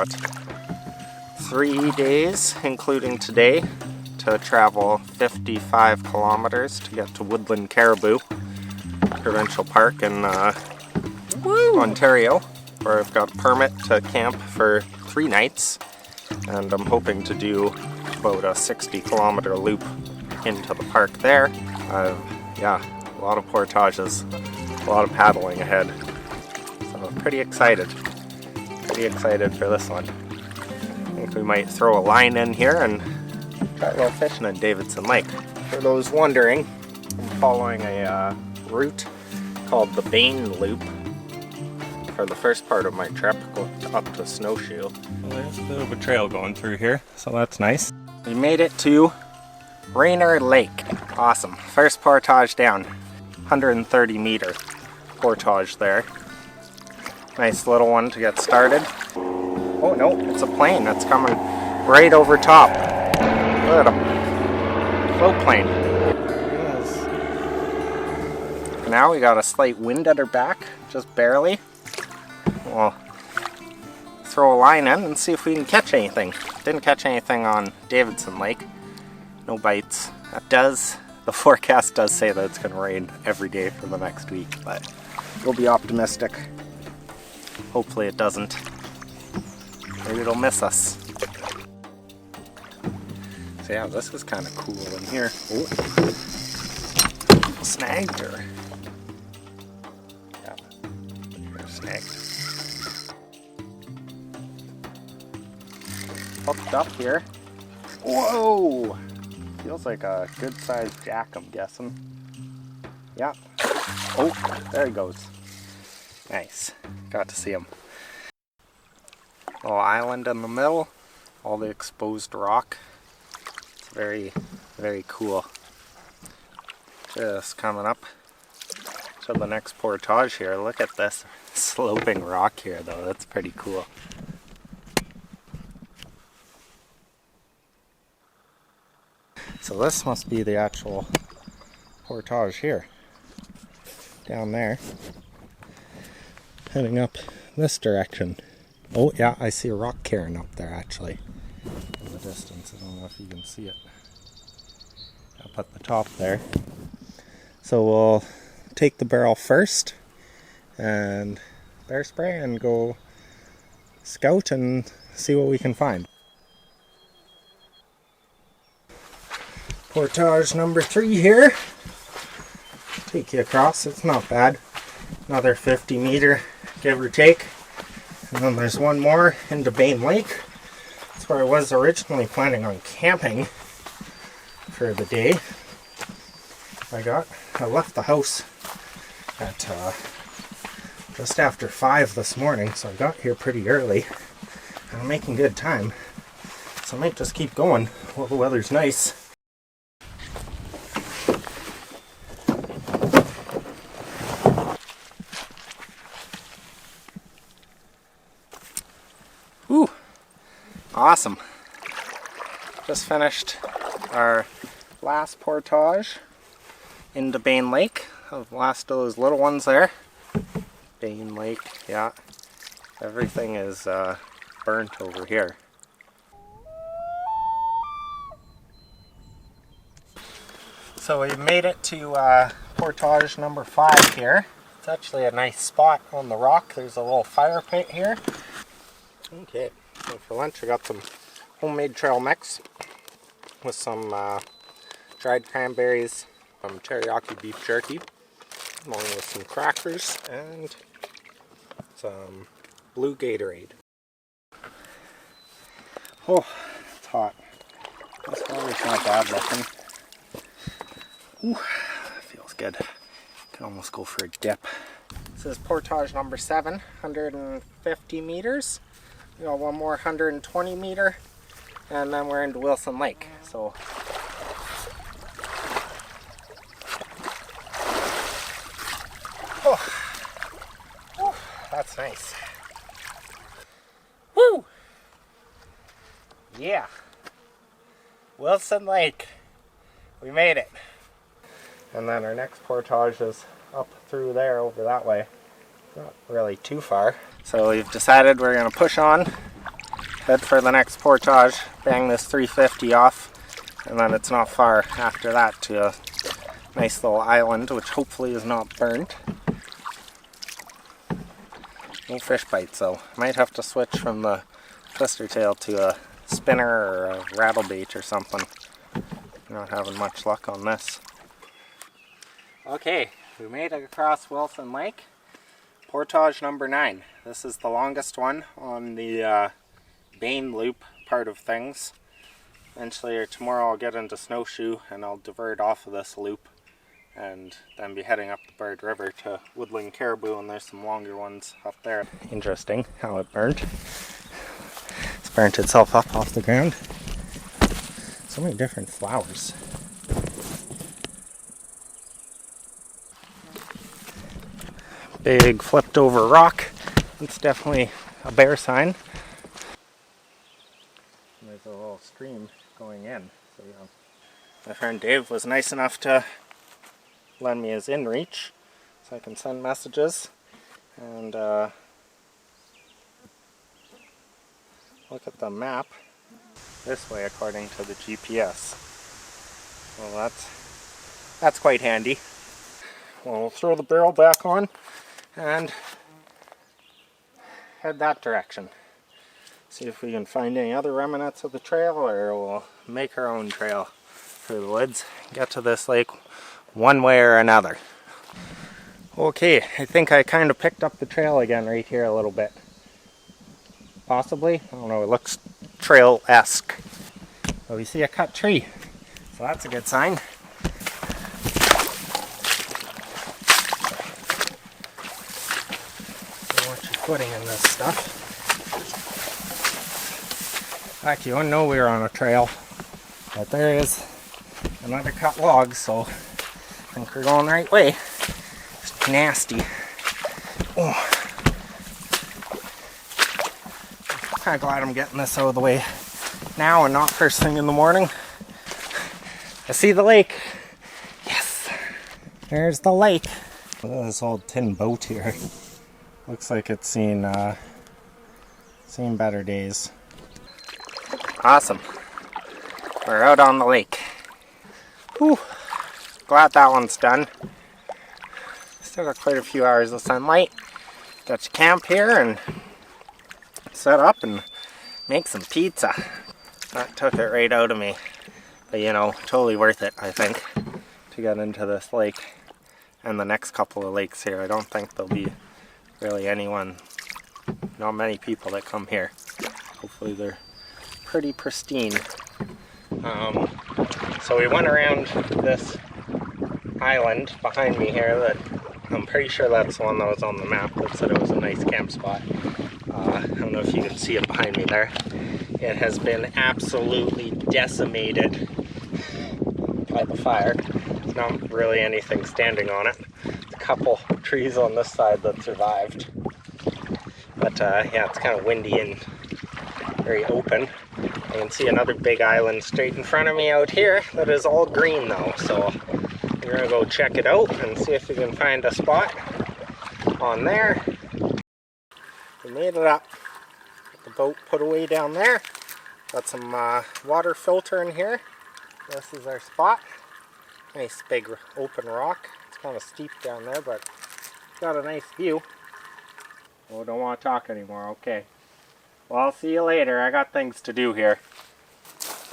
got 3 days, including today, to travel 55 kilometers to get to Woodland Caribou Provincial Park in Ontario, where I've got a permit to camp for 3 nights, and I'm hoping to do about a 60-kilometer loop into the park there. Yeah, a lot of portages, a lot of paddling ahead, so I'm pretty excited for this one. I think we might throw a line in here and try a little fishing in Davidson Lake. For those wondering, I'm following a route called the Bain Loop for the first part of my trip, going up to Snowshoe. Well, there's a bit of a trail going through here, so that's nice. We made it to Reynar Lake. Awesome. First portage down. 130 meter portage there. Nice little one to get started. Oh no, it's a plane that's coming right over top. Look at him. Float plane. Now we got a slight wind at her back, just barely. We'll throw a line in and see if we can catch anything. Didn't catch anything on Davidson Lake. No bites. The forecast does say that it's going to rain every day for the next week, but we'll be optimistic. Hopefully it doesn't. Maybe it'll miss us. So yeah, this is kind of cool in here. Oh, snagged her. Yeah, you're snagged. Hooked up here. Whoa! Feels like a good-sized jack, I'm guessing. Yeah. Oh, there he goes. Nice. Got to see him. Little island in the middle. All the exposed rock. It's very, very cool. Just coming up to the next portage here. Look at this sloping rock here, though. That's pretty cool. So this must be the actual portage here. Down there. Heading up this direction. Oh yeah, I see a rock cairn up there actually. In the distance. I don't know if you can see it. Up at the top there. So we'll take the barrel first and bear spray and go scout and see what we can find. Portage number 3 here. Take you across, it's not bad. Another 50 meter, give or take. And then there's one more into Bain Lake. That's where I was originally planning on camping for the day. I left the house at just after 5 this morning, so I got here pretty early. And I'm making good time. So I might just keep going while the weather's nice. Ooh, awesome. Just finished our last portage into Bain Lake. The last of those little ones there. Bain Lake, yeah. Everything is burnt over here. So we made it to portage number 5 here. It's actually a nice spot on the rock. There's a little fire pit here. Okay, so for lunch I got some homemade trail mix with some dried cranberries, some teriyaki beef jerky, along with some crackers and some blue Gatorade. Oh, it's hot. This water's not bad looking. Ooh, feels good. Can almost go for a dip. This is portage number 7, 150 meters. We got one more 120 meter, and then we're into Wilson Lake. So oh, that's nice. Woo! Yeah, Wilson Lake. We made it. And then our next portage is up through there, over that way. Not really too far. So we've decided we're going to push on head for the next portage, bang this 350 off, and then it's not far after that to a nice little island, which hopefully is not burnt. No fish bites, so might have to switch from the twister tail to a spinner or a rattle bait or something. Not having much luck on this. Okay, we made it across Wilson Lake. Portage number 9. This is the longest one on the Bain loop part of things. Eventually, or tomorrow, I'll get into Snowshoe and I'll divert off of this loop and then be heading up the Bird River to Woodland Caribou, and there's some longer ones up there. Interesting how it burnt. It's burnt itself up off the ground. So many different flowers. Big flipped over rock. It's definitely a bear sign. There's a little stream going in. So, yeah. My friend Dave was nice enough to lend me his inReach so I can send messages and look at the map this way according to the GPS. Well, that's quite handy. Well, we'll throw the barrel back on and head that direction. See if we can find any other remnants of the trail, or we'll make our own trail through the woods, get to this lake one way or another. Okay, I think I kind of picked up the trail again right here a little bit. Possibly, I don't know, it looks trail-esque. But we see a cut tree, so that's a good sign. So what you're putting in this stuff. Actually, you wouldn't know we were on a trail, but there is another cut log, so I think we're going the right way. It's nasty. Oh. I'm kind of glad I'm getting this out of the way now and not first thing in the morning. I see the lake. Yes, there's the lake. Look at this old tin boat here. Looks like it's seen better days. Awesome. We're out on the lake. Whew. Glad that one's done. Still got quite a few hours of sunlight. Got to camp here and set up and make some pizza. That took it right out of me. But you know, totally worth it, I think, to get into this lake and the next couple of lakes here. I don't think there'll be really not many people that come here. Hopefully they're pretty pristine. So we went around this island behind me here that I'm pretty sure that's the one that was on the map that said it was a nice camp spot. I don't know if you can see it behind me there. It has been absolutely decimated by the fire. There's not really anything standing on it. A couple trees on this side that survived. But yeah, it's kind of windy and very open. I can see another big island straight in front of me out here that is all green though, so we're gonna go check it out and see if we can find a spot on there. We made it up. Got the boat put away down there. Got some water filter in here. This is our spot. Nice big open rock. It's kind of steep down there, but it's got a nice view. Oh, don't want to talk anymore, okay. Well, I'll see you later. I got things to do here.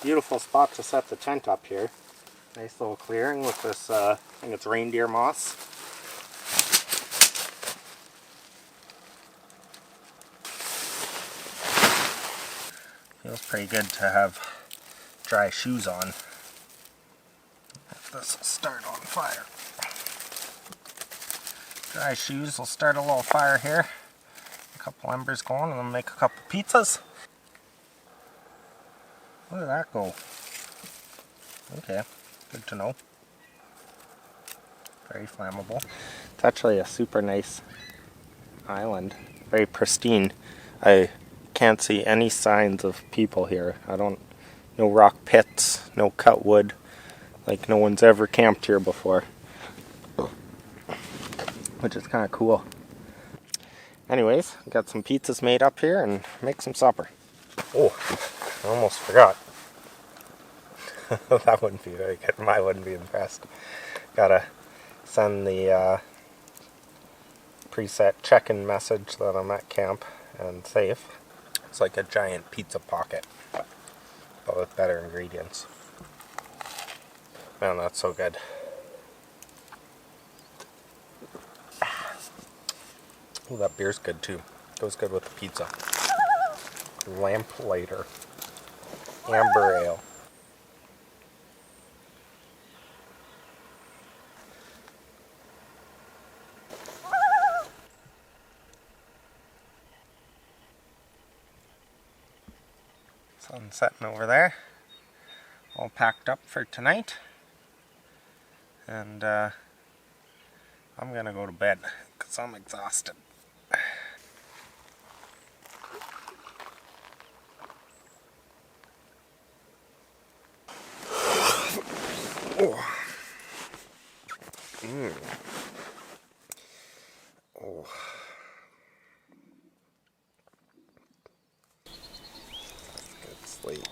Beautiful spot to set the tent up here. Nice little clearing with this, I think it's reindeer moss. Feels pretty good to have dry shoes on. If this will start on fire. Dry shoes will start a little fire here. A couple embers going and then make a couple pizzas. Where did that go? Okay, good to know. Very flammable. It's actually a super nice island. Very pristine. I can't see any signs of people here. No rock pits, no cut wood. Like no one's ever camped here before. Which is kind of cool. Anyways, got some pizzas made up here and make some supper. Oh, I almost forgot. That wouldn't be very good. I wouldn't be impressed. Gotta send the preset check-in message that I'm at camp and safe. It's like a giant pizza pocket, but with better ingredients. Man, that's so good. Ooh, that beer's good too. Goes good with the pizza. Lamplighter. Amber ale. Sun setting over there. All packed up for tonight. And I'm gonna go to bed because I'm exhausted. Oh. Oh. Good sleep.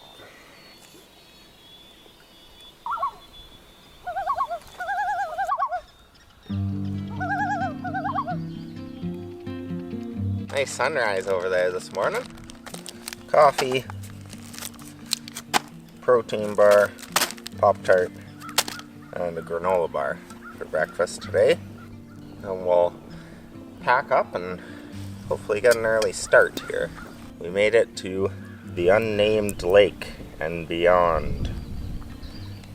Nice sunrise over there this morning. Coffee, protein bar, Pop-Tart, and a granola bar for breakfast today. And we'll pack up and hopefully get an early start here. We made it to the unnamed lake and beyond.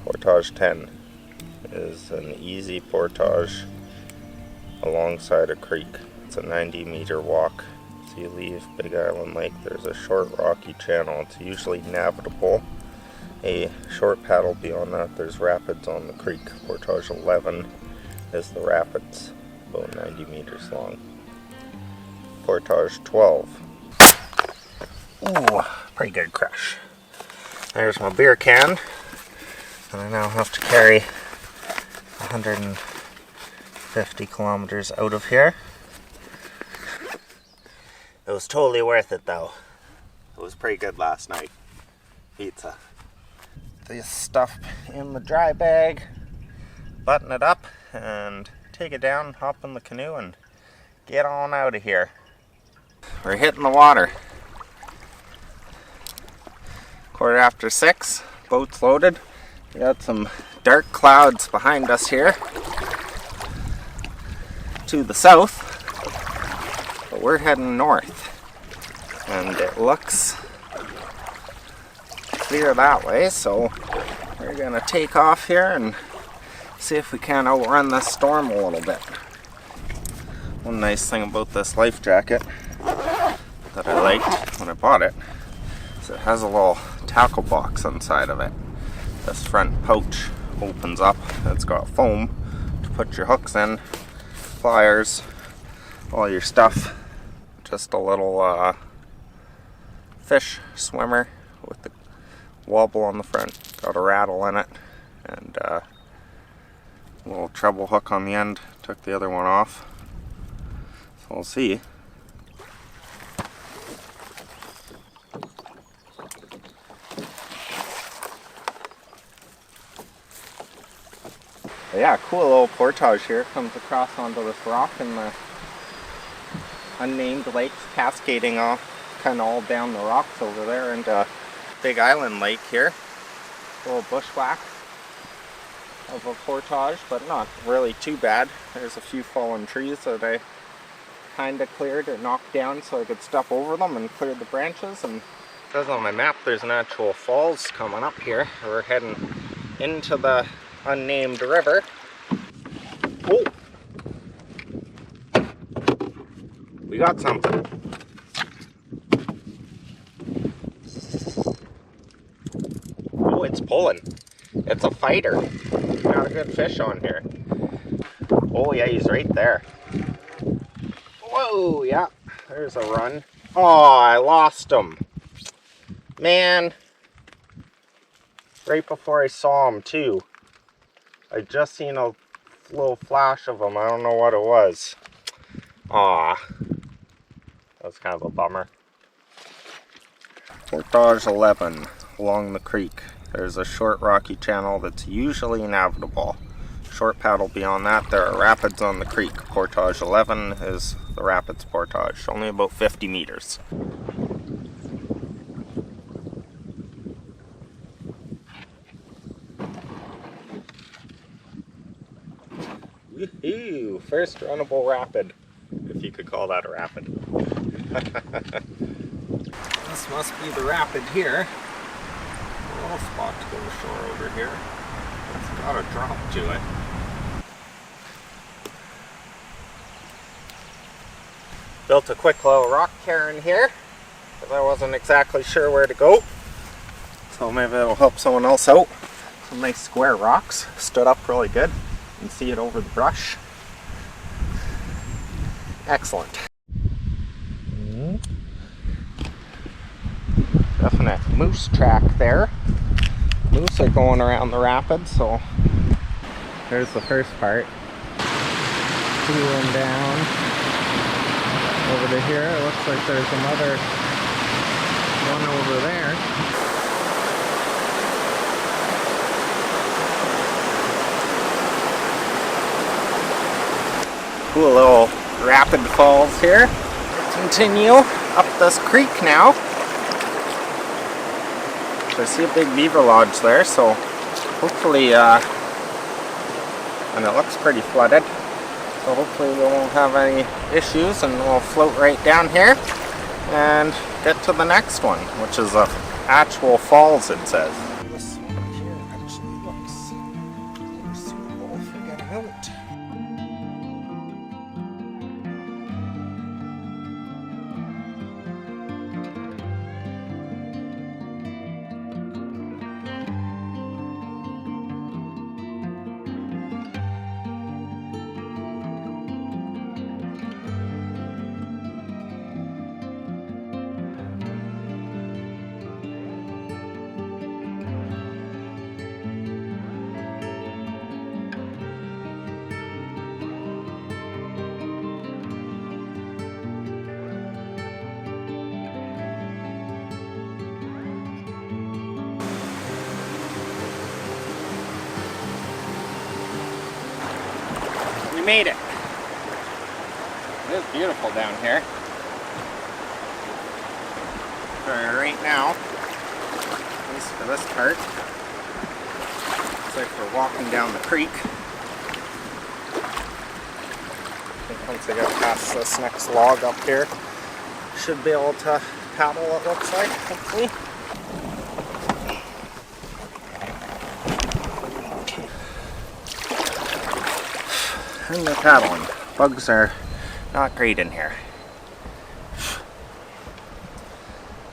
Portage 10 is an easy portage alongside a creek. It's a 90-meter walk. So you leave Big Island Lake, there's a short rocky channel. It's usually navigable. A short paddle beyond that, there's rapids on the creek. Portage 11 is the rapids, about 90 meters long. Portage 12. Ooh, pretty good crush. There's my beer can. And I now have to carry 150 kilometers out of here. It was totally worth it though. It was pretty good last night. Pizza. This stuff in the dry bag, button it up, and take it down, hop in the canoe, and get on out of here. We're hitting the water. 6:15, boat's loaded. We got some dark clouds behind us here to the south, but we're heading north, and it looks clear that way, so we're gonna take off here and see if we can outrun this storm a little bit. One nice thing about this life jacket that I liked when I bought it is it has a little tackle box inside of it. This front pouch opens up. It's got foam to put your hooks in, pliers, all your stuff. Just a little fish swimmer with the wobble on the front. Got a rattle in it, and a little treble hook on the end. Took the other one off. So we'll see. But yeah, cool little portage here. Comes across onto this rock, and the unnamed lake's cascading off kind of all down the rocks over there into Big Island Lake here. A little bushwhack of a portage, but not really too bad. There's a few fallen trees that I kind of cleared or knocked down so I could step over them and cleared the branches. And it says on my map there's an actual falls coming up here. We're heading into the unnamed river. Oh! We got something. Oh, it's pulling. It's a fighter. Got a good fish on here. Oh yeah, he's right there. Whoa, yeah. There's a run. Oh, I lost him. Man. Right before I saw him too. I just seen a little flash of him. I don't know what it was. Aw. That's kind of a bummer. Portage 11 along the creek. There's a short rocky channel that's usually navigable. Short paddle beyond that, there are rapids on the creek. Portage 11 is the rapids portage, only about 50 meters. Woohoo! First runnable rapid, if you could call that a rapid. This must be the rapid here. A little spot to go ashore over here. It's got a drop to it. Built a quick little rock cairn here because I wasn't exactly sure where to go. So maybe it'll help someone else out. Some nice square rocks. Stood up really good. You can see it over the brush. Excellent. Definite moose track there. Moose are going around the rapids, so there's the first part. Cooling down over to here. It looks like there's another one over there. Cool little rapid falls here. Continue up this creek now. So I see a big beaver lodge there, so hopefully, and it looks pretty flooded, so hopefully we won't have any issues and we'll float right down here and get to the next one, which is a actual falls, it says. This one here actually looks more suitable for getting out. Made it. It is beautiful down here. Right now, at least for this part, looks like we're walking down the creek. I think once I get past this next log up here, should be able to paddle, it looks like, hopefully. And we're paddling. Bugs are not great in here.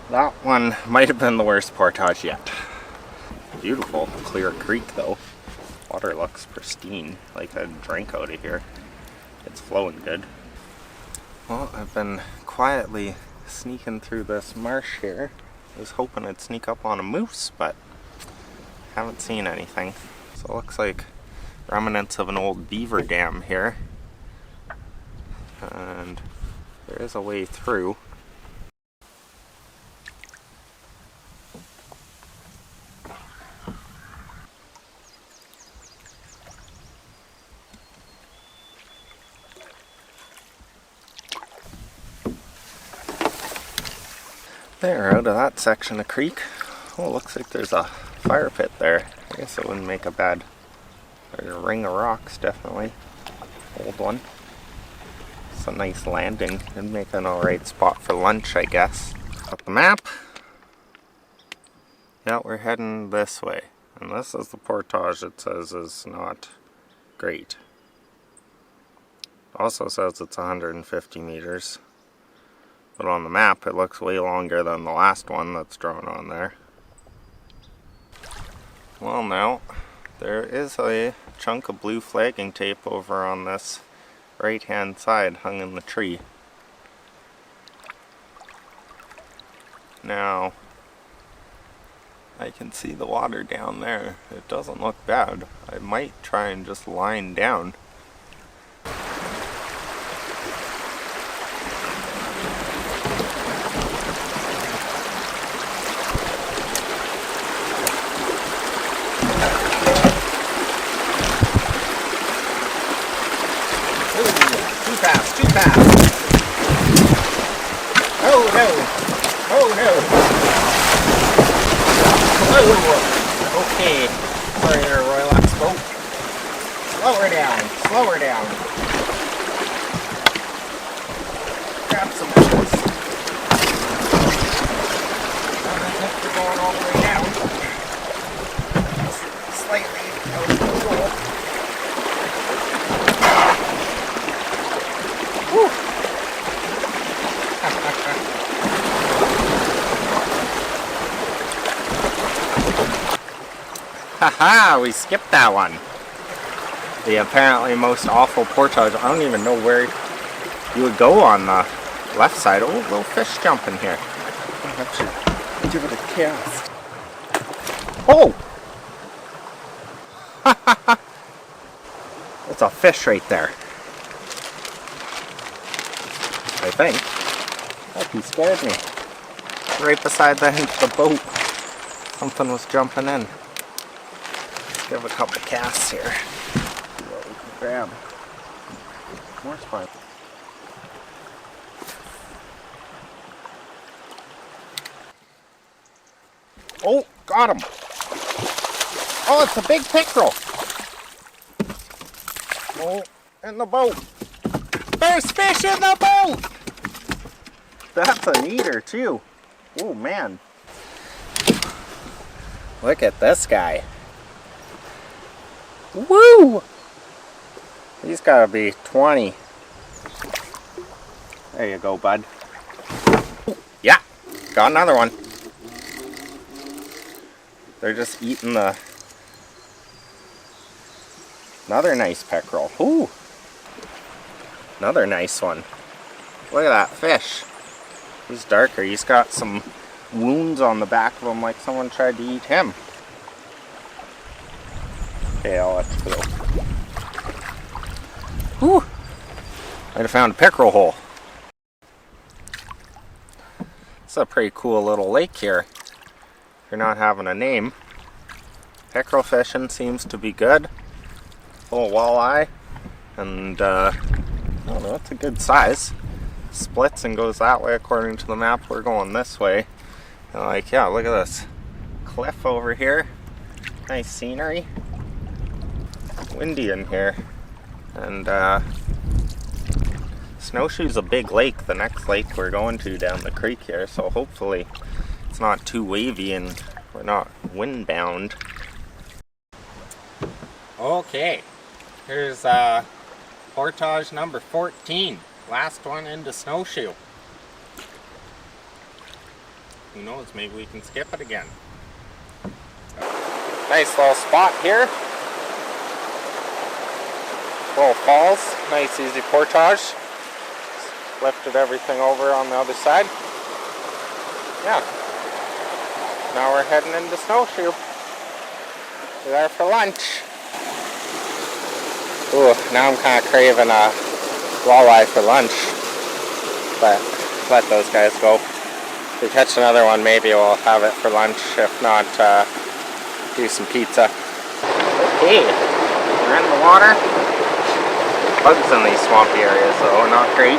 That one might have been the worst portage yet. Beautiful, clear creek though. Water looks pristine, like I drank out of here. It's flowing good. Well, I've been quietly sneaking through this marsh here. I was hoping I'd sneak up on a moose, but haven't seen anything. So it looks like remnants of an old beaver dam here, and there is a way through. There, out of that section of creek. Oh, looks like there's a fire pit there. I guess it wouldn't make a bad. There's a ring of rocks, definitely. Old one. It's a nice landing. It'd make an alright spot for lunch, I guess. Got the map. Yeah, we're heading this way. And this is the portage it says is not great. It also says it's 150 meters. But on the map it looks way longer than the last one that's drawn on there. Well now, there is a chunk of blue flagging tape over on this right hand side hung in the tree. Now, I can see the water down there. It doesn't look bad. I might try and just line down. fast, too fast. Oh no. Oh no. Oh. Okay. Sorry there, Royal Expo. Slow her down. Slow her down. Grab some fishes. We're going all the way down. Slightly out of control. Woo! Haha, we skipped that one. The apparently most awful portage. I don't even know where you would go on the left side. Oh, little fish jumping here. I'll have to give it a cast. Oh! It's a fish right there. I think. Oh, he scared me. Right beside the boat. Something was jumping in. Let's give a couple casts here. See what we can grab. More spot. Oh, got him. Oh, it's a big pickerel. Oh, in the boat. There's fish in the boat. That's a neater too. Oh man. Look at this guy. Woo! He's gotta be 20. There you go, bud. Yeah, got another one. They're just eating the... Another nice pickerel. Ooh! Another nice one. Look at that fish. He's darker. He's got some wounds on the back of him like someone tried to eat him. Okay, I'll let you go. Whew! Might have found a pickerel hole. It's a pretty cool little lake here. If you're not having a name. Pickerel fishing seems to be good. Little walleye. And, I don't know, it's a good size. Splits and goes that way according to the map. We're going this way. And like, yeah, look at this. Cliff over here. Nice scenery. Windy in here. And, Snowshoe's a big lake, the next lake we're going to down the creek here, so hopefully it's not too wavy and we're not windbound. Okay, here's portage number 14, last one into Snowshoe. Who knows, maybe we can skip it again. Nice little spot here. Little falls, nice easy portage. Lifted everything over on the other side. Yeah. Now we're heading into Snowshoe. We're there for lunch. Ooh, now I'm kind of craving a walleye for lunch. But let those guys go. If we catch another one, maybe we'll have it for lunch. If not, do some pizza. Okay, we're in the water. Bugs in these swampy areas, though, not great.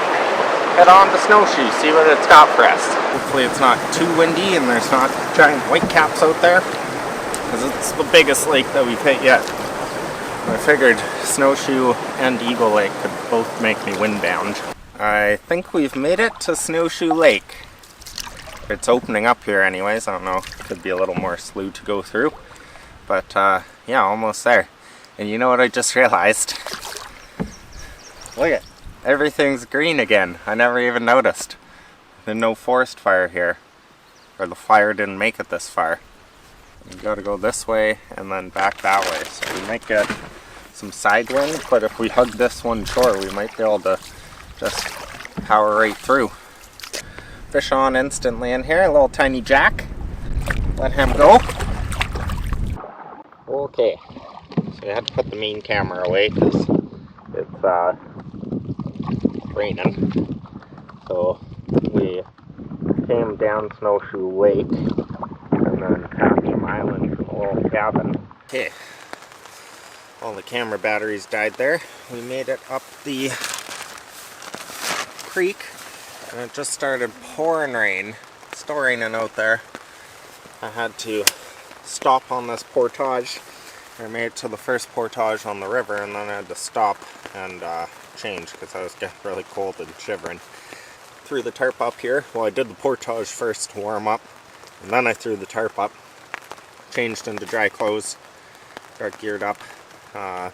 Head on to Snowshoe, see what it's got for us. Hopefully it's not too windy and there's not giant whitecaps out there, because it's the biggest lake that we've hit yet. I figured Snowshoe and Eagle Lake could both make me windbound. I think we've made it to Snowshoe Lake. It's opening up here anyways, I don't know, could be a little more slough to go through. But yeah, almost there. And you know what I just realized? Look at everything's green again. I never even noticed. There's no forest fire here. Or the fire didn't make it this far. You gotta go this way and then back that way. So we might get some side wind, but if we hug this one shore, we might be able to just power right through. Fish on instantly in here, a little tiny jack. Let him go. Okay, so I had to put the main camera away because it's raining. So we came down Snowshoe Lake and then tapped some island from a little cabin. Okay, all the camera batteries died there. We made it up the creek, and it just started pouring rain. It's still raining out there. I had to stop on this portage. I made it to the first portage on the river, and then I had to stop and change because I was getting really cold and shivering. Threw the tarp up here. Well, I did the portage first to warm up, and then I threw the tarp up, changed into dry clothes, got geared up. Now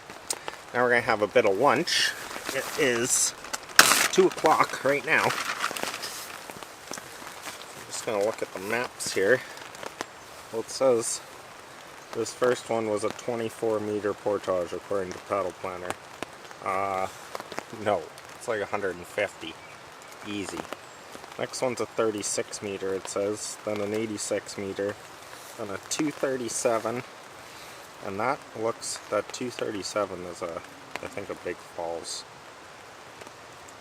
we're going to have a bit of lunch. It is 2 o'clock right now. I'm just going to look at the maps here. Well, it says this first one was a 24-meter portage according to Paddle Planner. No, it's like 150. Easy. Next one's a 36-meter, it says, then an 86-meter, then a 237, and that 237 is I think a big falls.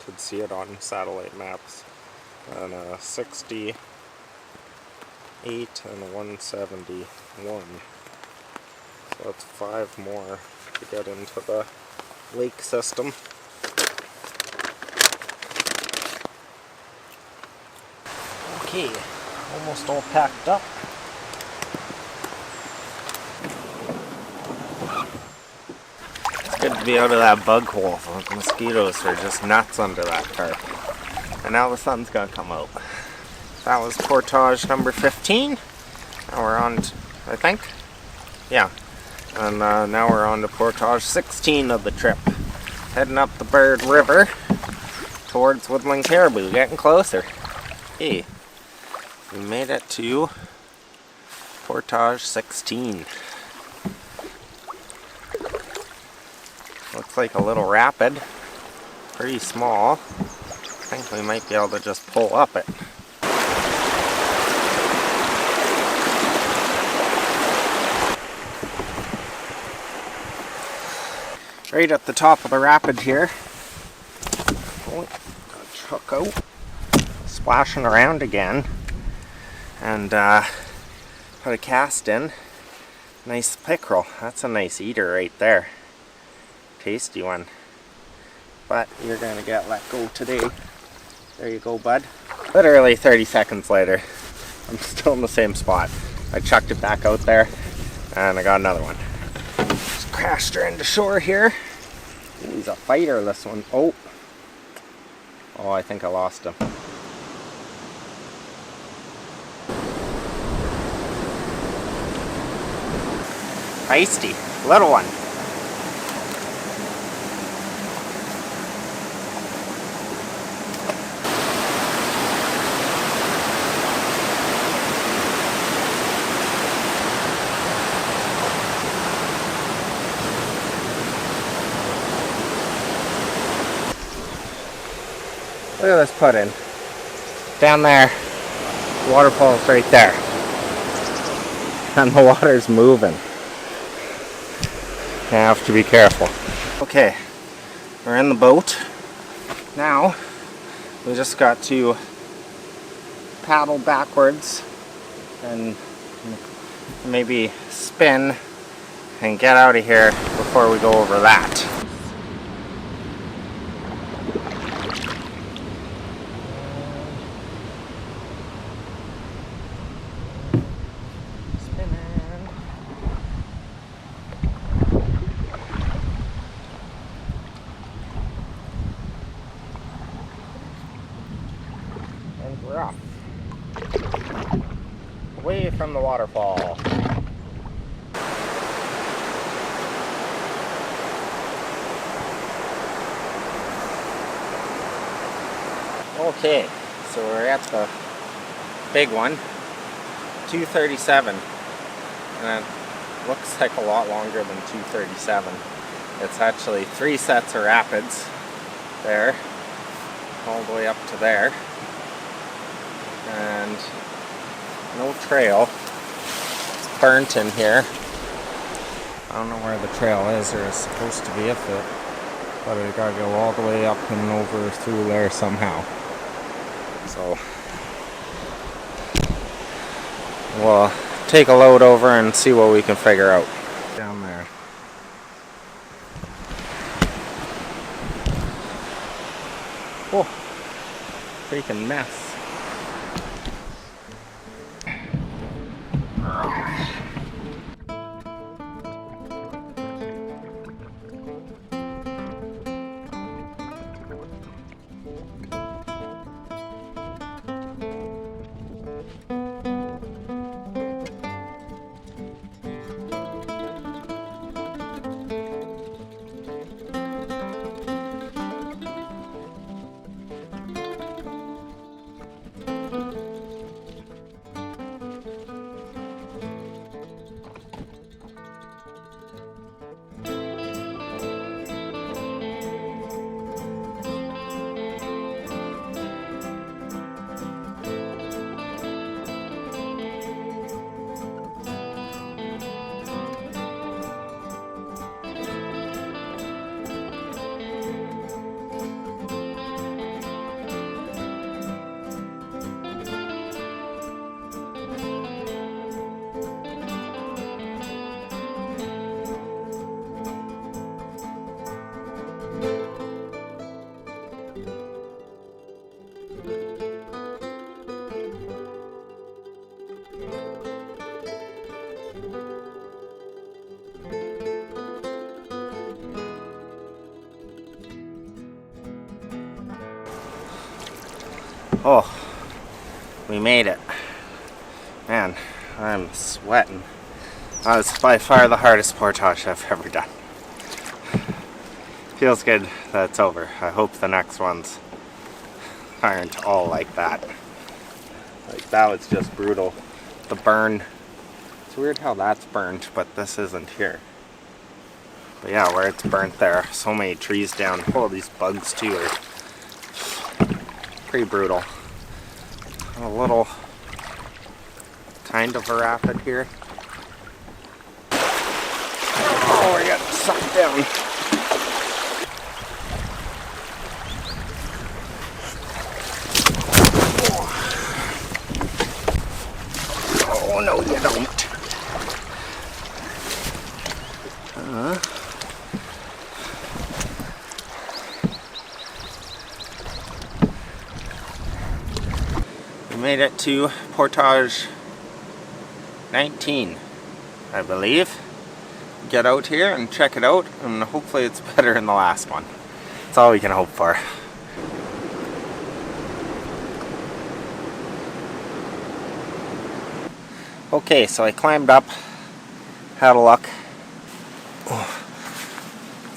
Could see it on satellite maps. And a 68 and a 171. So that's 5 more to get into the lake system. Okay, almost all packed up. It's good to be out of that bug hole. The mosquitoes are just nuts under that tarp. And now the sun's gonna come out. That was portage number 15. Now we're on, I think. Yeah. And now we're on to portage 16 of the trip. Heading up the Bird River towards Woodland Caribou. Getting closer. Hey. We made it to portage 16. Looks like a little rapid. Pretty small. I think we might be able to just pull up it. Right at the top of the rapid here. Oh, got a truck out. Splashing around again. And put a cast in. Nice pickerel. That's a nice eater right there. Tasty one. But you're gonna get let go today. There you go, bud. Literally 30 seconds later, I'm still in the same spot. I chucked it back out there, and I got another one. Just crashed her into shore here. Ooh, he's a fighter, this one. Oh, I think I lost him. Feisty, little one. Look at this put-in. Down there, the waterfall's right there. And the water's moving. You have to be careful. Okay, we're in the boat. Now, we just got to paddle backwards and maybe spin and get out of here before we go over that. We're off. Away from the waterfall. Okay, so we're at the big one, 237, and it looks like a lot longer than 237. It's actually 3 sets of rapids there, all the way up to there. And no trail. It's burnt in here. I don't know where the trail is, or it's supposed to be if it, but I gotta go all the way up and over through there somehow. So we'll take a load over and see what we can figure out. Down there. Oh, freaking mess. Oh, we made it. Man, I'm sweating. That was by far the hardest portage I've ever done. Feels good that it's over. I hope the next ones aren't all like that. Like, that was just brutal. The burn. It's weird how that's burnt, but this isn't here. But yeah, where it's burnt there, so many trees down. Oh, these bugs too are pretty brutal. A little kind of a rapid here. Oh, we're getting sucked down. Oh no, you don't. Made it to portage 19, I believe. Get out here and check it out, and hopefully it's better than the last one. That's all we can hope for. Okay, so I climbed up, had a look.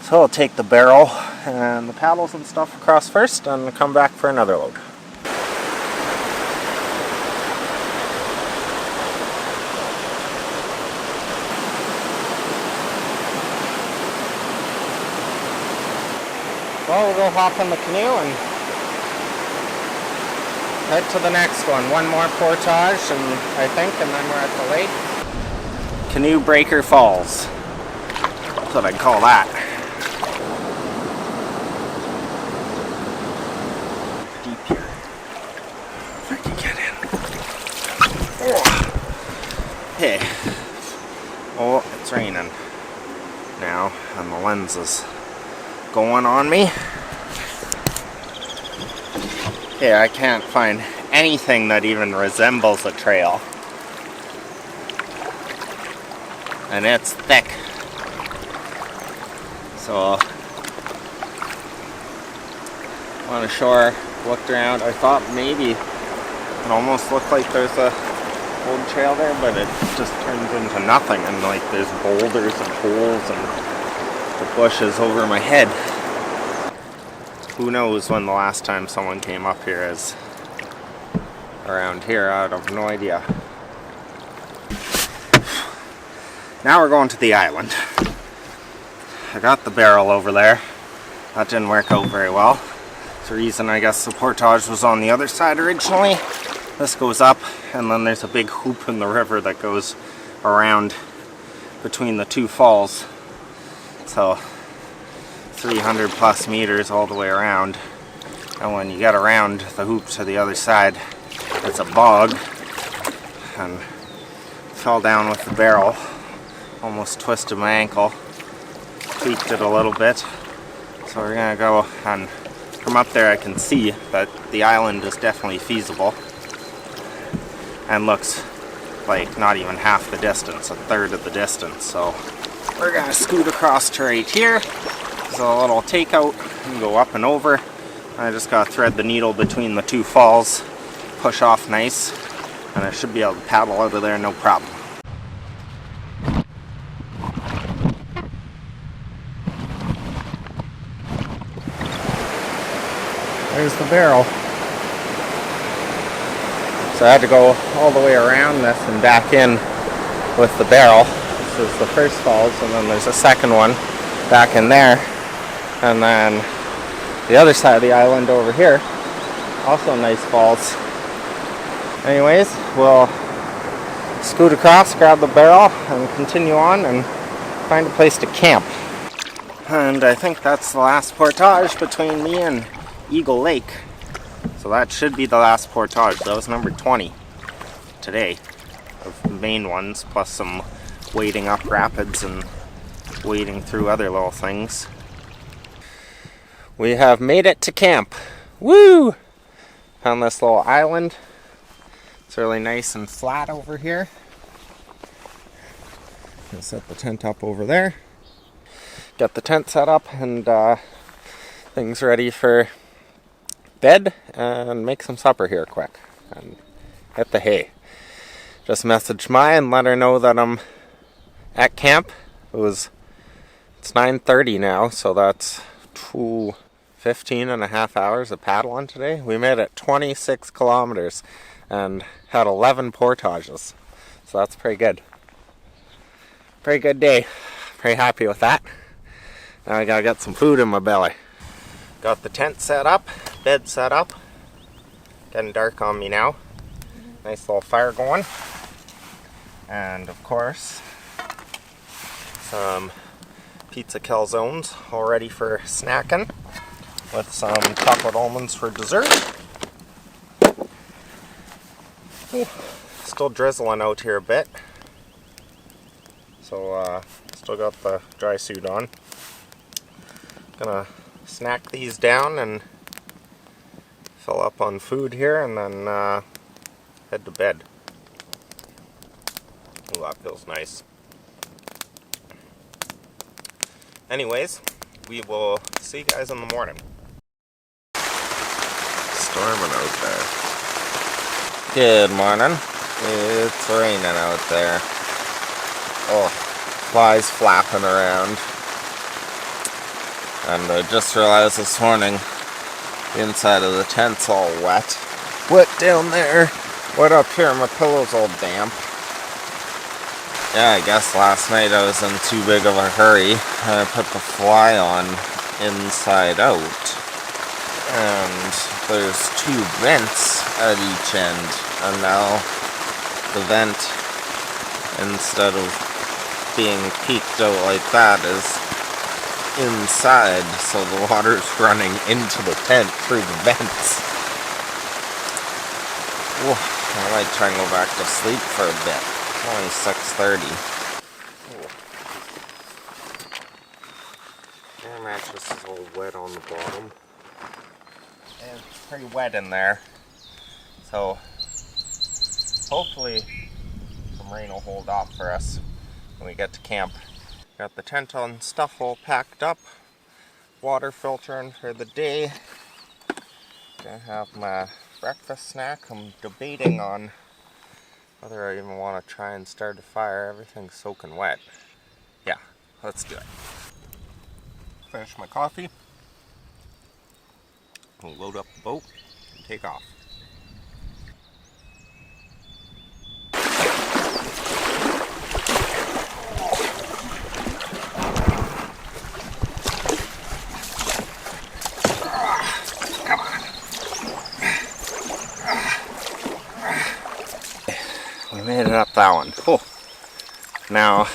So I'll take the barrel and the paddles and stuff across first and come back for another load. Well, we'll go hop in the canoe and head to the next one. One more portage, and I think, and then we're at the lake. Canoe Breaker Falls. That's what I'd call that. Deep here. If I can get in. Oh. Hey. Oh, it's raining now, and the lens is going on me. Okay, I can't find anything that even resembles a trail. And it's thick. So on the shore, looked around. I thought maybe it almost looked like there's a old trail there, but it just turns into nothing, and like there's boulders and holes and the bushes over my head. Who knows when the last time someone came up here is around here. I have no idea. Now we're going to the island. I got the barrel over there. That didn't work out very well. It's the reason I guess the portage was on the other side originally. This goes up, and then there's a big hoop in the river that goes around between the two falls. So 300 plus meters all the way around, and when you get around the hoop to the other side, it's a bog, and fell down with the barrel, almost twisted my ankle, tweaked it a little bit, so we're gonna go and From up there I can see that the island is definitely feasible and looks like not even half the distance, a third of the distance. So we're gonna scoot across to right here. There's a little takeout and go up and over. I just gotta thread the needle between the two falls, push off nice, and I should be able to paddle out of there no problem. There's the barrel. So I had to go all the way around this and back in with the barrel. This is the first falls, and then there's a second one back in there. And then the other side of the island over here, also nice falls. Anyways, we'll scoot across, grab the barrel, and continue on and find a place to camp. And I think that's the last portage between me and Eagle Lake. So that should be the last portage. That was number 20 today of the main ones, plus some wading up rapids and wading through other little things. We have made it to camp. Woo! Found this little island. It's really nice and flat over here. Gonna set the tent up over there. Get the tent set up and things ready for bed and make some supper here quick and hit the hay. Just messaged Maya and let her know that I'm at camp. It's 9:30 now, so that's 15 and a half hours of paddling today. We made it 26 kilometers and had 11 portages, so that's pretty good. Pretty good day. Pretty happy with that. Now I gotta get some food in my belly. Got the tent set up, bed set up. Getting dark on me now. Nice little fire going. And of course, some pizza calzones all ready for snacking with some chocolate almonds for dessert. Ooh, still drizzling out here a bit. So still got the dry suit on. Gonna snack these down and fill up on food here and then head to bed. Ooh, that feels nice. Anyways, we will see you guys in the morning. Storming out there. Good morning. It's raining out there. Oh, flies flapping around. And I just realized this morning the inside of the tent's all wet. Wet down there. Wet up here, my pillow's all damp. Yeah, I guess last night I was in too big of a hurry and I put the fly on inside out. And there's two vents at each end. And now the vent, instead of being peeked out like that, is inside, so the water's running into the tent through the vents. Ooh, I might try and go back to sleep for a bit. Only 6:30. The mattress is all wet on the bottom. And it's pretty wet in there. So hopefully some rain will hold off for us when we get to camp. Got the tent on stuff all packed up. Water filtering for the day. Gonna have my breakfast snack. I'm debating on whether I even want to try and start a fire. Everything's soaking wet. Yeah, let's do it. Finish my coffee. We'll load up the boat and take off. We made it up that one. Cool. Now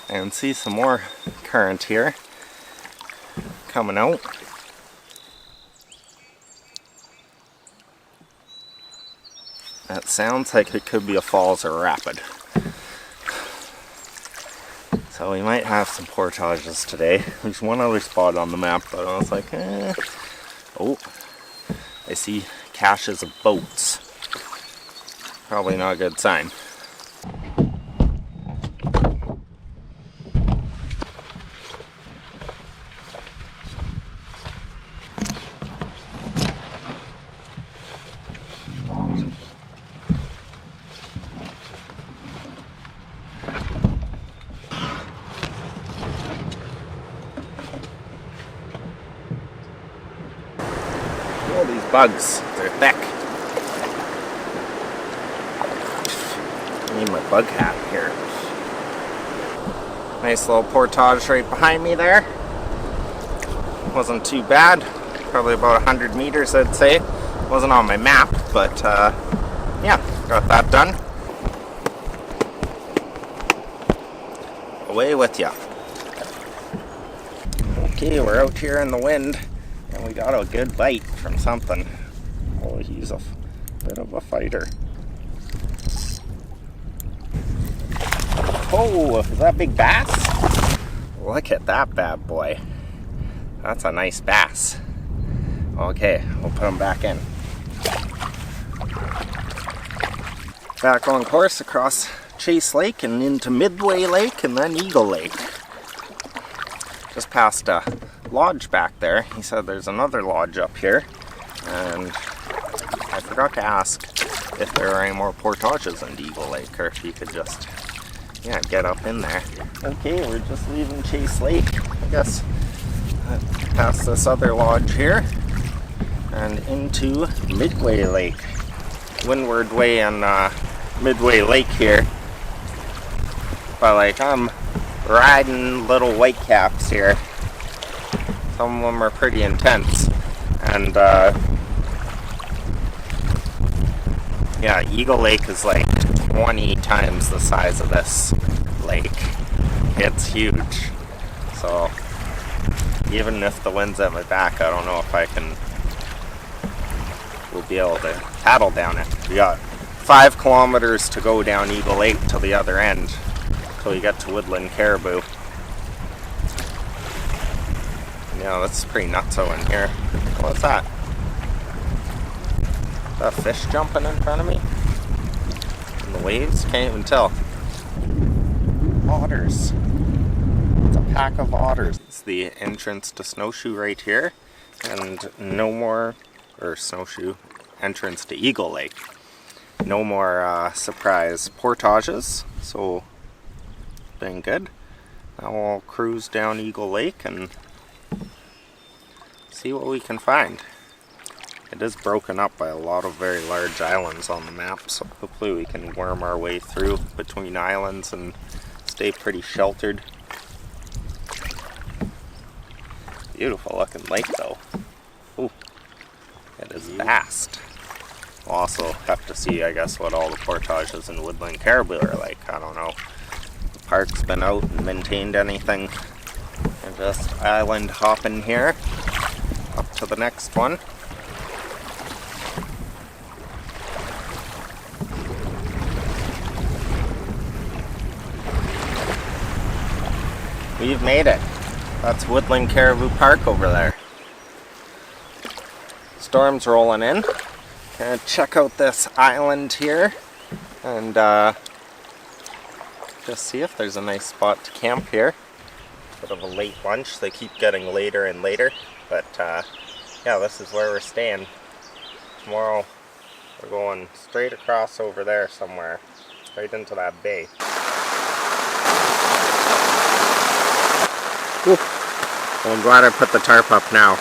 I can see some more current here coming out. That sounds like it could be a falls or a rapid. So we might have some portages today. There's one other spot on the map, but I was like, Oh, I see caches of boats. Probably not a good sign. Oh, these bugs, they're thick. I need my bug hat here. Nice little portage right behind me there. Wasn't too bad. Probably about 100 meters, I'd say. Wasn't on my map, but yeah, got that done. Away with ya. Okay, we're out here in the wind, and we got a good bite from something. Oh, he's a bit of a fighter. Oh, is that big bass? Look at that bad boy. That's a nice bass. Okay, we'll put him back in. Back on course across Chase Lake and into Midway Lake and then Eagle Lake. Just past a lodge back there. He said there's another lodge up here, and I forgot to ask if there are any more portages in Eagle Lake, or if you could just, yeah, get up in there. Okay, we're just leaving Chase Lake, I guess, past this other lodge here, and into Midway Lake. Windward Way and Midway Lake here. But like, I'm riding little whitecaps here. Some of them are pretty intense. And yeah, Eagle Lake is like 20 times the size of this lake. It's huge. So even if the wind's at my back, I don't know if we'll be able to paddle down it. We got 5 kilometers to go down Eagle Lake to the other end till we get to Woodland Caribou. Yeah, that's pretty nutso in here. What's that? Is that a fish jumping in front of me? In the waves? Can't even tell. Otters. It's a pack of otters. It's the entrance to Snowshoe right here. And no more, or Snowshoe, entrance to Eagle Lake. No more surprise portages, so been good. Now we'll cruise down Eagle Lake and see what we can find. It is broken up by a lot of very large islands on the map, so hopefully we can worm our way through between islands and stay pretty sheltered. Beautiful looking lake though. Ooh, it is vast. We'll also have to see, I guess, what all the portages in Woodland Caribou are like. I don't know if the park's been out and maintained anything. And just island hopping here up to the next one. We've made it. That's Woodland Caribou Park over there. Storm's rolling in. Gonna check out this island here and just see if there's a nice spot to camp here. Bit of a late lunch. They keep getting later and later, but yeah, this is where we're staying. Tomorrow we're going straight across over there somewhere, right into that bay. Oof. Well, I'm glad I put the tarp up now.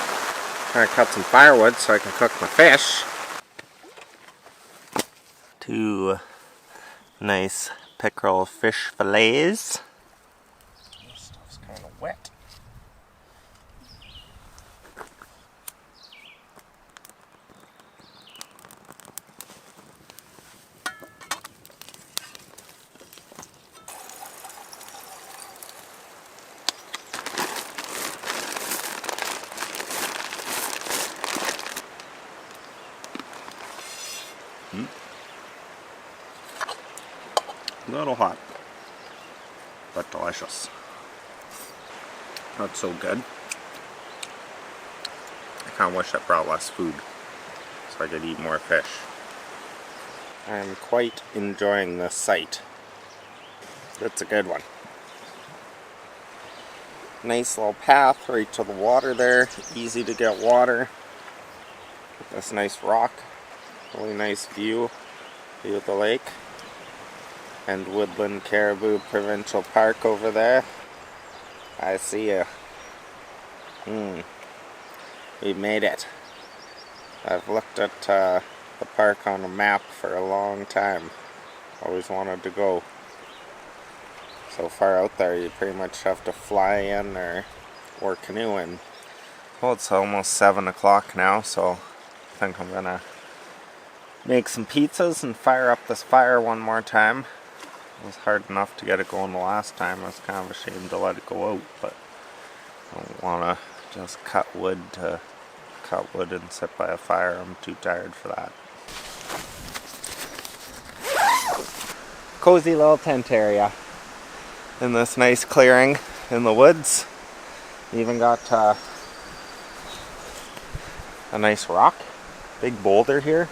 Trying to cut some firewood so I can cook my fish. 2 nice pickerel fish fillets. This stuff's kind of wet. A little hot, but delicious. Not so good. I kind of wish I brought less food so I could eat more fish. I'm quite enjoying this site. It's a good one. Nice little path right to the water there. Easy to get water. This nice rock. Really nice view of the lake. And Woodland Caribou Provincial Park over there. I see you. We made it. I've looked at the park on a map for a long time. Always wanted to go. So far out there, you pretty much have to fly in or canoe in. Well, it's almost 7 o'clock now, so I think I'm gonna make some pizzas and fire up this fire one more time. It was hard enough to get it going the last time. I was kind of ashamed to let it go out, but I don't want to just cut wood and sit by a fire. I'm too tired for that. Cozy little tent area in this nice clearing in the woods. Even got a nice rock, big boulder here.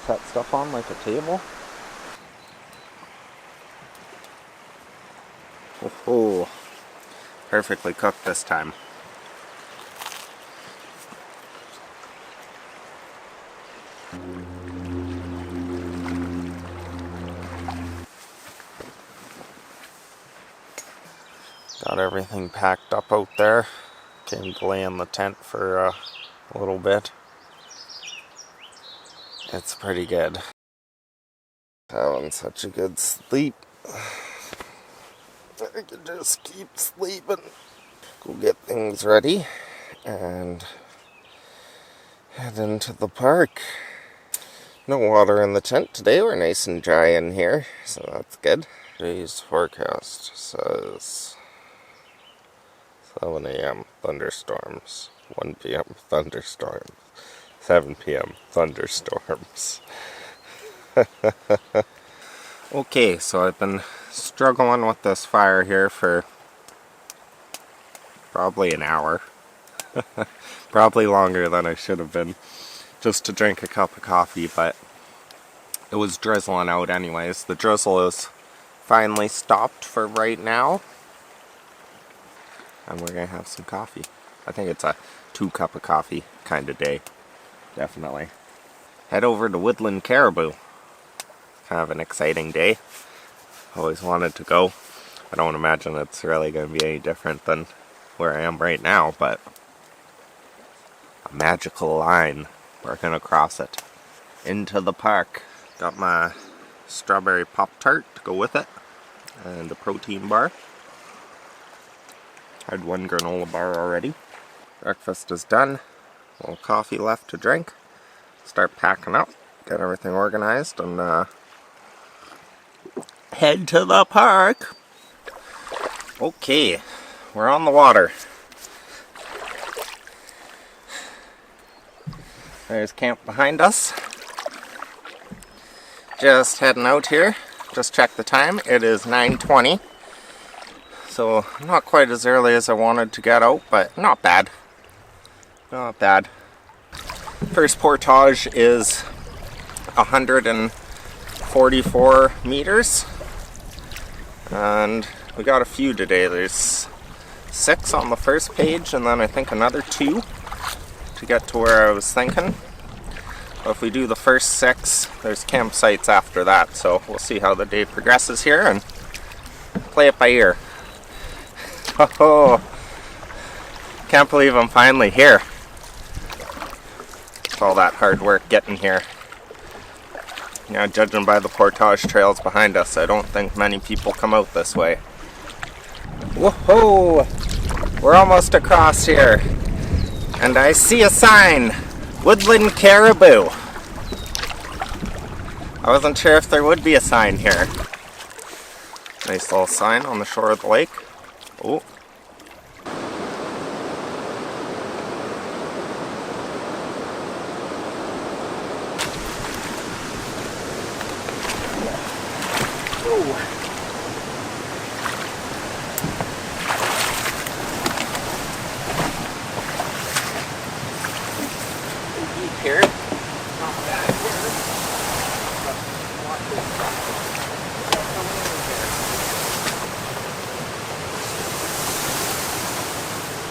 Set stuff on like a table. Oh, perfectly cooked this time. Got everything packed up out there. Came to lay in the tent for a little bit. It's pretty good. Having such a good sleep. I could just keep sleeping. Go get things ready and head into the park. No water in the tent today. We're nice and dry in here, so that's good. Today's forecast says 7 a.m. thunderstorms, 1 p.m. thunderstorms, 7 p.m. thunderstorms. Okay, so I've been struggling with this fire here for probably an hour. Probably longer than I should have been, just to drink a cup of coffee, but it was drizzling out anyways. The drizzle is finally stopped for right now. And we're gonna have some coffee. I think it's a 2-cup of coffee kind of day. Definitely. Head over to Woodland Caribou. Kind of an exciting day. Always wanted to go. I don't imagine it's really gonna be any different than where I am right now, but a magical line. We're gonna cross it into the park. Got my strawberry Pop-Tart to go with it. And a protein bar. Had one granola bar already. Breakfast is done. A little coffee left to drink. Start packing up. Get everything organized and head to the park. Okay, we're on the water. There's camp behind us. Just heading out here. Just checked the time. It is 9:20. So not quite as early as I wanted to get out, but not bad. Not bad. First portage is 144 meters. And we got a few today. There's 6 on the first page and then I think another 2 to get to where I was thinking. But if we do the first 6, there's campsites after that. So we'll see how the day progresses here and play it by ear. Oh, can't believe I'm finally here. It's all that hard work getting here. Yeah, judging by the portage trails behind us, I don't think many people come out this way. Whoa! We're almost across here. And I see a sign. Woodland Caribou. I wasn't sure if there would be a sign here. Nice little sign on the shore of the lake. Oh.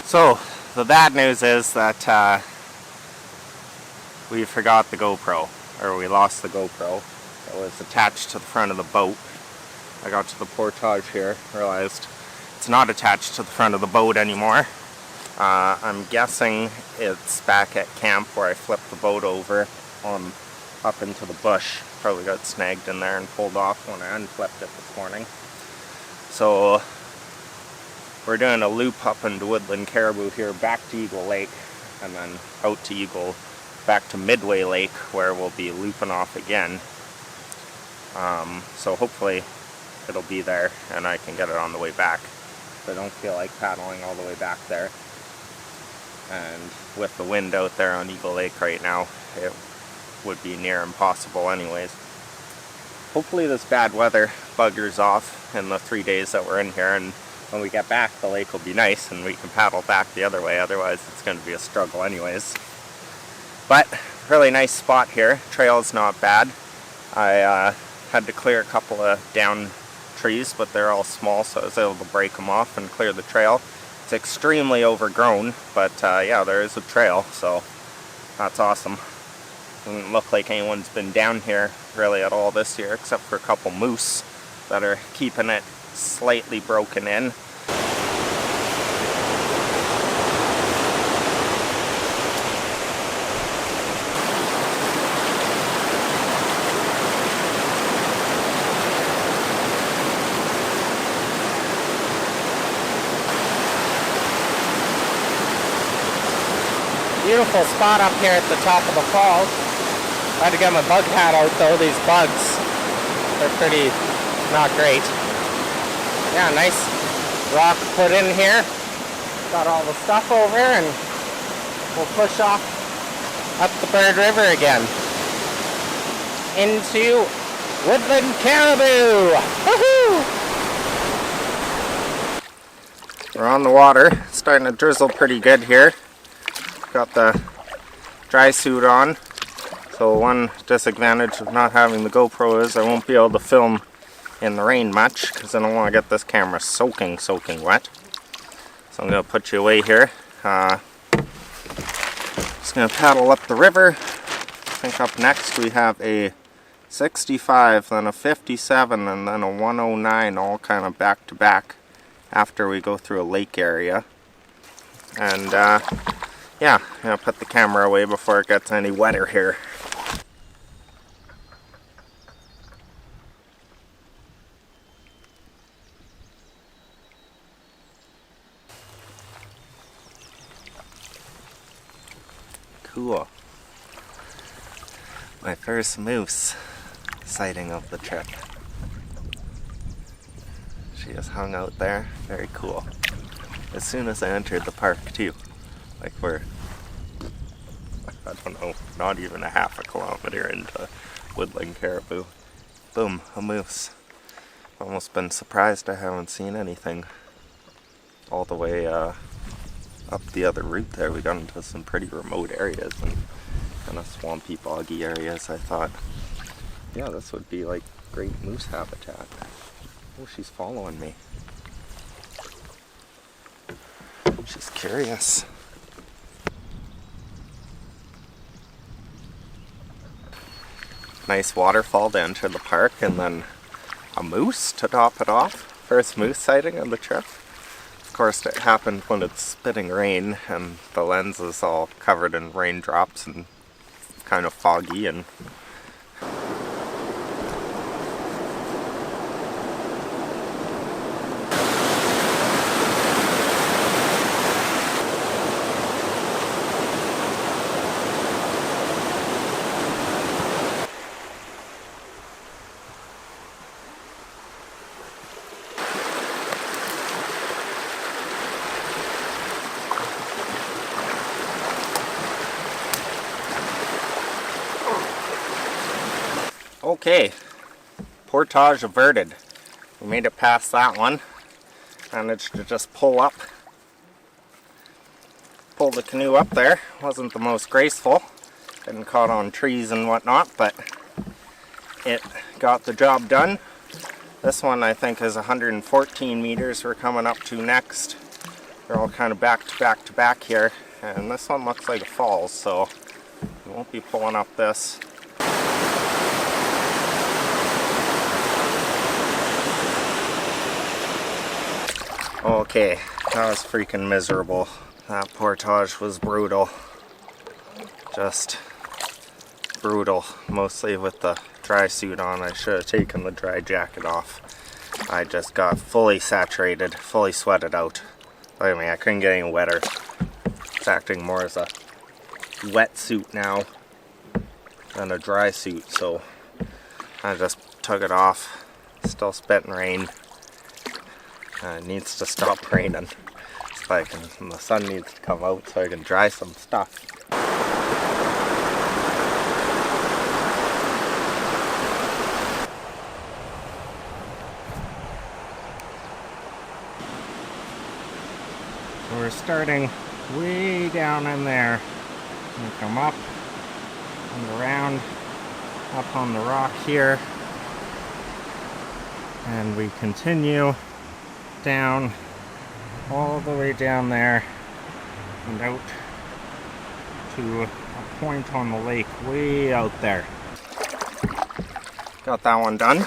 So, the bad news is that we forgot the GoPro, or we lost the GoPro. It was attached to the front of the boat. I got to the portage here, realized it's not attached to the front of the boat anymore. I'm guessing it's back at camp where I flipped the boat over up into the bush. Probably got snagged in there and pulled off when I unflipped it this morning. So we're doing a loop up into Woodland Caribou here, back to Eagle Lake, and then out to back to Midway Lake, where we'll be looping off again. So hopefully it'll be there and I can get it on the way back. I don't feel like paddling all the way back there. And with the wind out there on Eagle Lake right now, it would be near impossible anyways. Hopefully this bad weather buggers off in the 3 days that we're in here, and when we get back the lake will be nice and we can paddle back the other way. Otherwise it's going to be a struggle anyways. But really nice spot here. Trail's not bad. I had to clear a couple of down trees, but they're all small, so I was able to break them off and clear the trail. It's extremely overgrown, but yeah, there is a trail, so that's awesome. Doesn't look like anyone's been down here really at all this year, except for a couple moose that are keeping it slightly broken in. Beautiful spot up here at the top of the falls. I had to get my bug hat out though. These bugs, they're pretty not great. Yeah, nice rock put in here. Got all the stuff over and we'll push off up the Bird River again into Woodland Caribou. Woohoo! We're on the water. It's starting to drizzle pretty good here. Got the dry suit on, so one disadvantage of not having the GoPro is I won't be able to film in the rain much because I don't want to get this camera soaking wet. So I'm going to put you away here. Just going to paddle up the river. I think up next we have a 65, then a 57, and then a 109 all kind of back to back after we go through a lake area. And yeah, I'm going to put the camera away before it gets any wetter here. Cool. My first moose sighting of the trip. She is hung out there. Very cool. As soon as I entered the park too. Like we're, I don't know, not even a half a kilometer into Woodland Caribou. Boom, a moose. Almost been surprised I haven't seen anything all the way up the other route there. We got into some pretty remote areas and kind of swampy, boggy areas. I thought, yeah, this would be like great moose habitat. Oh, she's following me. She's curious. Nice waterfall to enter the park, and then a moose to top it off. First moose sighting on the trip. Of course it happened when it's spitting rain and the lens is all covered in raindrops and kind of foggy and okay, portage averted. We made it past that one. Managed to just pull the canoe up there. Wasn't the most graceful. Getting caught on trees and whatnot, but it got the job done. This one I think is 114 meters we're coming up to next. they're all kind of back to back to back here, and this one looks like a falls, so we won't be pulling up this. Okay, that was freaking miserable. That portage was brutal. Just brutal, mostly with the dry suit on. I should have taken the dry jacket off. I just got fully saturated, fully sweated out. I mean, I couldn't get any wetter. It's acting more as a wetsuit now than a dry suit, so I just took it off. Still spitting rain. It needs to stop raining. So I can, and the sun needs to come out so I can dry some stuff. So we're starting way down in there. We come up and around, up on the rock here, and we continue down all the way down there and out to a point on the lake way out there. Got that one done.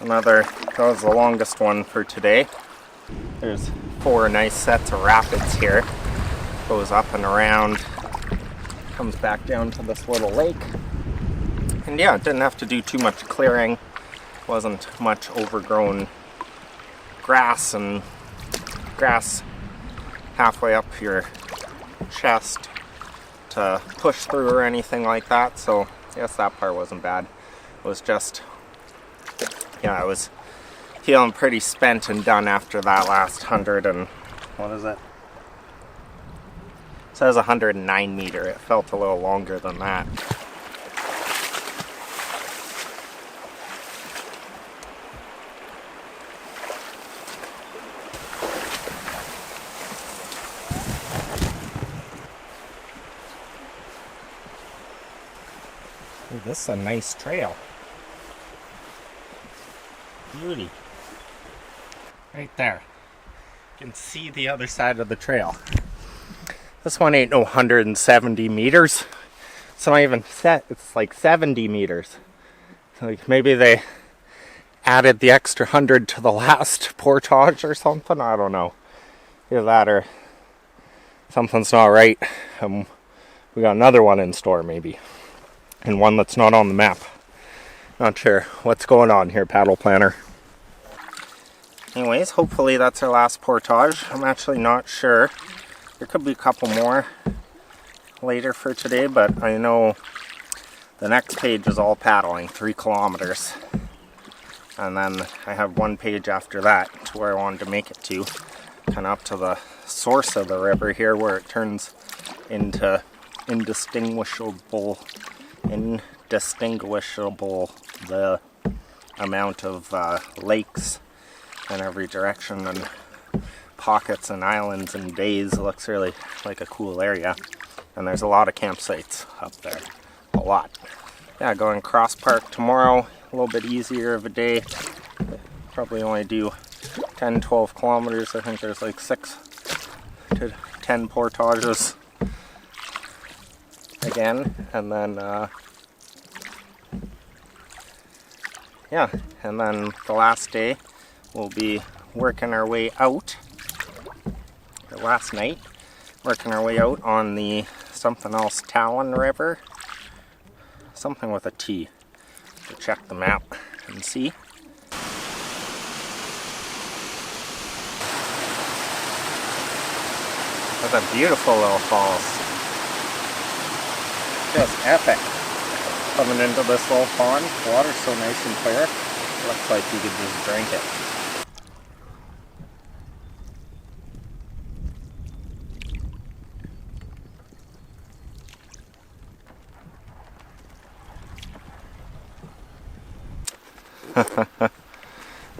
That was the longest one for today. There's 4 nice sets of rapids here. Goes up and around, comes back down to this little lake. And yeah, didn't have to do too much clearing. Wasn't much overgrown grass and grass halfway up your chest to push through or anything like that, so I guess that part wasn't bad. It was just, yeah, I was feeling pretty spent and done after that last 100 and, what is it? It says 109 meter. It felt a little longer than that. Ooh, this is a nice trail. Beauty. Right there. You can see the other side of the trail. This one ain't no 170 meters. It's not even set. It's like 70 meters. So like maybe they added the extra 100 to the last portage or something. I don't know. Either that or something's not right. We got another one in store maybe. And one that's not on the map. Not sure what's going on here, paddle planner. Anyways, hopefully that's our last portage. I'm actually not sure. There could be a couple more later for today, but I know the next page is all paddling, 3 kilometers. And then I have one page after that to where I wanted to make it to. Kind of up to the source of the river here where it turns into indistinguishable the amount of lakes in every direction and pockets and islands and bays. It looks really like a cool area, and there's a lot of campsites up there. A lot. Yeah, going cross park tomorrow, a little bit easier of a day. Probably only do 10-12 kilometers. I think there's like 6 to 10 portages again, and then yeah, and then the last day we'll be working our way out, or last night, working our way out on the something else Talon River, something with a T. To check the map and see. That's a beautiful little falls. Just epic. Coming into this little pond, water's so nice and clear, it looks like you could just drink it.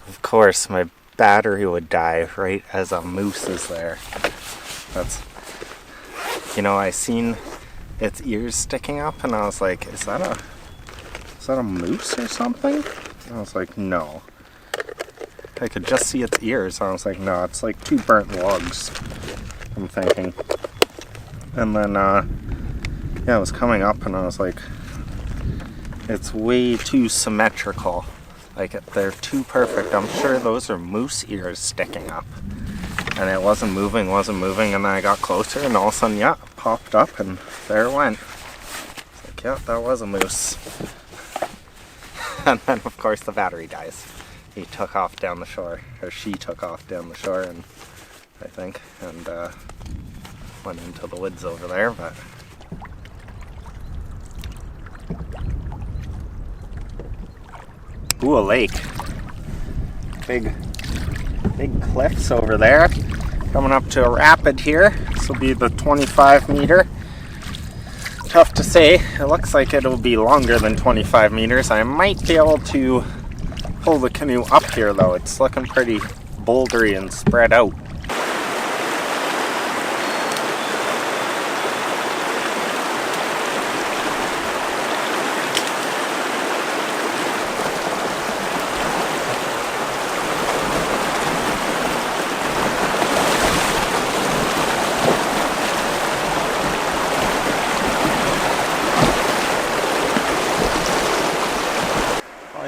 Of course, my battery would die right as a moose is there. That's, you know, I seen its ears sticking up and I was like, is that a moose or something? And I was like, no. I could just see its ears. I was like, no, it's like 2 burnt logs, I'm thinking. And then, yeah, I was coming up and I was like, it's way too symmetrical. Like, they're too perfect. I'm sure those are moose ears sticking up. And it wasn't moving, and then I got closer and all of a sudden, yeah, it popped up and there it went. It's like, yeah, that was a moose. And then, of course, the battery dies. He took off down the shore, or she took off down the shore, and I think, and went into the woods over there, but... Ooh, a lake. Big cliffs over there. Coming up to a rapid here. This will be the 25 meter. Tough to say. It looks like it'll be longer than 25 meters. I might be able to pull the canoe up here though. It's looking pretty bouldery and spread out.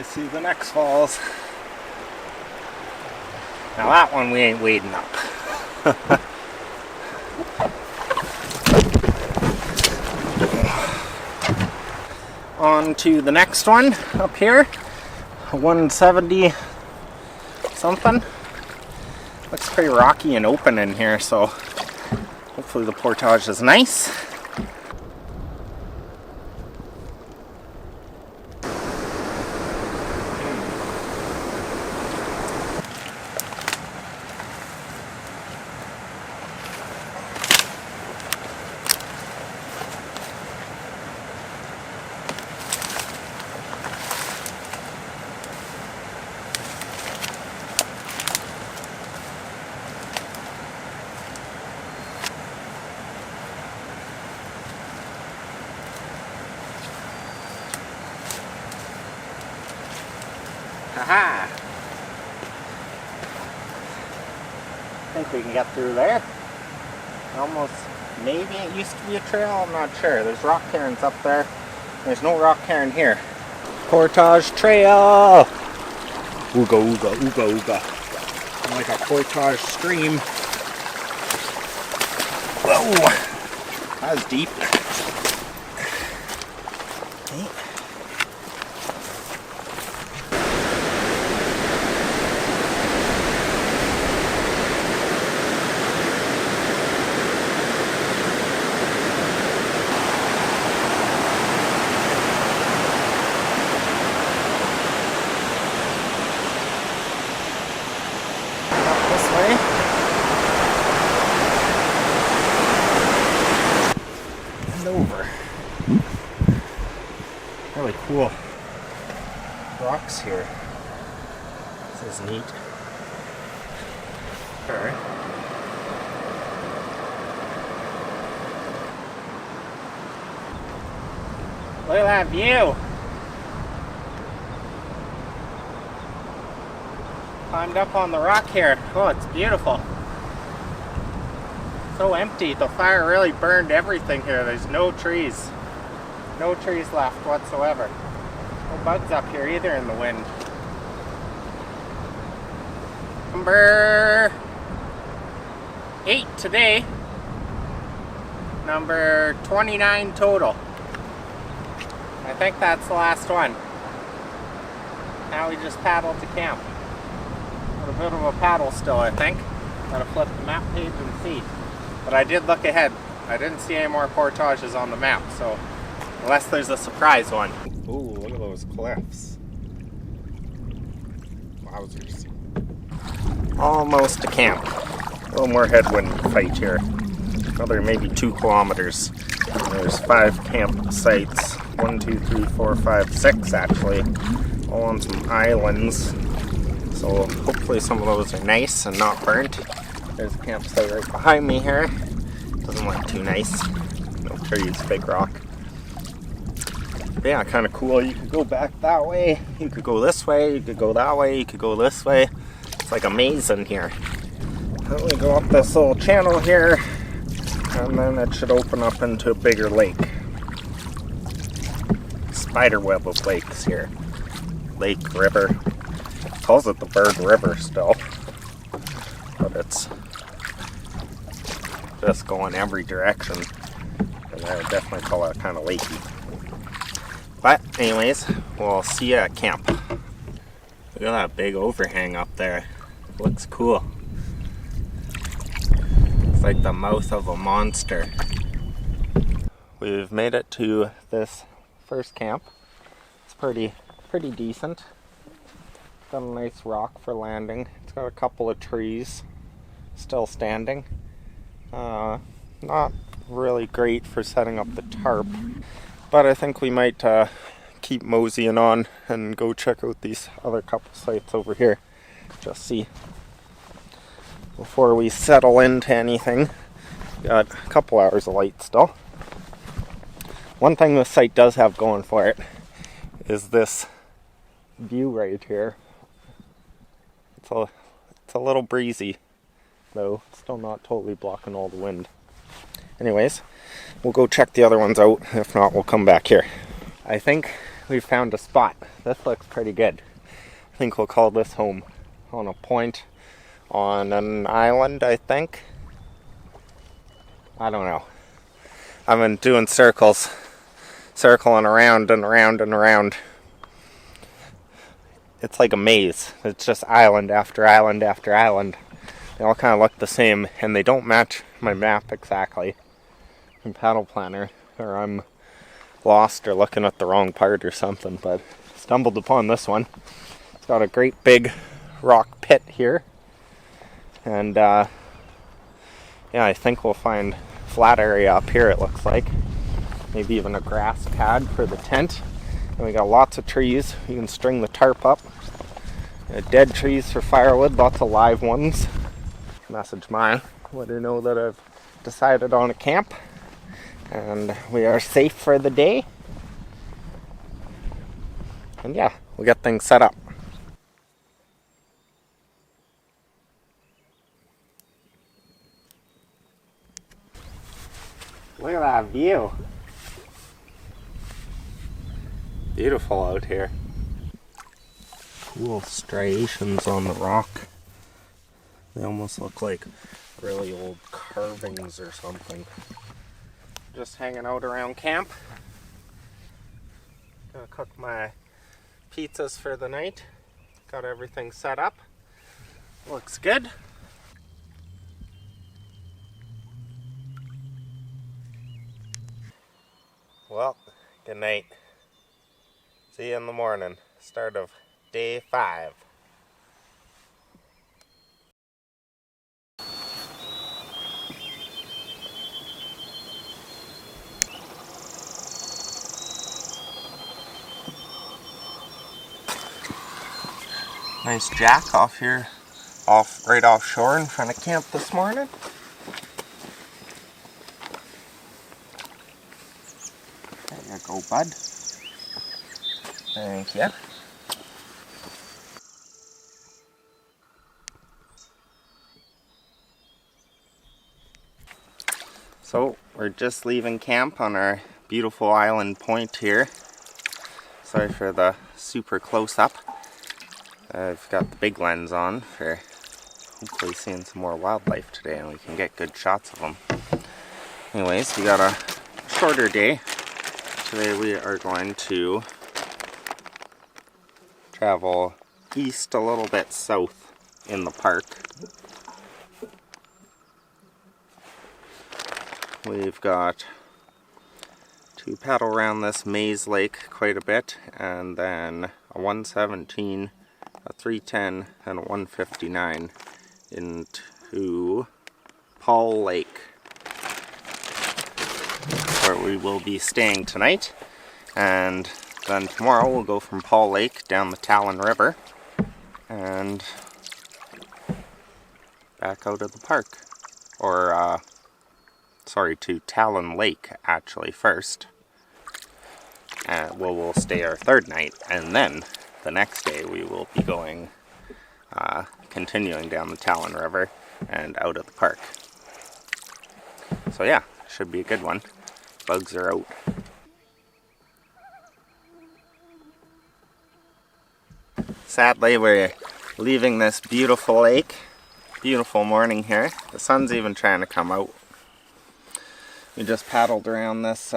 See the next falls. Now that one we ain't wading up. On to the next one up here. 170 something. Looks pretty rocky and open in here, so hopefully the portage is nice. Haha! I think we can get through there. Almost, maybe it used to be a trail, I'm not sure. There's rock cairns up there. There's no rock cairn here. Portage trail! Ooga ooga ooga ooga. Like a portage stream. Whoa! That was deep. Okay. Over. Really cool rocks here. This is neat. Alright. Look at that view! Climbed up on the rock here. Oh, it's beautiful. So empty. The fire really burned everything here. There's no trees. No trees left whatsoever. No bugs up here either in the wind. Number 8 today. Number 29 total. I think that's the last one. Now we just paddle to camp. Got a bit of a paddle still, I think. Gotta flip the map page and see. But I did look ahead. I didn't see any more portages on the map, so unless there's a surprise one. Ooh, look at those cliffs. Wowzers. Almost to camp. A little more headwind fight here. Another maybe 2 kilometers. There's 5 campsites. 1, 2, 3, 4, 5, 6 actually. All on some islands. So hopefully some of those are nice and not burnt. There's a campsite right behind me here. Doesn't look too nice. No trees, big rock. But yeah, kind of cool. You could go back that way. You could go this way. You could go that way. You could go this way. It's like a maze in here. Let me go up this little channel here, and then it should open up into a bigger lake. Spiderweb of lakes here. Lake, river. Calls it the Bird River still, but it's just going every direction, and I would definitely call it kind of lakey. But anyways, we'll see you at camp. Look at that big overhang up there. Looks cool. It's like the mouth of a monster. We've made it to this first camp. It's pretty decent. Got a nice rock for landing. It's got a couple of trees still standing. Not really great for setting up the tarp, but I think we might keep moseying on and go check out these other couple sites over here. Just see before we settle into anything. Got a couple hours of light still. One thing this site does have going for it is this view right here. It's a little breezy, though still not totally blocking all the wind. Anyways, we'll go check the other ones out. If not, we'll come back here. I think we found a spot. This looks pretty good. I think we'll call this home. On a point on an island, I think. I don't know. I've been doing circles, circling around and around and around. It's like a maze. It's just island after island after island. They all kind of look the same, and they don't match my map exactly from Paddle Planner, or I'm lost or looking at the wrong part or something, but stumbled upon this one. It's got a great big rock pit here, and yeah, I think we'll find flat area up here, it looks like. Maybe even a grass pad for the tent. And we got lots of trees. You can string the tarp up. Dead trees for firewood, lots of live ones. Message mine, let her know that I've decided on a camp and we are safe for the day. And yeah, we'll get things set up. Look at that view. Beautiful out here. Cool striations on the rock. They almost look like really old carvings or something. Just hanging out around camp. Gonna cook my pizzas for the night. Got everything set up. Looks good. Well, good night. See you in the morning. Start of day 5. Nice jack off here, right offshore in front of camp this morning. There you go, bud. Thank you. So, we're just leaving camp on our beautiful island point here. Sorry for the super close-up. I've got the big lens on for hopefully seeing some more wildlife today and we can get good shots of them. Anyways, we got a shorter day. Today we are going to travel east a little bit south in the park. We've got to paddle around this maze lake quite a bit, and then a 117, a 310, and a 159 into Paull Lake, where we will be staying tonight. And then tomorrow we'll go from Paull Lake down the Talon River and back out of the park. Or, sorry, to Talon Lake actually first. Well, we'll stay our third night, and then the next day we will be going continuing down the Talon River and out of the park. So yeah, should be a good one. Bugs are out. Sadly, we're leaving this beautiful lake. Beautiful morning here. The sun's even trying to come out. We just paddled around this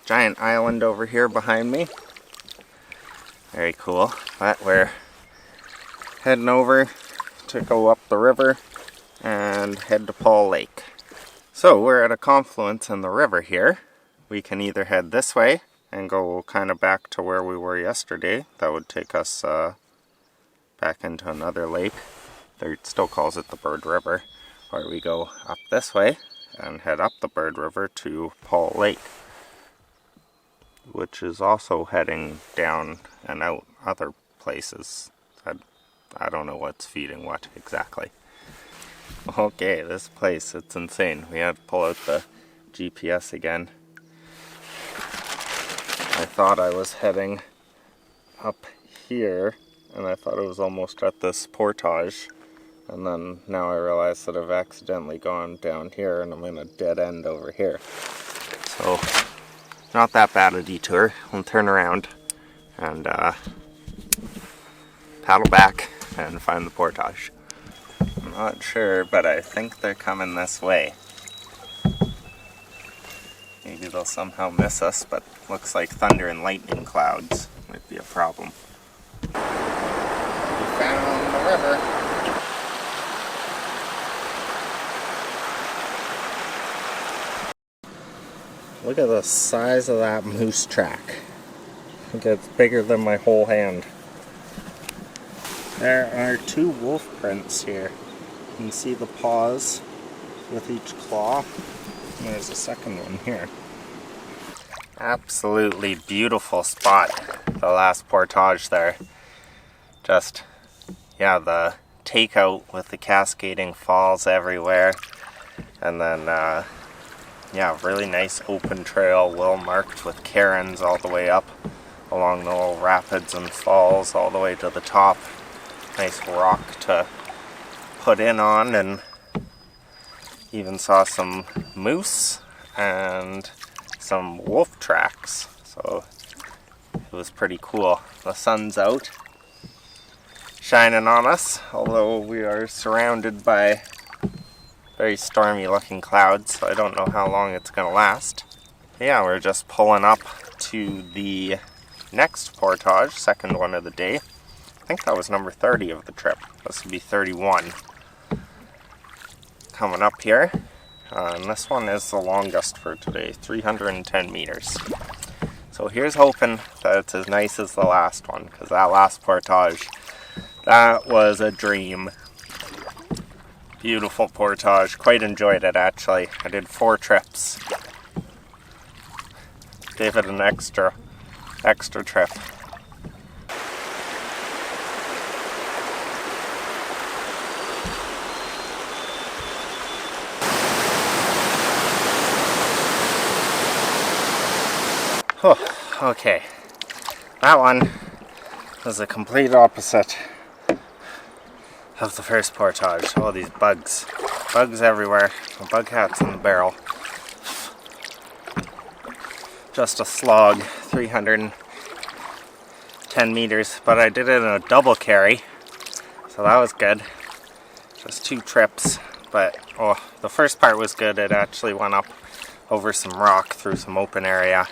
giant island over here behind me. Very cool. But we're heading over to go up the river and head to Paull Lake. So we're at a confluence in the river here. We can either head this way and go kind of back to where we were yesterday. That would take us back into another lake. They still calls it the Bird River. Or we go up this way and head up the Bird River to Paull Lake, which is also heading down and out other places. I don't know what's feeding what exactly. Okay, this place, it's insane. We had to pull out the GPS again. I thought I was heading up here, and I thought it was almost at this portage. And then now I realize that I've accidentally gone down here and I'm in a dead end over here. So, not that bad a detour. We'll turn around and paddle back and find the portage. I'm not sure, but I think they're coming this way. Maybe they'll somehow miss us, but looks like thunder and lightning clouds might be a problem. We found the river. Look at the size of that moose track. I think it's bigger than my whole hand. There are 2 wolf prints here. You can see the paws with each claw. And there's a second one here. Absolutely beautiful spot. The last portage there. Just, yeah, the takeout with the cascading falls everywhere. And then, yeah, really nice open trail, well marked with cairns all the way up along the little rapids and falls all the way to the top. Nice rock to put in on, and even saw some moose and some wolf tracks. So it was pretty cool. The sun's out, shining on us, although we are surrounded by very stormy looking clouds, so I don't know how long it's gonna last. Yeah, we're just pulling up to the next portage, second one of the day. I think that was number 30 of the trip. This would be 31. Coming up here, and this one is the longest for today, 310 meters. So here's hoping that it's as nice as the last one, because that last portage, that was a dream. Beautiful portage, quite enjoyed it actually. I did 4 trips. Gave it an extra trip. Oh, okay. That one was the complete opposite of the first portage. All these bugs. Bugs everywhere. The bug hats in the barrel. Just a slog, 310 meters, but I did it in a double carry, so that was good. Just 2 trips, but oh, the first part was good. It actually went up over some rock through some open area,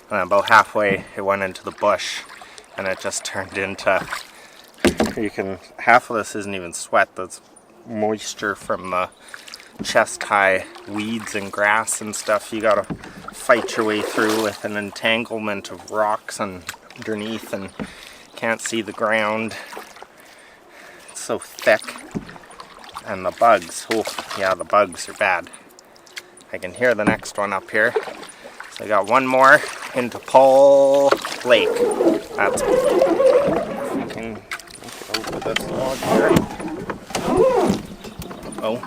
and about halfway it went into the bush, and it just turned into, half of this isn't even sweat, that's moisture from the chest-high weeds and grass and stuff you gotta fight your way through with an entanglement of rocks underneath, and can't see the ground. It's so thick. And the bugs, oh yeah, the bugs are bad. I can hear the next one up here. So I got one more into Paull Lake. That's if we can make it over this log here. Oh.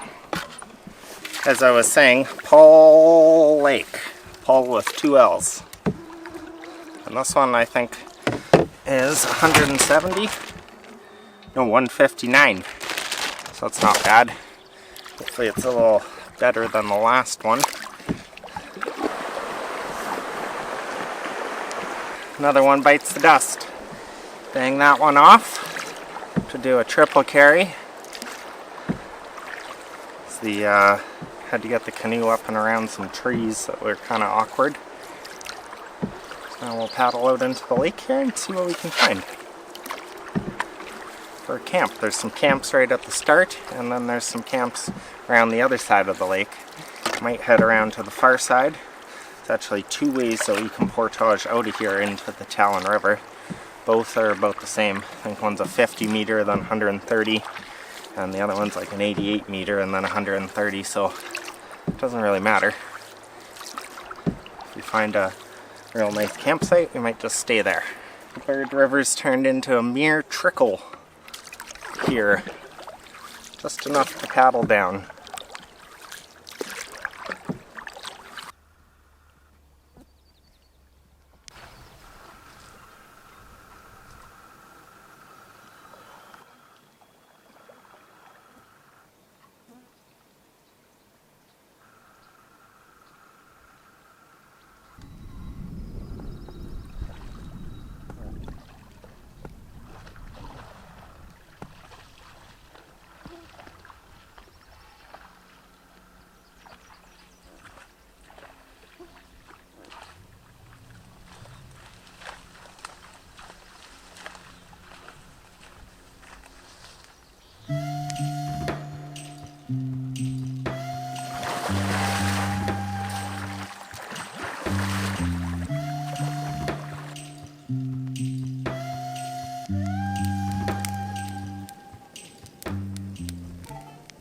As I was saying, Paull Lake. Paull with 2 L's. And this one I think is 170. No, 159. So it's not bad. Hopefully it's a little better than the last one. Another one bites the dust. Bang that one off to do a triple carry. Had to get the canoe up and around some trees that were kind of awkward. So now we'll paddle out into the lake here and see what we can find for a camp. There's some camps right at the start, and then there's some camps around the other side of the lake. Might head around to the far side. It's actually two ways that we can portage out of here into the Talon River. Both are about the same. I think one's a 50 meter, then 130, and the other one's like an 88 meter and then 130, so it doesn't really matter. If we find a real nice campsite, we might just stay there. The Bird River's turned into a mere trickle here. Just enough to paddle down.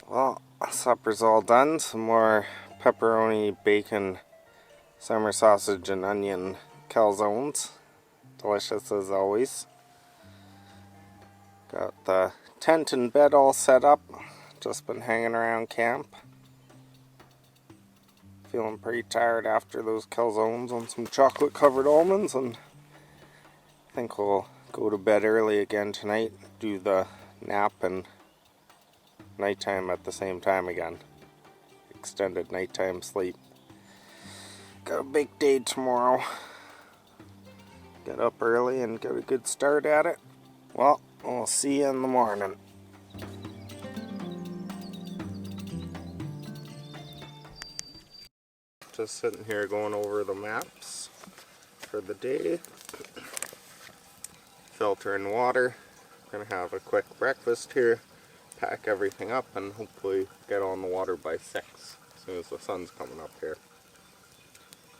Well, supper's all done. Some more pepperoni, bacon, summer sausage, and onion calzones. Delicious as always. Got the tent and bed all set up. Just been hanging around camp. Feeling pretty tired after those calzones and some chocolate covered almonds, and I think we'll go to bed early again tonight, do the nap and nighttime at the same time again. Extended nighttime sleep. Got a big day tomorrow. Get up early and get a good start at it. Well, we'll see you in the morning. Just sitting here going over the maps for the day. Filtering water. Gonna have a quick breakfast here. Pack everything up and hopefully get on the water by 6 as soon as the sun's coming up here.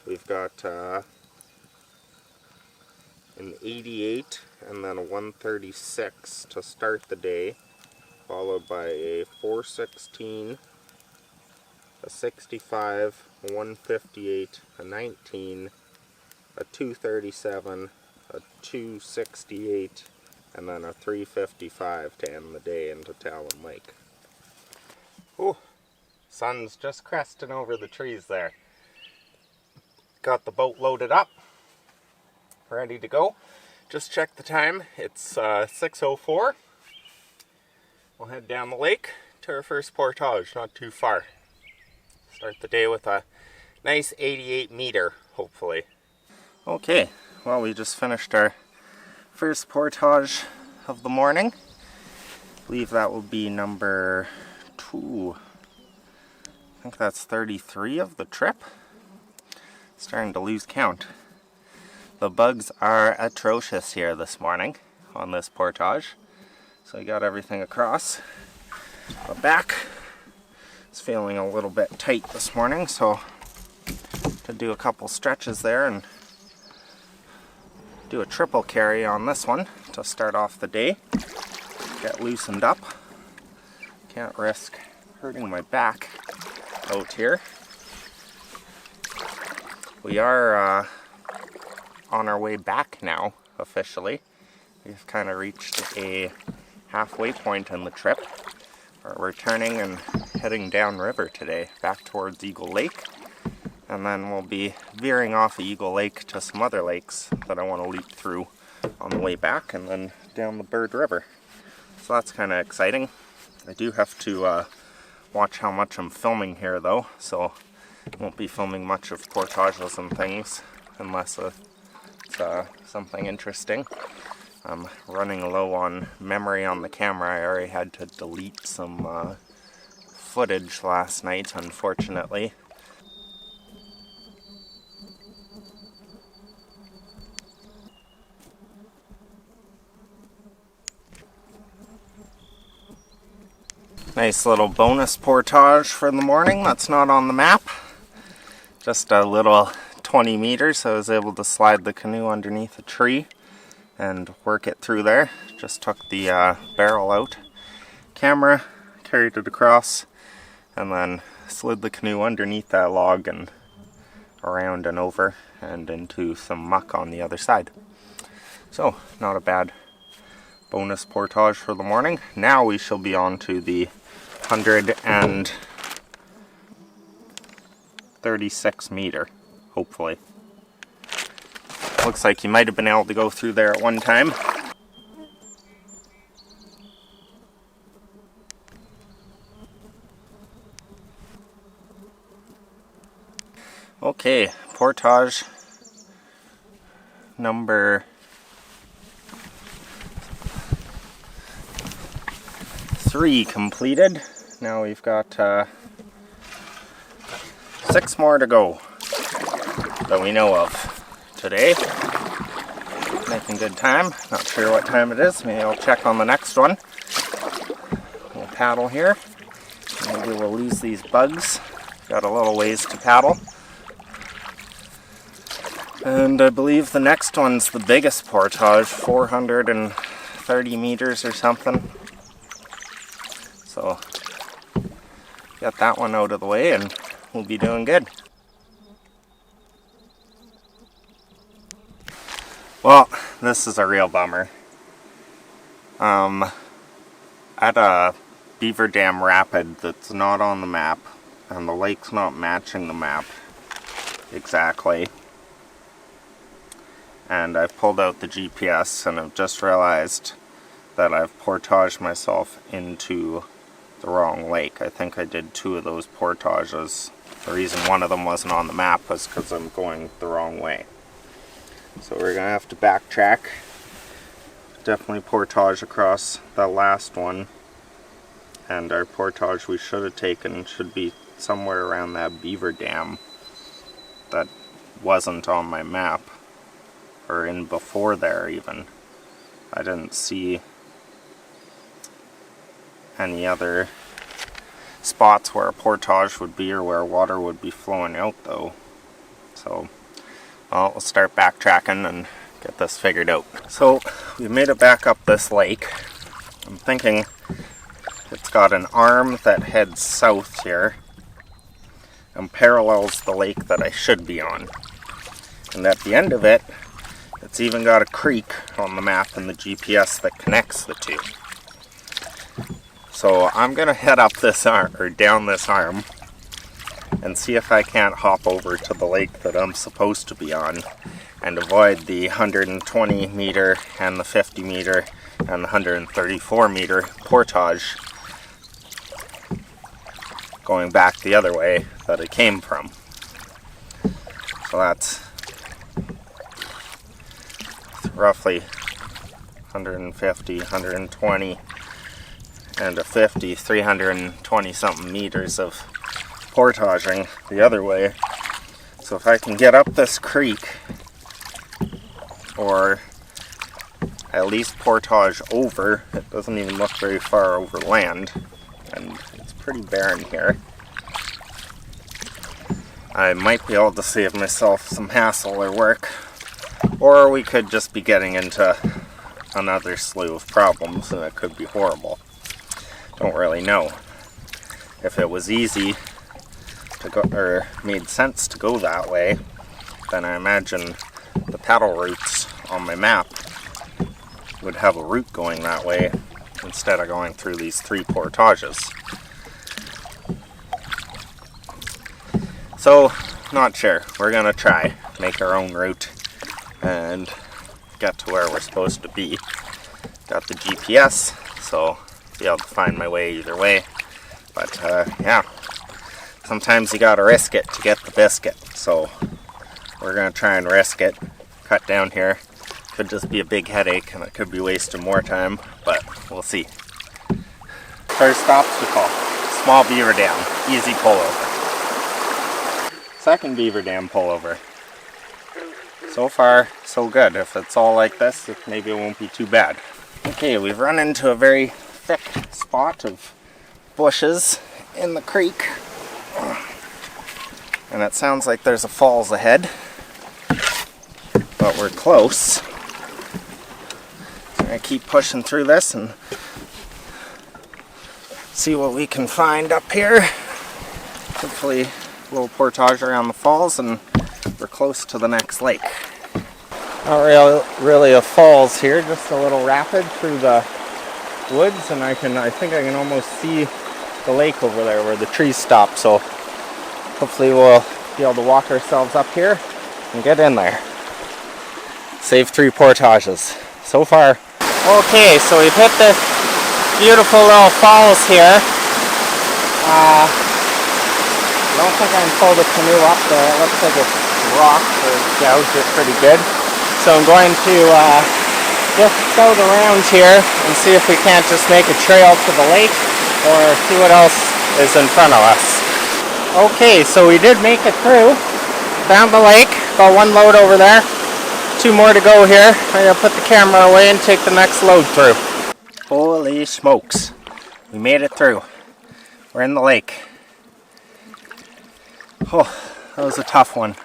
We've got an 88 and then a 136 to start the day, followed by a 416, a 65, a 158, a 19, a 237, a 268, and then a 355 to end the day into Talon Lake. Ooh, sun's just cresting over the trees there. Got the boat loaded up, ready to go. Just checked the time, it's 6:04. We'll head down the lake to our first portage, not too far. Start the day with a nice 88 meter, hopefully. Okay, well, we just finished our first portage of the morning. I believe that will be number 2. I think that's 33 of the trip. Starting to lose count. The bugs are atrocious here this morning on this portage. So I got everything across. The back is feeling a little bit tight this morning, so to do a couple stretches there and do a triple carry on this one to start off the day. Get loosened up. Can't risk hurting my back out here. We are on our way back now, officially. We've kind of reached a halfway point in the trip. We're turning and heading downriver today, back towards Eagle Lake. And then we'll be veering off of Eagle Lake to some other lakes that I want to leap through on the way back, and then down the Bird River. So that's kind of exciting. I do have to watch how much I'm filming here though, so I won't be filming much of portages and things unless it's something interesting. I'm running low on memory on the camera. I already had to delete some footage last night, unfortunately. Nice little bonus portage for the morning that's not on the map. Just a little 20 meters. I was able to slide the canoe underneath a tree and work it through there. Just took the barrel out. Camera, carried it across, and then slid the canoe underneath that log and around and over and into some muck on the other side. So, not a bad bonus portage for the morning. Now we shall be on to the 136 meter, hopefully. Looks like you might have been able to go through there at one time. Okay, portage number 3 completed. Now we've got 6 more to go that we know of today. Making good time. Not sure what time it is. Maybe I'll check on the next one. We'll paddle here. Maybe we'll lose these bugs. Got a little ways to paddle. And I believe the next one's the biggest portage, 430 meters or something. So, get that one out of the way and we'll be doing good. Well, this is a real bummer. At a beaver dam rapid that's not on the map, and the lake's not matching the map exactly. And I've pulled out the GPS and I've just realized that I've portaged myself into the wrong lake. I think I did 2 of those portages. The reason one of them wasn't on the map was because I'm going the wrong way. So we're gonna have to backtrack. Definitely portage across the last one. And our portage we should have taken should be somewhere around that beaver dam that wasn't on my map. Or in before there even. I didn't see any other spots where a portage would be or where water would be flowing out though. So, well, we'll start backtracking and get this figured out. So, we made it back up this lake. I'm thinking it's got an arm that heads south here and parallels the lake that I should be on. And at the end of it, it's even got a creek on the map and the GPS that connects the two. So I'm gonna head up this arm, or down this arm, and see if I can't hop over to the lake that I'm supposed to be on and avoid the 120 meter and the 50 meter and the 134 meter portage going back the other way that it came from. So that's roughly 150, 120, and a 50, 320 something meters of portaging the other way. So if I can get up this creek, or at least portage over, it doesn't even look very far over land, and it's pretty barren here. I might be able to save myself some hassle or work. Or we could just be getting into another slew of problems and it could be horrible. Don't really know. If it was easy to go, or made sense to go that way, then I imagine the paddle routes on my map would have a route going that way instead of going through these 3 portages. So, not sure. We're gonna try, make our own route and get to where we're supposed to be. Got the GPS so be able to find my way either way. But yeah, sometimes you gotta risk it to get the biscuit, so we're gonna try and risk it. Cut down here. Could just be a big headache and it could be wasting more time, but we'll see. First obstacle, small beaver dam, easy pullover. Second beaver dam pullover. So far, so good. If it's all like this, maybe it won't be too bad. Okay, we've run into a very thick spot of bushes in the creek. And it sounds like there's a falls ahead. But we're close. So I'm going to keep pushing through this and see what we can find up here. Hopefully a little portage around the falls, and we're close to the next lake. Not really a falls here, just a little rapid through the woods, and I think I can almost see the lake over there where the trees stop, so hopefully we'll be able to walk ourselves up here and get in there. Save 3 portages so far. Okay, so we've hit this beautiful little falls here. I don't think I can pull the canoe up there. It looks like it's rock or gouged it pretty good. So I'm going to just scout around here and see if we can't just make a trail to the lake or see what else is in front of us. Okay, so we did make it through. Found the lake, got 1 load over there. 2 more to go here. I'm going to put the camera away and take the next load through. Holy smokes. We made it through. We're in the lake. Oh, that was a tough one.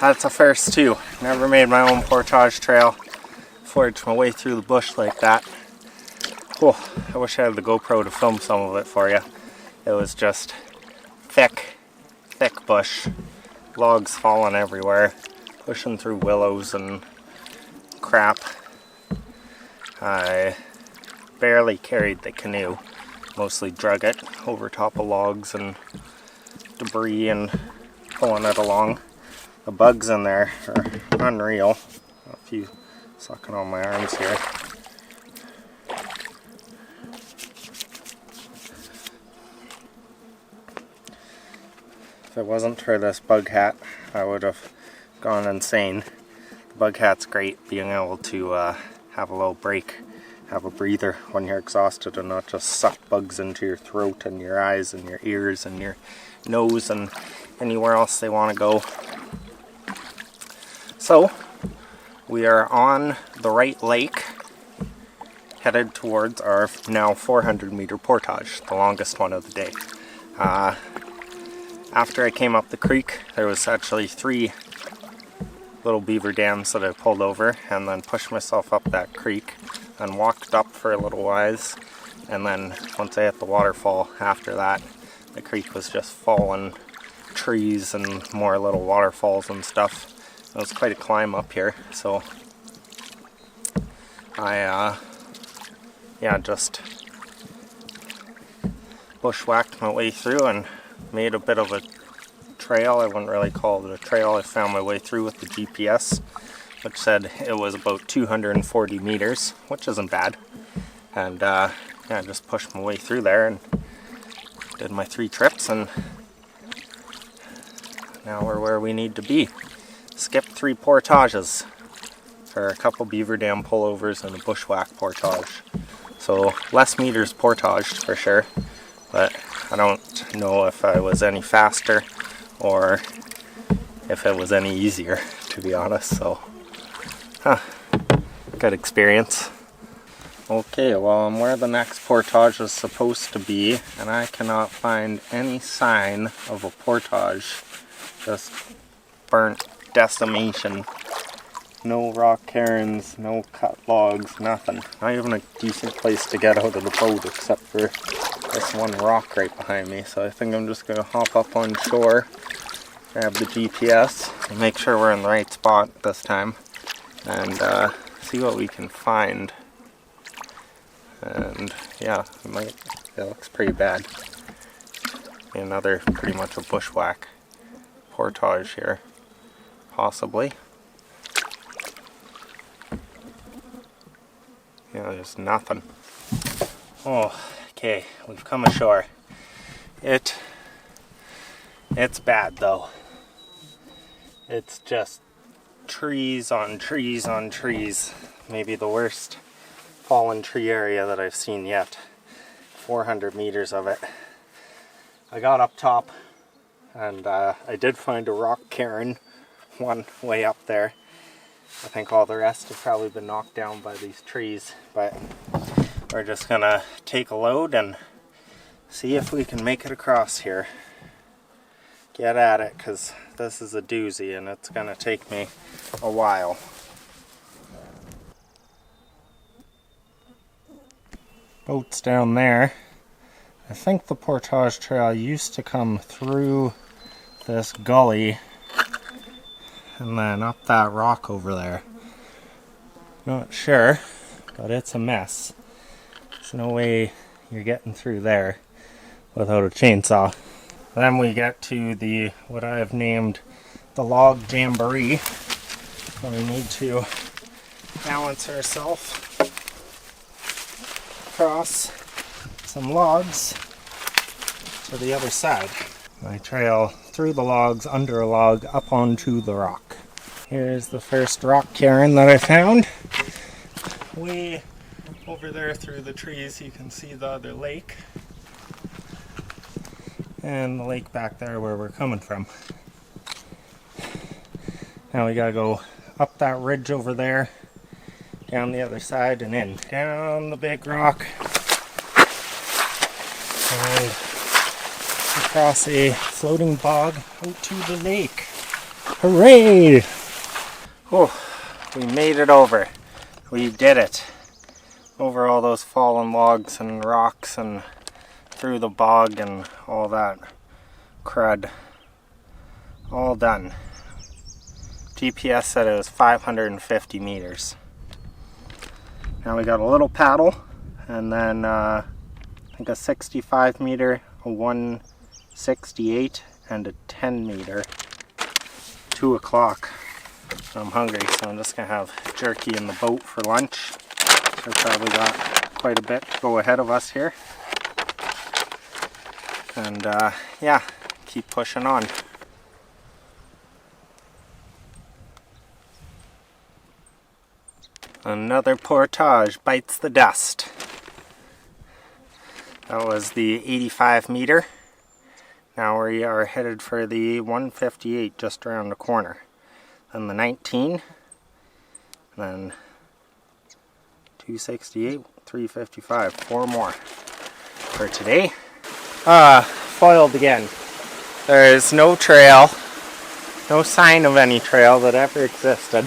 That's a first too. Never made my own portage trail. Forged my way through the bush like that. Oh, I wish I had the GoPro to film some of it for you. It was just thick bush. Logs falling everywhere. Pushing through willows and crap. I barely carried the canoe. Mostly drug it over top of logs and debris and pulling it along. The bugs in there are unreal. A few sucking on my arms here. If it wasn't for this bug hat, I would have gone insane. The bug hat's great, being able to have a little break, have a breather when you're exhausted and not just suck bugs into your throat and your eyes and your ears and your nose and anywhere else they want to go. So, we are on the right lake, headed towards our now 400-meter portage, the longest one of the day. After I came up the creek, there was actually 3 little beaver dams that I pulled over, and then pushed myself up that creek and walked up for a little while, and then once I hit the waterfall after that, the creek was just falling trees and more little waterfalls and stuff. It was quite a climb up here, so I just bushwhacked my way through and made a bit of a trail. I wouldn't really call it a trail. I found my way through with the GPS, which said it was about 240 meters, which isn't bad. And yeah, I just pushed my way through there and did my 3 trips, and now we're where we need to be. Skipped 3 portages for a couple beaver dam pullovers and a bushwhack portage. So less meters portaged for sure, but I don't know if I was any faster or if it was any easier, to be honest. So, good experience. Okay, well, I'm where the next portage is supposed to be, and I cannot find any sign of a portage. Just burnt decimation. No rock cairns, no cut logs, nothing. Not even a decent place to get out of the boat except for this one rock right behind me. So I think I'm just going to hop up on shore, grab the GPS, and make sure we're in the right spot this time, and see what we can find. And yeah, it looks pretty bad. Another pretty much a bushwhack portage here, possibly. Yeah, there's nothing. Oh, okay, we've come ashore. It's bad though. It's just trees on trees on trees. Maybe the worst fallen tree area that I've seen yet. 400 meters of it. I got up top and I did find a rock cairn one way up there. I think all the rest have probably been knocked down by these trees, but we're just gonna take a load and see if we can make it across here. Get at it, because this is a doozy and it's gonna take me a while. Boat's down there. I think the portage trail used to come through this gully and then up that rock over there. Not sure, but it's a mess. There's no way you're getting through there without a chainsaw. Then we get to the, what I have named the log jamboree. So we need to balance ourselves across some logs to the other side. I trail through the logs, under a log, up onto the rock. Here's the first rock cairn that I found. Way over there through the trees you can see the other lake. And the lake back there where we're coming from. Now we gotta go up that ridge over there, down the other side and in. Down the big rock. And across a floating bog out to the lake. Hooray! Oh, we made it over. We did it. Over all those fallen logs and rocks and through the bog and all that crud. All done. GPS said it was 550 meters. Now we got a little paddle and then I think a 65 meter, a 168 and a 10 meter. 2 o'clock. I'm hungry, so I'm just gonna have jerky in the boat for lunch. We've probably got quite a bit to go ahead of us here. And yeah, keep pushing on. Another portage bites the dust. That was the 85 meter. Now we are headed for the 158 just around the corner. Then the 19, and then 268, 355, 4 more for today. Foiled again. There is no trail, no sign of any trail that ever existed.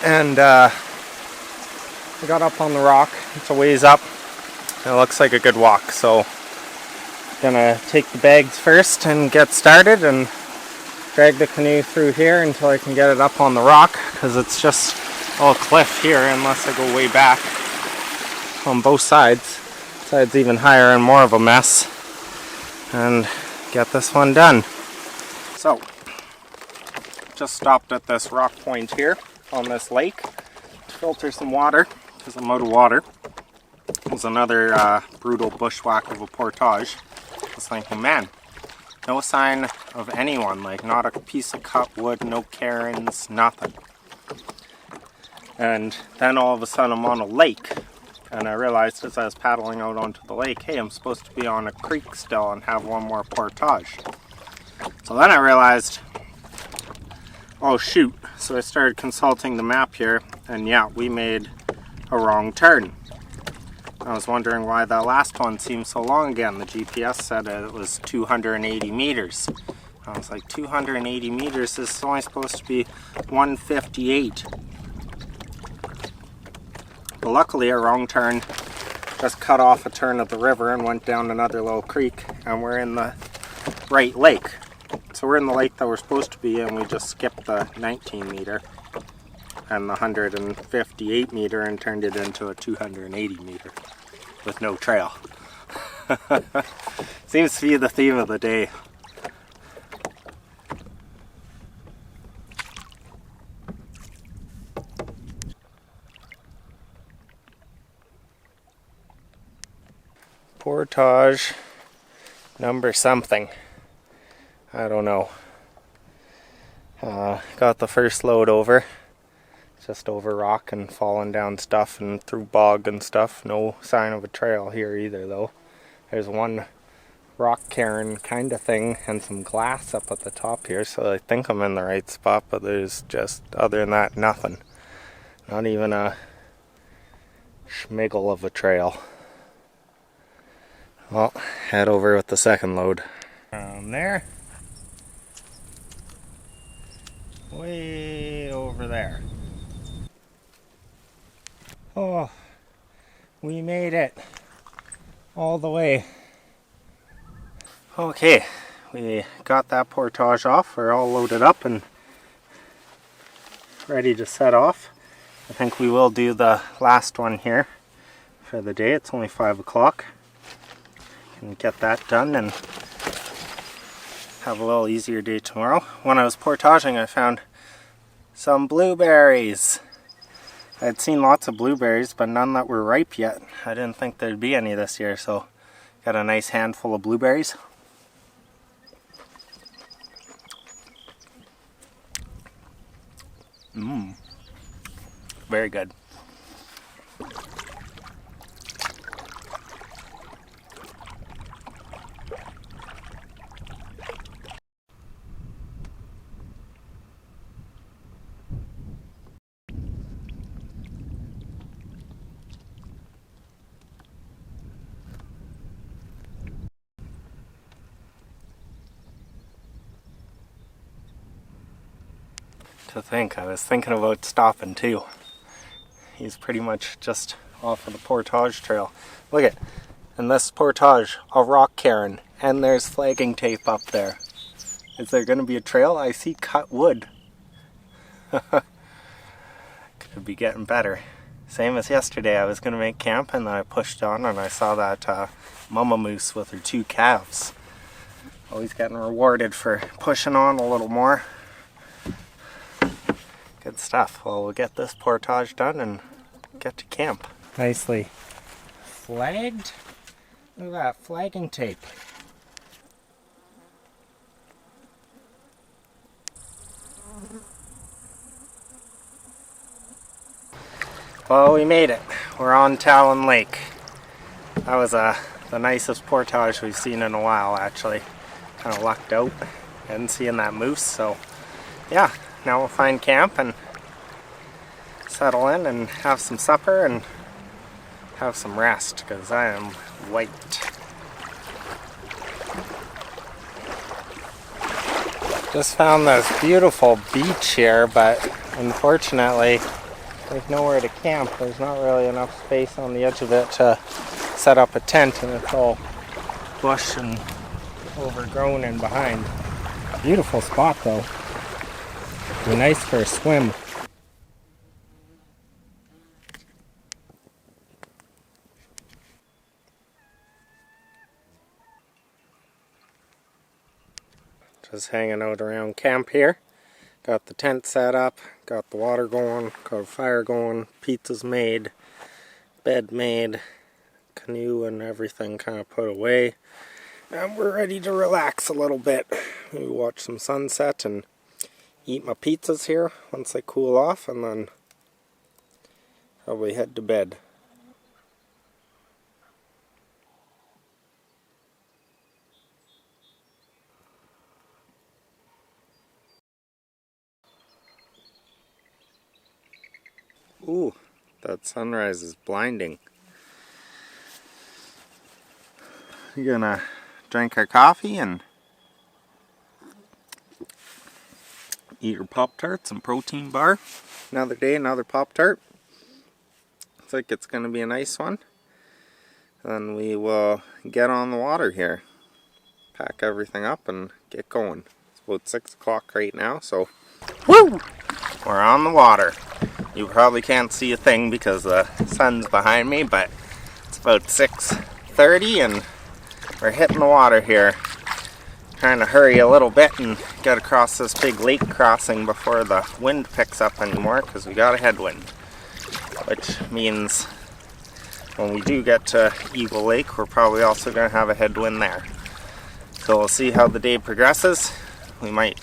And we got up on the rock. It's a ways up. It looks like a good walk, so gonna take the bags first and get started and drag the canoe through here until I can get it up on the rock, because it's just all cliff here unless I go way back on both sides. Side's even higher and more of a mess. And get this one done. So, just stopped at this rock point here on this lake to filter some water because I'm out of water. It was another brutal bushwhack of a portage. I was thinking, man, no sign of anyone, like not a piece of cut wood, no cairns, nothing. And then all of a sudden I'm on a lake, and I realized as I was paddling out onto the lake, hey, I'm supposed to be on a creek still and have one more portage. So then I realized, oh shoot, so I started consulting the map here, and yeah, we made a wrong turn. I was wondering why that last one seemed so long again. The GPS said it was 280 meters. I was like, 280 meters, this is only supposed to be 158. But luckily a wrong turn just cut off a turn of the river and went down another little creek, and we're in the right lake. So we're in the lake that we're supposed to be in. We just skipped the 19 meter and the 158 meter and turned it into a 280 meter with no trail. Seems to be the theme of the day. portage number something. I don't know. Got the first load over. Just over rock and falling down stuff and through bog and stuff. No sign of a trail here either though. There's one rock cairn kind of thing and some glass up at the top here, so I think I'm in the right spot, but there's just, other than that, nothing. Not even a schmiggle of a trail. Well, head over with the second load. Down there. Way over there. Oh, we made it all the way. Okay, we got that portage off. We're all loaded up and ready to set off. I think we will do the last one here for the day. It's only 5 o'clock. Can get that done and have a little easier day tomorrow. When I was portaging, I found some blueberries. I'd seen lots of blueberries, but none that were ripe yet. I didn't think there'd be any this year, so got a nice handful of blueberries. Very good. To think, I was thinking about stopping too. He's pretty much just off of the portage trail. Look at, and this portage, a rock cairn, and there's flagging tape up there. Is there going to be a trail? I see cut wood. Could be getting better. Same as yesterday, I was going to make camp and then I pushed on and I saw that mama moose with her 2 calves. Always getting rewarded for pushing on a little more. Good stuff. Well, we'll get this portage done and get to camp. Nicely flagged. Look at that flagging tape. Well, we made it. We're on Talon Lake. That was the nicest portage we've seen in a while, actually. Kind of lucked out and seeing that moose, so yeah. Now we'll find camp and settle in and have some supper and have some rest, because I am wiped. Just found this beautiful beach here, but unfortunately there's nowhere to camp. There's not really enough space on the edge of it to set up a tent, and it's all bush and overgrown in behind. Beautiful spot though. Be nice for a swim. Just hanging out around camp here. Got the tent set up, got the water going, got a fire going, pizza's made, bed made, canoe and everything kind of put away. And we're ready to relax a little bit. Maybe watch some sunset and eat my pizzas here once they cool off, and then probably head to bed. Ooh, that sunrise is blinding. You're gonna drink our coffee and eat your Pop-Tarts and protein bar. Another day, another Pop-Tart. Looks like it's going to be a nice one. Then we will get on the water here. Pack everything up and get going. It's about 6 o'clock right now, so woo! We're on the water. You probably can't see a thing because the sun's behind me, but it's about 6:30 and we're hitting the water here. Trying to hurry a little bit and get across this big lake crossing before the wind picks up anymore, because we got a headwind, which means when we do get to Eagle Lake, we're probably also going to have a headwind there. So we'll see how the day progresses. We might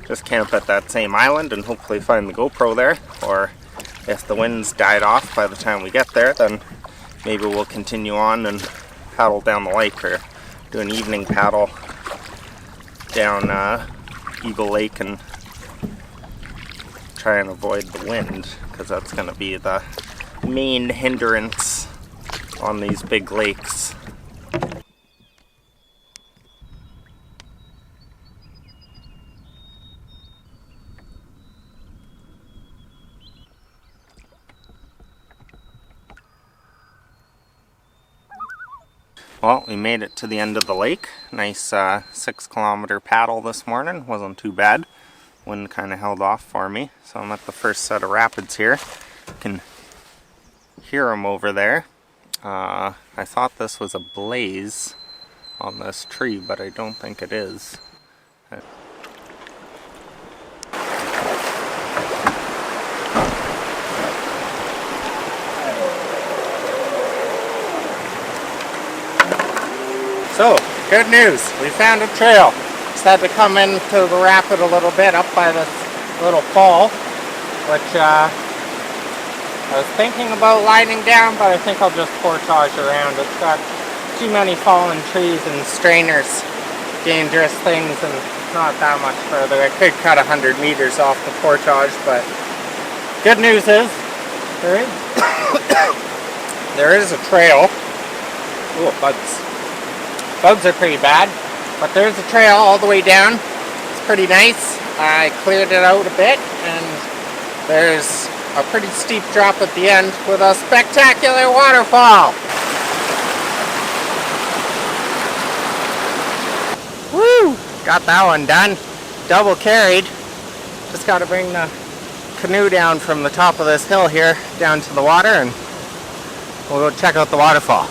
just camp at that same island and hopefully find the GoPro there, or if the winds died off by the time we get there, then maybe we'll continue on and paddle down the lake, or do an evening paddle down Eagle Lake and try and avoid the wind, because that's going to be the main hindrance on these big lakes. Well, we made it to the end of the lake. Nice 6-kilometer paddle this morning. Wasn't too bad. Wind kind of held off for me. So I'm at the first set of rapids here. You can hear them over there. I thought this was a blaze on this tree, but I don't think it is. So, good news, we found a trail. Just had to come into the rapid a little bit up by this little fall, which I was thinking about lining down, but I think I'll just portage around. It's got too many fallen trees and strainers, dangerous things, and not that much further. I could cut 100 meters off the portage, but good news is there is a trail. Ooh, bugs. Bugs are pretty bad, but there's a trail all the way down. It's pretty nice. I cleared it out a bit, and there's a pretty steep drop at the end with a spectacular waterfall. Woo! Got that one done. Double carried. Just got to bring the canoe down from the top of this hill here down to the water, and we'll go check out the waterfall.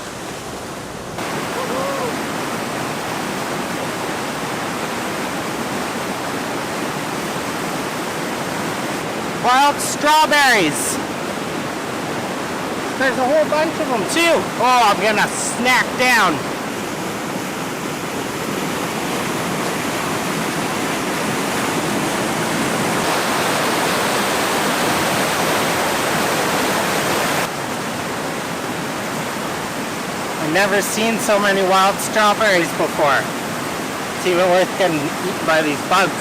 Wild strawberries. There's a whole bunch of them too. Oh, I'm gonna snack down. I've never seen so many wild strawberries before. It's even worth getting eaten by these bugs.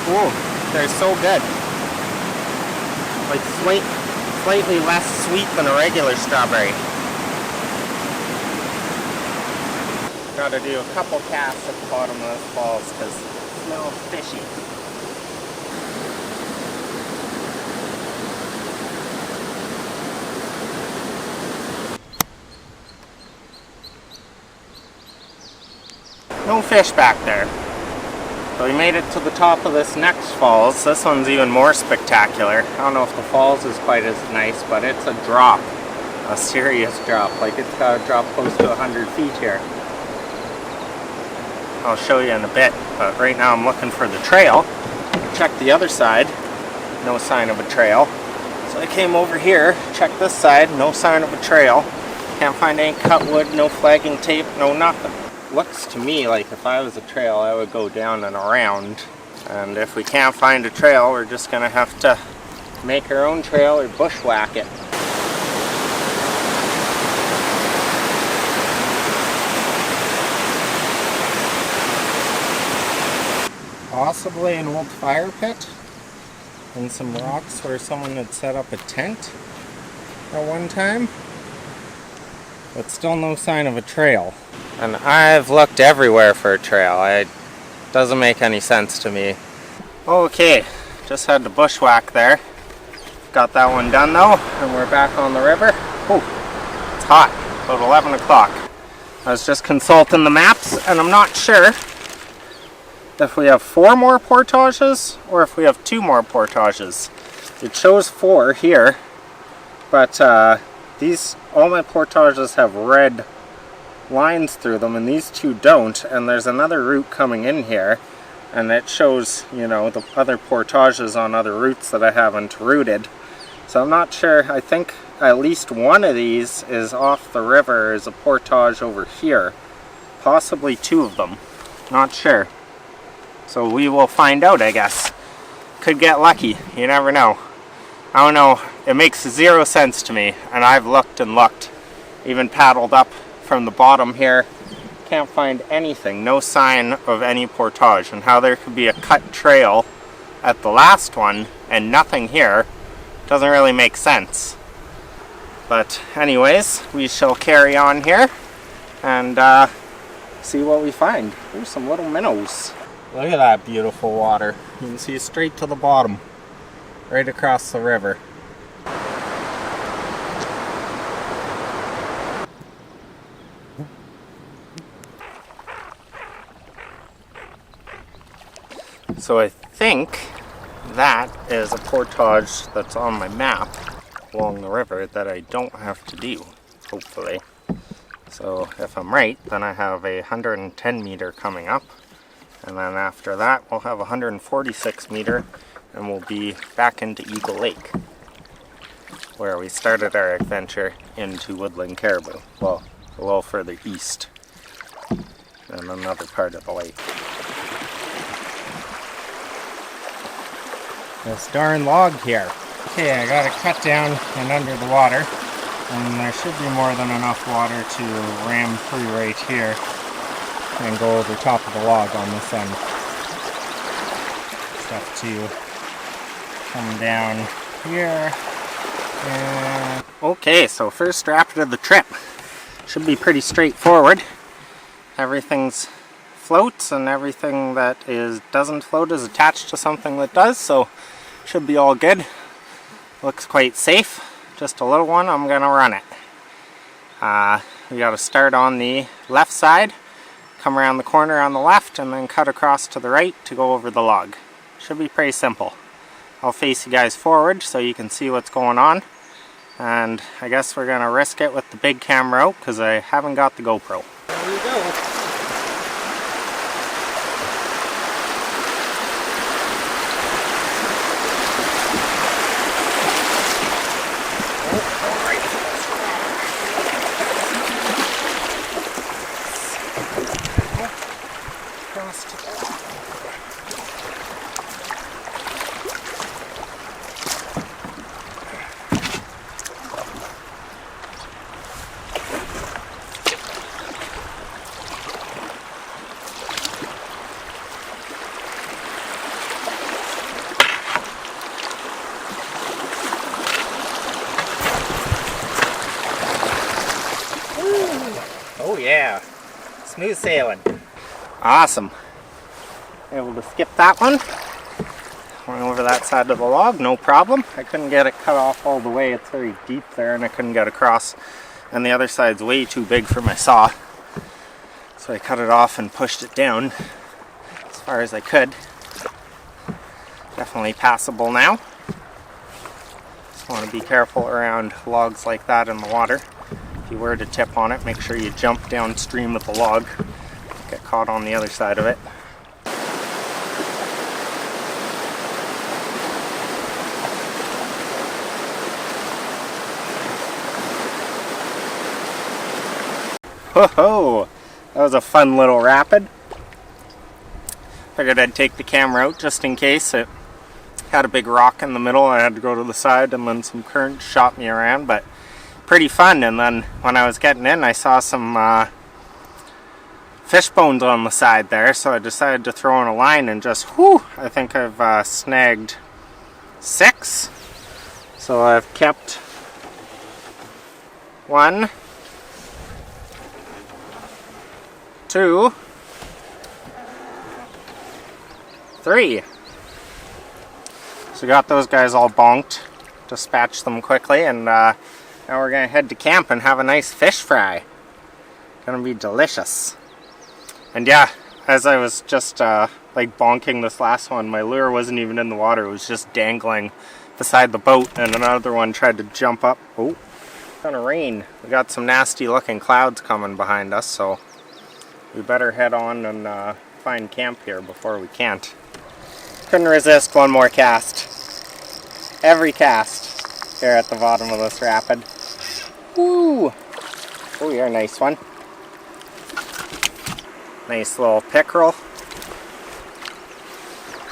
Ooh, they're so good. Like slightly less sweet than a regular strawberry. Gotta do a couple casts at the bottom of those falls because it smells fishy. No fish back there. So we made it to the top of this next falls. This one's even more spectacular. I don't know if the falls is quite as nice, but it's a drop. A serious drop. Like, it's got to drop close to 100 feet here. I'll show you in a bit, but right now I'm looking for the trail. Check the other side. No sign of a trail. So I came over here, check this side, no sign of a trail. Can't find any cut wood, no flagging tape, no nothing. Looks to me like if I was a trail, I would go down and around. And if we can't find a trail, we're just gonna have to make our own trail or bushwhack it. Possibly an old fire pit and some rocks where someone had set up a tent at one time. But still no sign of a trail. And I've looked everywhere for a trail. It doesn't make any sense to me. Okay, just had to bushwhack there. Got that one done though, and we're back on the river. Oh, it's hot, about 11 o'clock. I was just consulting the maps, and I'm not sure if we have 4 more portages or if we have 2 more portages. It shows 4 here, but all my portages have red lines through them, and these 2 don't, and there's another route coming in here, and it shows, you know, the other portages on other routes that I haven't routed. So I'm not sure. I think at least one of these is off the river, is a portage over here. Possibly two of them. Not sure. So we will find out, I guess. Could get lucky. You never know. I don't know. It makes zero sense to me. And I've looked and looked. Even paddled up from the bottom here. Can't find anything. No sign of any portage. And how there could be a cut trail at the last one and nothing here doesn't really make sense. But anyways, we shall carry on here and see what we find. There's some little minnows. Look at that beautiful water. You can see straight to the bottom, right across the river. So I think that is a portage that's on my map along the river that I don't have to do, hopefully. So if I'm right, then I have a 110 meter coming up, and then after that we'll have 146 meter and we'll be back into Eagle Lake, where we started our adventure into Woodland Caribou. Well, a little further east and another part of the lake. This darn log here. Okay, I got it cut down and under the water, and there should be more than enough water to ram through right here and go over top of the log on this end. Just have to come down here. And okay, so first draft of the trip. Should be pretty straightforward. Everything's floats and everything that doesn't float is attached to something that does, so should be all good. Looks quite safe. Just a little one. I'm gonna run it. We gotta start on the left side, come around the corner on the left, and then cut across to the right to go over the log. Should be pretty simple. I'll face you guys forward so you can see what's going on, and I guess we're gonna risk it with the big camera out because I haven't got the GoPro. There we go. Oh yeah, smooth sailing. Awesome. Able to skip that one. Went over that side of the log, no problem. I couldn't get it cut off all the way. It's very deep there and I couldn't get across. And the other side's way too big for my saw. So I cut it off and pushed it down as far as I could. Definitely passable now. Just want to be careful around logs like that in the water. If you were to tip on it, make sure you jump downstream with the log. Get caught on the other side of it. Whoa! That was a fun little rapid. Figured I'd take the camera out just in case. It had a big rock in the middle. I had to go to the side and then some current shot me around, but pretty fun. And then when I was getting in, I saw some fish bones on the side there, so I decided to throw in a line and just, whew, I think I've snagged 6. So I've kept 1, 2, 3. So got those guys all bonked. Dispatched them quickly, and now we're gonna head to camp and have a nice fish fry. Gonna be delicious. And yeah, as I was just like bonking this last one, my lure wasn't even in the water. It was just dangling beside the boat, and another one tried to jump up. Oh, it's gonna rain. We got some nasty looking clouds coming behind us, so we better head on and find camp here before we can't. Couldn't resist one more cast. Every cast. here at the bottom of this rapid. Woo! Oh, you're a nice one. Nice little pickerel.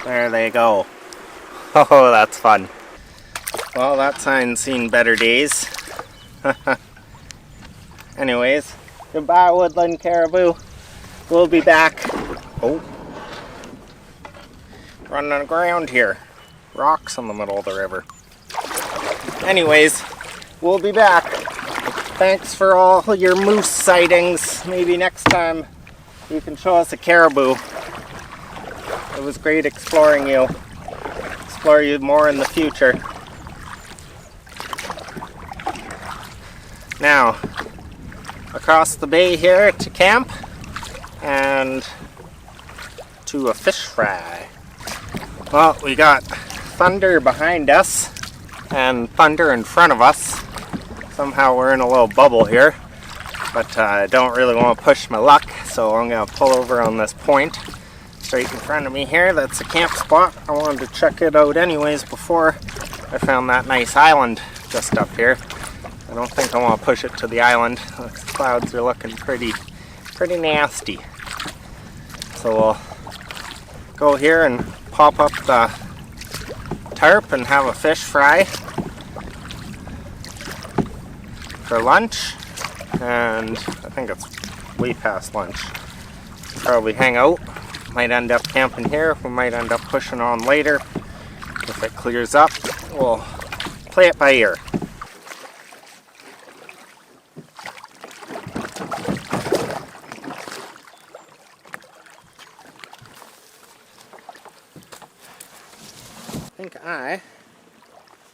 There they go. Oh, that's fun. Well, that sign's seen better days. Anyways, goodbye, Woodland Caribou. We'll be back. Oh. Running aground here. Rocks in the middle of the river. Anyways, we'll be back. Thanks for all your moose sightings. Maybe next time you can show us a caribou. It was great exploring you. Explore you more in the future. Now, across the bay here to camp and to a fish fry. Well, we got thunder behind us and thunder in front of us. Somehow we're in a little bubble here, but I don't really want to push my luck, so I'm going to pull over on this point straight in front of me here. That's a camp spot. I wanted to check it out anyways before I found that nice island just up here. I don't think I want to push it to the island. The clouds are looking pretty nasty. So we'll go here and pop up the tarp and have a fish fry for lunch. And I think it's way past lunch. Probably hang out. Might end up camping here. We might end up pushing on later. If it clears up, we'll play it by ear. I think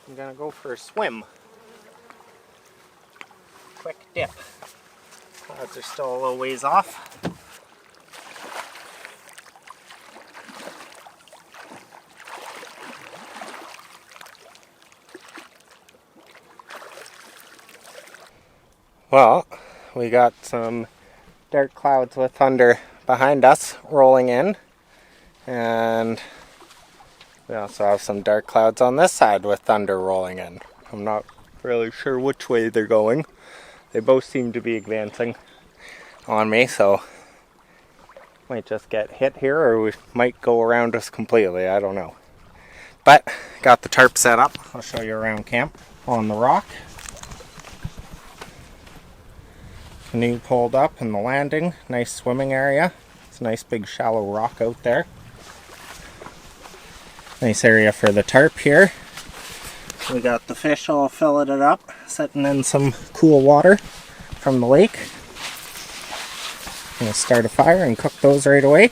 I'm gonna go for a swim. Quick dip. Clouds are still a little ways off. Well, we got some dark clouds with thunder behind us rolling in, and we also have some dark clouds on this side with thunder rolling in. I'm not really sure which way they're going. They both seem to be advancing on me, so might just get hit here, or we might go around us completely. I don't know. But got the tarp set up. I'll show you around camp on the rock. Canoe pulled up in the landing. Nice swimming area. It's a nice big shallow rock out there. Nice area for the tarp here. We got the fish all filleted up, sitting in some cool water from the lake. Gonna start a fire and cook those right away.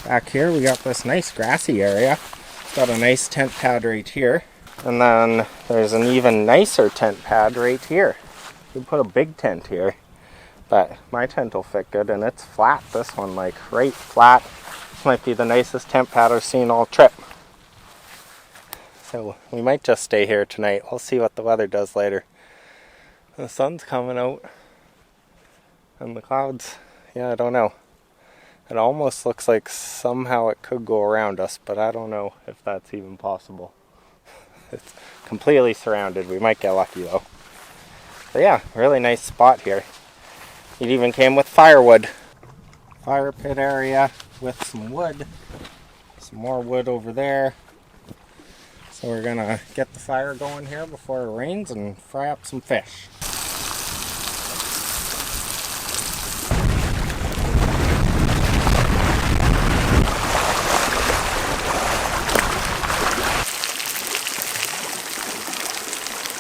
Back here we got this nice grassy area. It's got a nice tent pad right here. And then there's an even nicer tent pad right here. We put a big tent here, but my tent will fit good, and it's flat. This one, like, right flat. This might be the nicest tent pad I've seen all trip. So we might just stay here tonight. We'll see what the weather does later. The sun's coming out, and the clouds, yeah, I don't know. It almost looks like somehow it could go around us, but I don't know if that's even possible. It's completely surrounded. We might get lucky though. But yeah, really nice spot here. It even came with firewood. Fire pit area with some wood. Some more wood over there. So we're gonna get the fire going here before it rains and fry up some fish.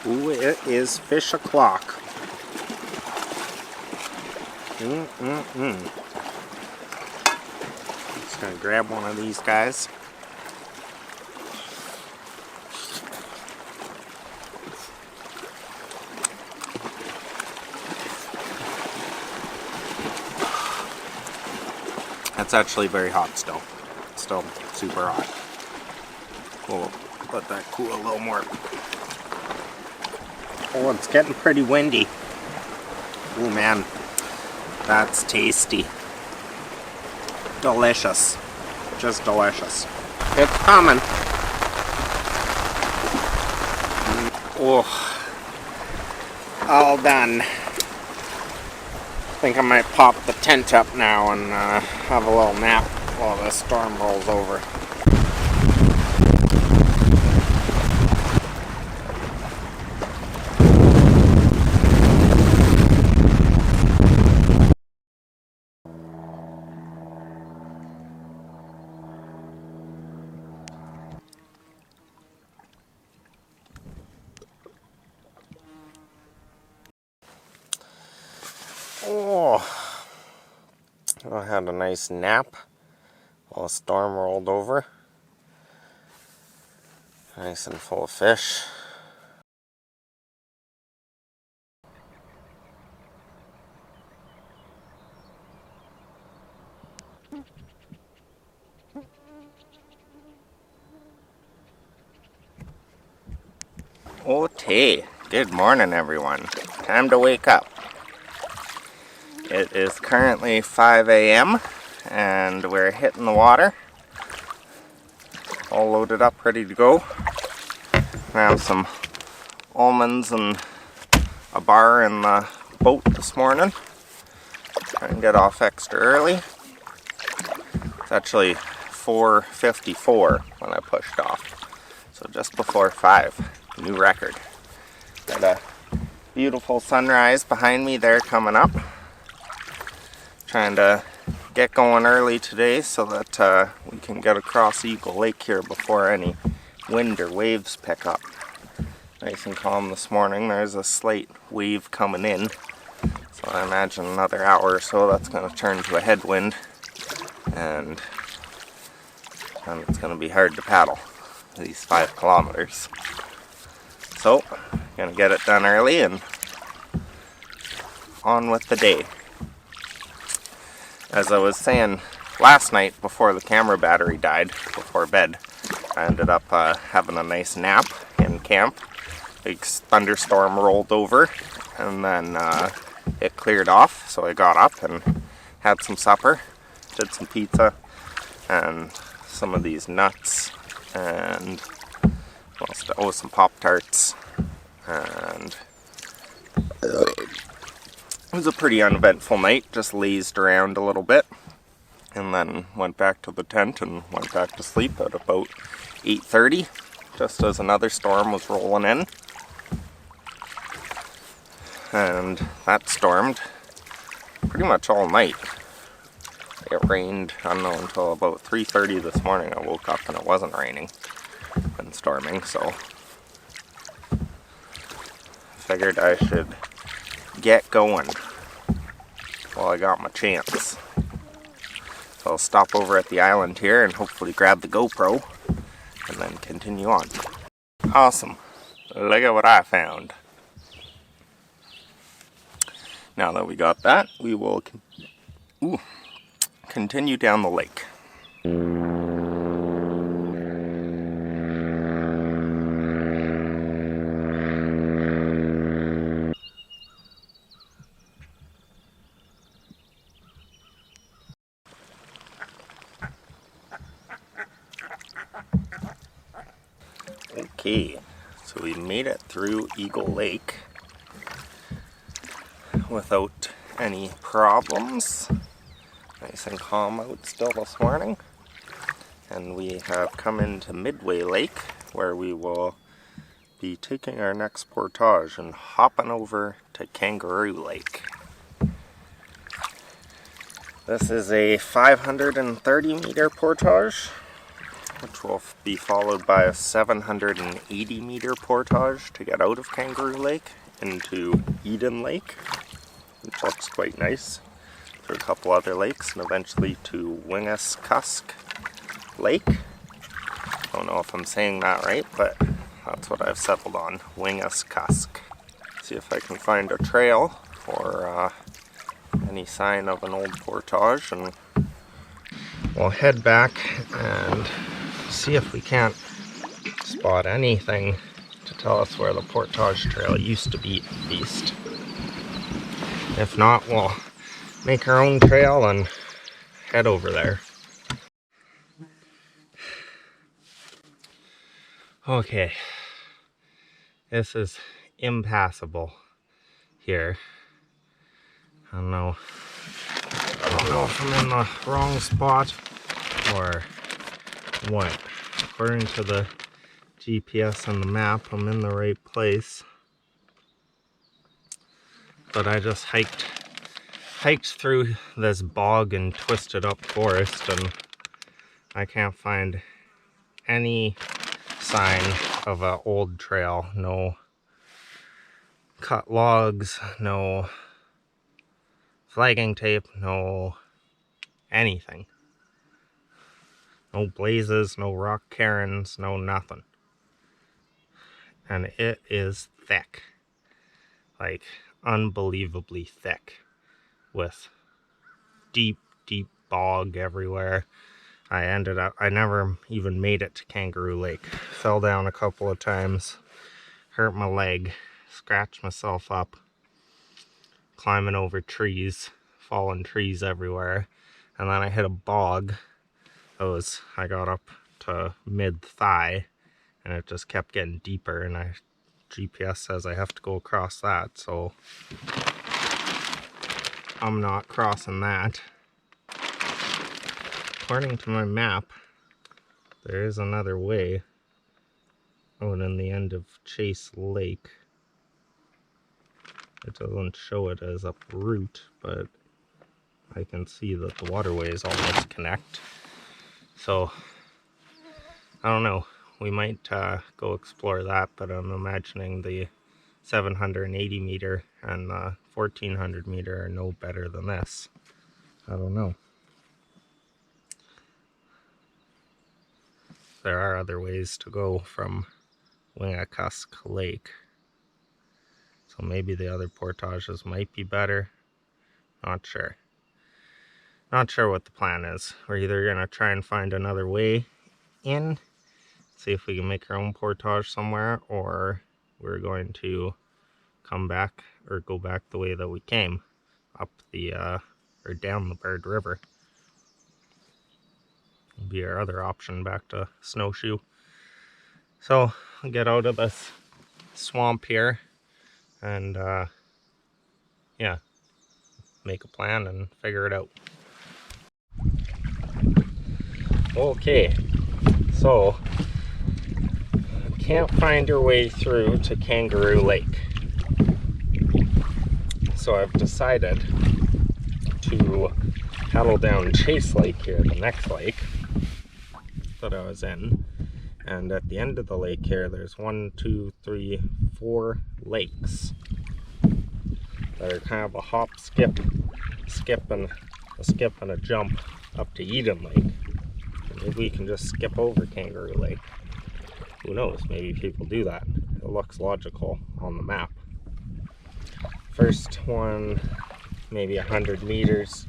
Ooh, it is fish o'clock. Just gonna grab one of these guys. It's actually very hot still. It's still super hot. We'll let that cool a little more. Oh, it's getting pretty windy. Oh man, that's tasty. Delicious. Just delicious. It's coming. Oh, all done. I think I might pop the tent up now and have a little nap while the storm rolls over. Oh, I had a nice nap while the storm rolled over. Nice and full of fish. Okay, good morning everyone. Time to wake up. It is currently 5 a.m. and we're hitting the water. All loaded up, ready to go. I have some almonds and a bar in the boat this morning. Try and get off extra early. It's actually 4:54 when I pushed off. So just before 5. New record. Got a beautiful sunrise behind me there coming up. Trying to get going early today so that we can get across Eagle Lake here before any wind or waves pick up. Nice and calm this morning. There's a slight wave coming in, so I imagine another hour or so that's going to turn to a headwind, and it's going to be hard to paddle these 5 kilometers. So, gonna get it done early and on with the day. As I was saying last night before the camera battery died, before bed, I ended up having a nice nap in camp. Big thunderstorm rolled over and then it cleared off, so I got up and had some supper, did some pizza and some of these nuts and some Pop-Tarts, and it was a pretty uneventful night. Just lazed around a little bit and then went back to the tent and went back to sleep at about 8:30, just as another storm was rolling in. And that stormed pretty much all night. It rained, I don't know, until about 3:30 this morning. I woke up and it wasn't raining and storming, so figured I should get going while I got my chance. So I'll stop over at the island here and hopefully grab the GoPro and then continue on. Awesome. Look at what I found. Now that we got that, we will continue down the lake. Okay, so we made it through Eagle Lake without any problems. Nice and calm out still this morning. And we have come into Midway Lake, where we will be taking our next portage and hopping over to Kangaroo Lake. This is a 530 meter portage, which will be followed by a 780 meter portage to get out of Kangaroo Lake into Eden Lake, which looks quite nice, through a couple other lakes, and eventually to Wingiskus Lake. I don't know if I'm saying that right, but that's what I've settled on, Wingiskus. See if I can find a trail or any sign of an old portage, and we'll head back and see if we can't spot anything to tell us where the portage trail used to be at least. If not, we'll make our own trail and head over there. Okay, This is impassable here. I don't know if I'm in the wrong spot or what. According to the GPS on the map, I'm in the right place. But I just hiked through this bog and twisted up forest, and I can't find any sign of an old trail. No cut logs, no flagging tape, no anything. No blazes, no rock cairns, no nothing. And it is thick. Like, unbelievably thick. With deep bog everywhere. I never even made it to Kangaroo Lake. Fell down a couple of times. Hurt my leg. Scratched myself up. Climbing over trees. Fallen trees everywhere. And then I hit a bog. I got up to mid-thigh. And it just kept getting deeper. And GPS says I have to go across that. So I'm not crossing that. According to my map, there is another way out in the end of Chase Lake. It doesn't show it as a route, but I can see that the waterways almost connect. So, I don't know. We might go explore that, but I'm imagining the 780 meter and the 1400 meter are no better than this. I don't know. There are other ways to go from Wingiskus Lake. So maybe the other portages might be better. Not sure. Not sure what the plan is. We're either going to try and find another way in, see if we can make our own portage somewhere, or we're going to come back or go back the way that we came, up the, or down the Bird River. Will be our other option back to Snowshoe. So I'll get out of this swamp here and yeah, make a plan and figure it out. Okay, so can't find our way through to Kangaroo Lake. So I've decided to paddle down Chase Lake here, the next lake that I was in. And at the end of the lake here, there's 1, 2, 3, 4 lakes that are kind of a hop, skip, and a jump up to Eden Lake. Maybe we can just skip over Kangaroo Lake. Who knows? Maybe people do that. It looks logical on the map. First one, maybe 100 meters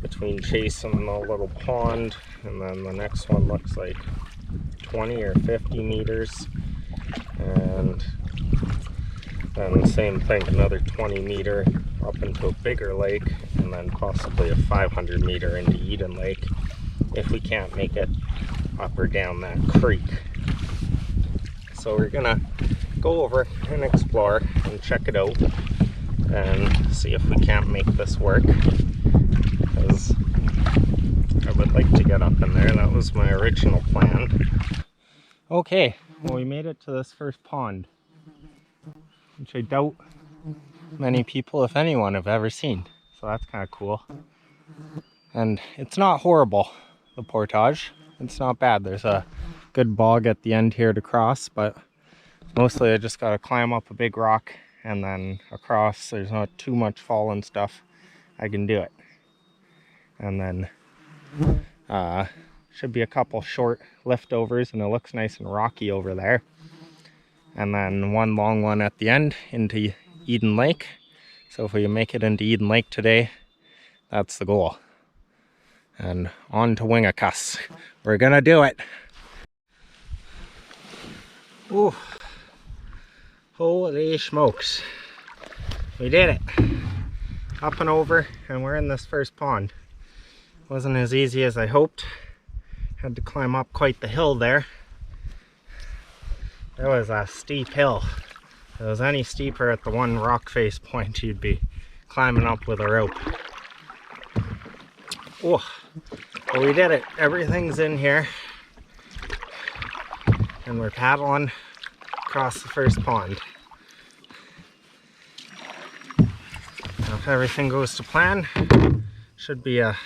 between Chase and the little pond, and then the next one looks like 20 or 50 meters, and then the same thing, another 20 meter up into a bigger lake, and then possibly a 500 meter into Eden Lake if we can't make it up or down that creek. So we're gonna go over and explore and check it out and see if we can't make this work, because I would like to get up in there. That was my original plan. Okay, well, we made it to this first pond, which I doubt many people, if anyone, have ever seen. So that's kind of cool. And it's not horrible, the portage. It's not bad. There's a good bog at the end here to cross, but mostly I just got to climb up a big rock and then across. There's not too much fallen stuff. I can do it. And then should be a couple short liftovers, and it looks nice and rocky over there. And then one long one at the end into Eden Lake. So if we can make it into Eden Lake today, that's the goal. And on to Wingiskus. We're gonna do it. Ooh. Holy smokes. We did it. Up and over, and we're in this first pond. Wasn't as easy as I hoped. Had to climb up quite the hill there. That was a steep hill. If it was any steeper at the one rock face point, you'd be climbing up with a rope. Oh, well, we did it. Everything's in here. And we're paddling across the first pond. Now, if everything goes to plan, should be a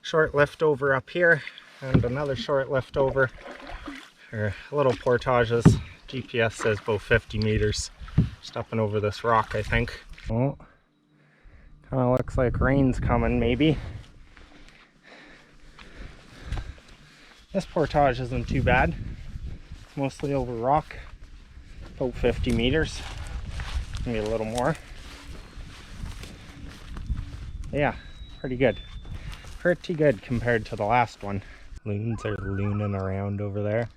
short lift over up here and another short lift over, or little portages. GPS says about 50 meters, just up and over this rock, I think. Oh, kind of looks like rain's coming, maybe. This portage isn't too bad. It's mostly over rock, about 50 meters, maybe a little more. Yeah, pretty good. Pretty good compared to the last one. Loons are looning around over there.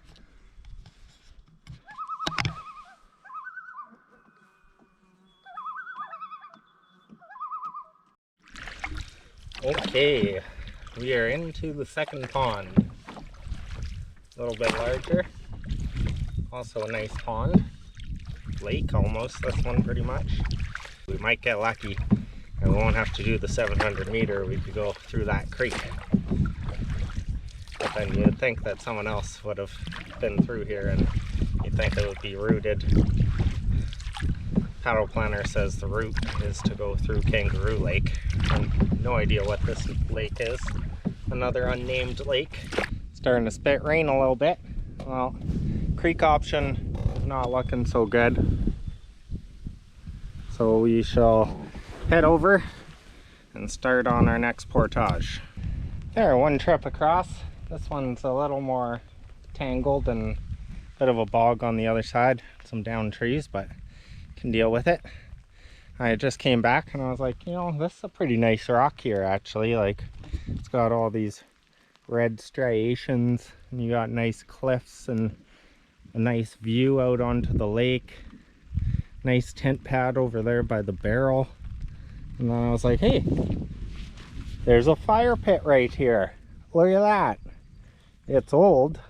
Okay, we are into the second pond. A little bit larger. Also a nice pond. Lake almost, this one pretty much. We might get lucky and we won't have to do the 700 meter. We could go through that creek. But then you'd think that someone else would have been through here and you'd think it would be routed. Paddle planner says the route is to go through Kangaroo Lake. I have no idea what this lake is. Another unnamed lake. Starting to spit rain a little bit. Well, creek option not looking so good. So we shall head over and start on our next portage. There, one trip across. This one's a little more tangled and a bit of a bog on the other side. Some downed trees, but can deal with it. I just came back and I was like, you know, this is a pretty nice rock here actually. Like, it's got all these red striations and you got nice cliffs and a nice view out onto the lake. Nice tent pad over there by the barrel. And then I was like, hey, there's a fire pit right here. Look at that. It's old.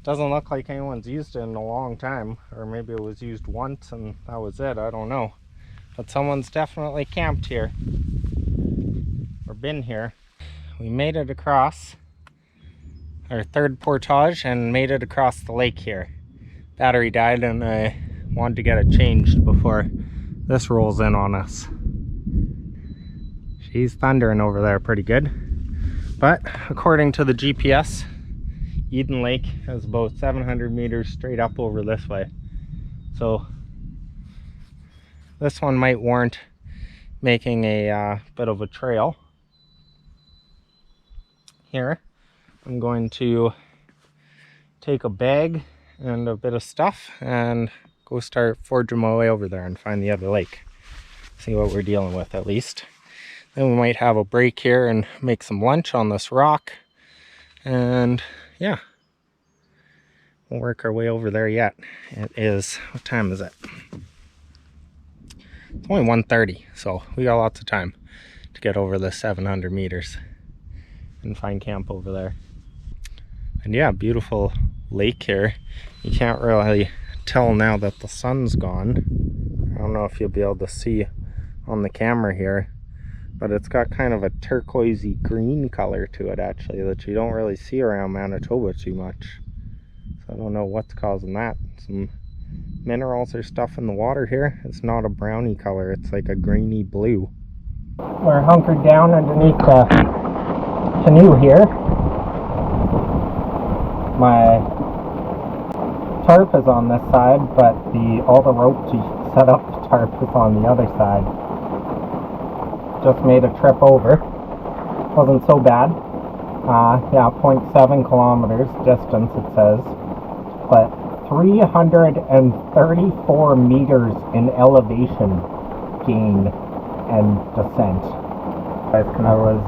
Doesn't look like anyone's used it in a long time, or maybe it was used once and that was it, I don't know. But someone's definitely camped here, or been here. We made it across our third portage and made it across the lake here. Battery died and I wanted to get it changed before this rolls in on us. She's thundering over there pretty good. But according to the GPS, Eden Lake is about 700 meters straight up over this way. So this one might warrant making a bit of a trail. Here, I'm going to take a bag and a bit of stuff and go start forging my way over there and find the other lake. See what we're dealing with at least. Then we might have a break here and make some lunch on this rock. And yeah, we'll work our way over there yet. It is, what time is it? It's only 1:30, so we got lots of time to get over the 700 meters and find camp over there. And yeah, beautiful lake here. You can't really tell now that the sun's gone. I don't know if you'll be able to see on the camera here, but it's got kind of a turquoisey green color to it actually that you don't really see around Manitoba too much. So I don't know what's causing that. Some minerals or stuff in the water here. It's not a brownie color, it's like a greeny blue. We're hunkered down underneath the canoe here. My tarp is on this side, but all the rope to set up the tarp is on the other side. Just made a trip over. Wasn't so bad. Yeah, 0.7 kilometers distance it says, but 334 meters in elevation gain and descent. There was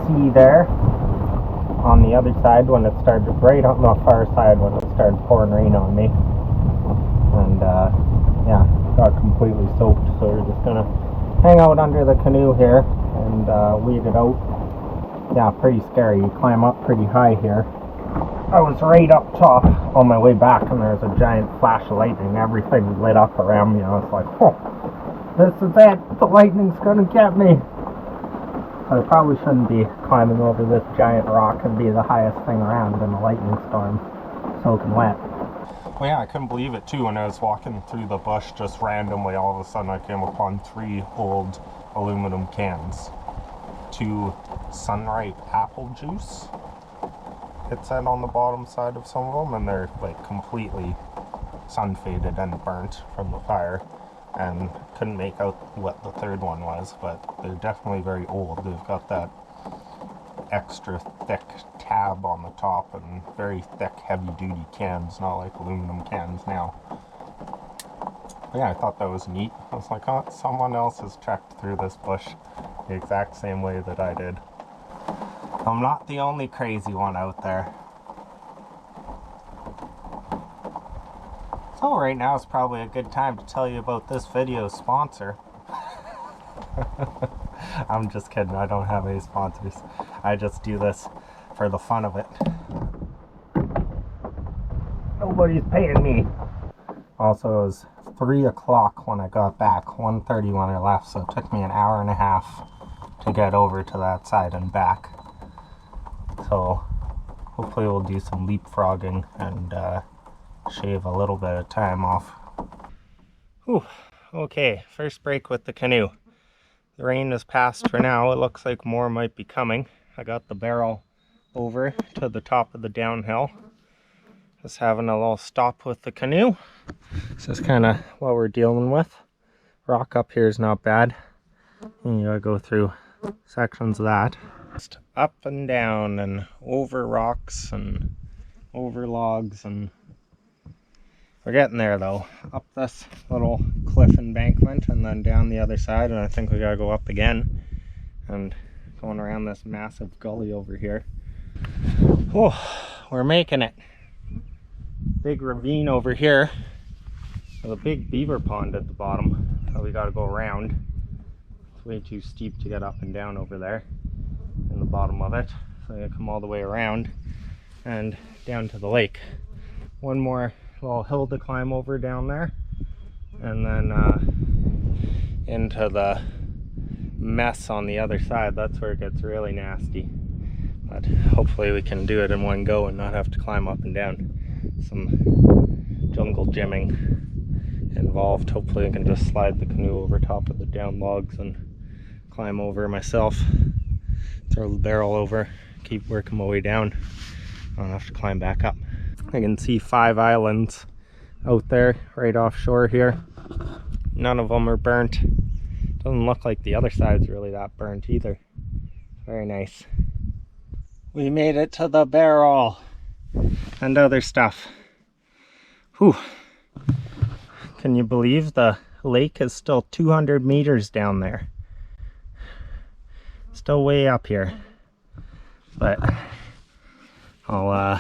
sea there on the other side when it started, right on the far side when it started pouring rain on me. And yeah, got completely soaked, so we're just gonna hang out under the canoe here and wait it out. Yeah, pretty scary. You climb up pretty high here. I was right up top on my way back, and there's a giant flash of lightning. Everything lit up around me. I was like, oh, this is it. The lightning's gonna get me. I probably shouldn't be climbing over this giant rock and be the highest thing around in a lightning storm, soaking wet. Well, yeah, I couldn't believe it too when I was walking through the bush. Just randomly, all of a sudden, I came upon 3 old aluminum cans. 2 Sunripe apple juice, it said on the bottom side of some of them, and they're like completely sun faded and burnt from the fire, and couldn't make out what the third one was, but they're definitely very old. They've got that extra thick tab on the top and very thick heavy duty cans, not like aluminum cans now. But yeah, I thought that was neat. I was like, oh, someone else has trekked through this bush the exact same way that I did. I'm not the only crazy one out there. So right now is probably a good time to tell you about this video's sponsor. I'm just kidding, I don't have any sponsors. I just do this for the fun of it. Nobody's paying me. Also, it was 3 o'clock when I got back, 1:30 when I left, so it took me an hour and a half to get over to that side and back. So hopefully we'll do some leapfrogging and shave a little bit of time off. Whew. Okay, first break with the canoe. The rain has passed for now. It looks like more might be coming. I got the barrel over to the top of the downhill. Just having a little stop with the canoe. This is kind of what we're dealing with. Rock up here is not bad. And you gotta go through sections of that. Just up and down and over rocks and over logs, and we're getting there though. Up this little cliff embankment and then down the other side, and I think we gotta go up again and going around this massive gully over here. Oh, we're making it. Big ravine over here with a big beaver pond at the bottom that we gotta go around. It's way too steep to get up and down over there in the bottom of it, so I gotta come all the way around and down to the lake. One more little hill to climb over down there, and then into the mess on the other side. That's where it gets really nasty, but hopefully we can do it in one go and not have to climb up and down. Some jungle gymming involved. Hopefully I can just slide the canoe over top of the down logs and climb over myself, throw the barrel over, keep working my way down. I don't have to climb back up. I can see 5 islands out there right offshore here. None of them are burnt. Doesn't look like the other side's really that burnt either. Very nice. We made it to the barrel and other stuff. Whew. Can you believe the lake is still 200 meters down there? Still way up here. But I'll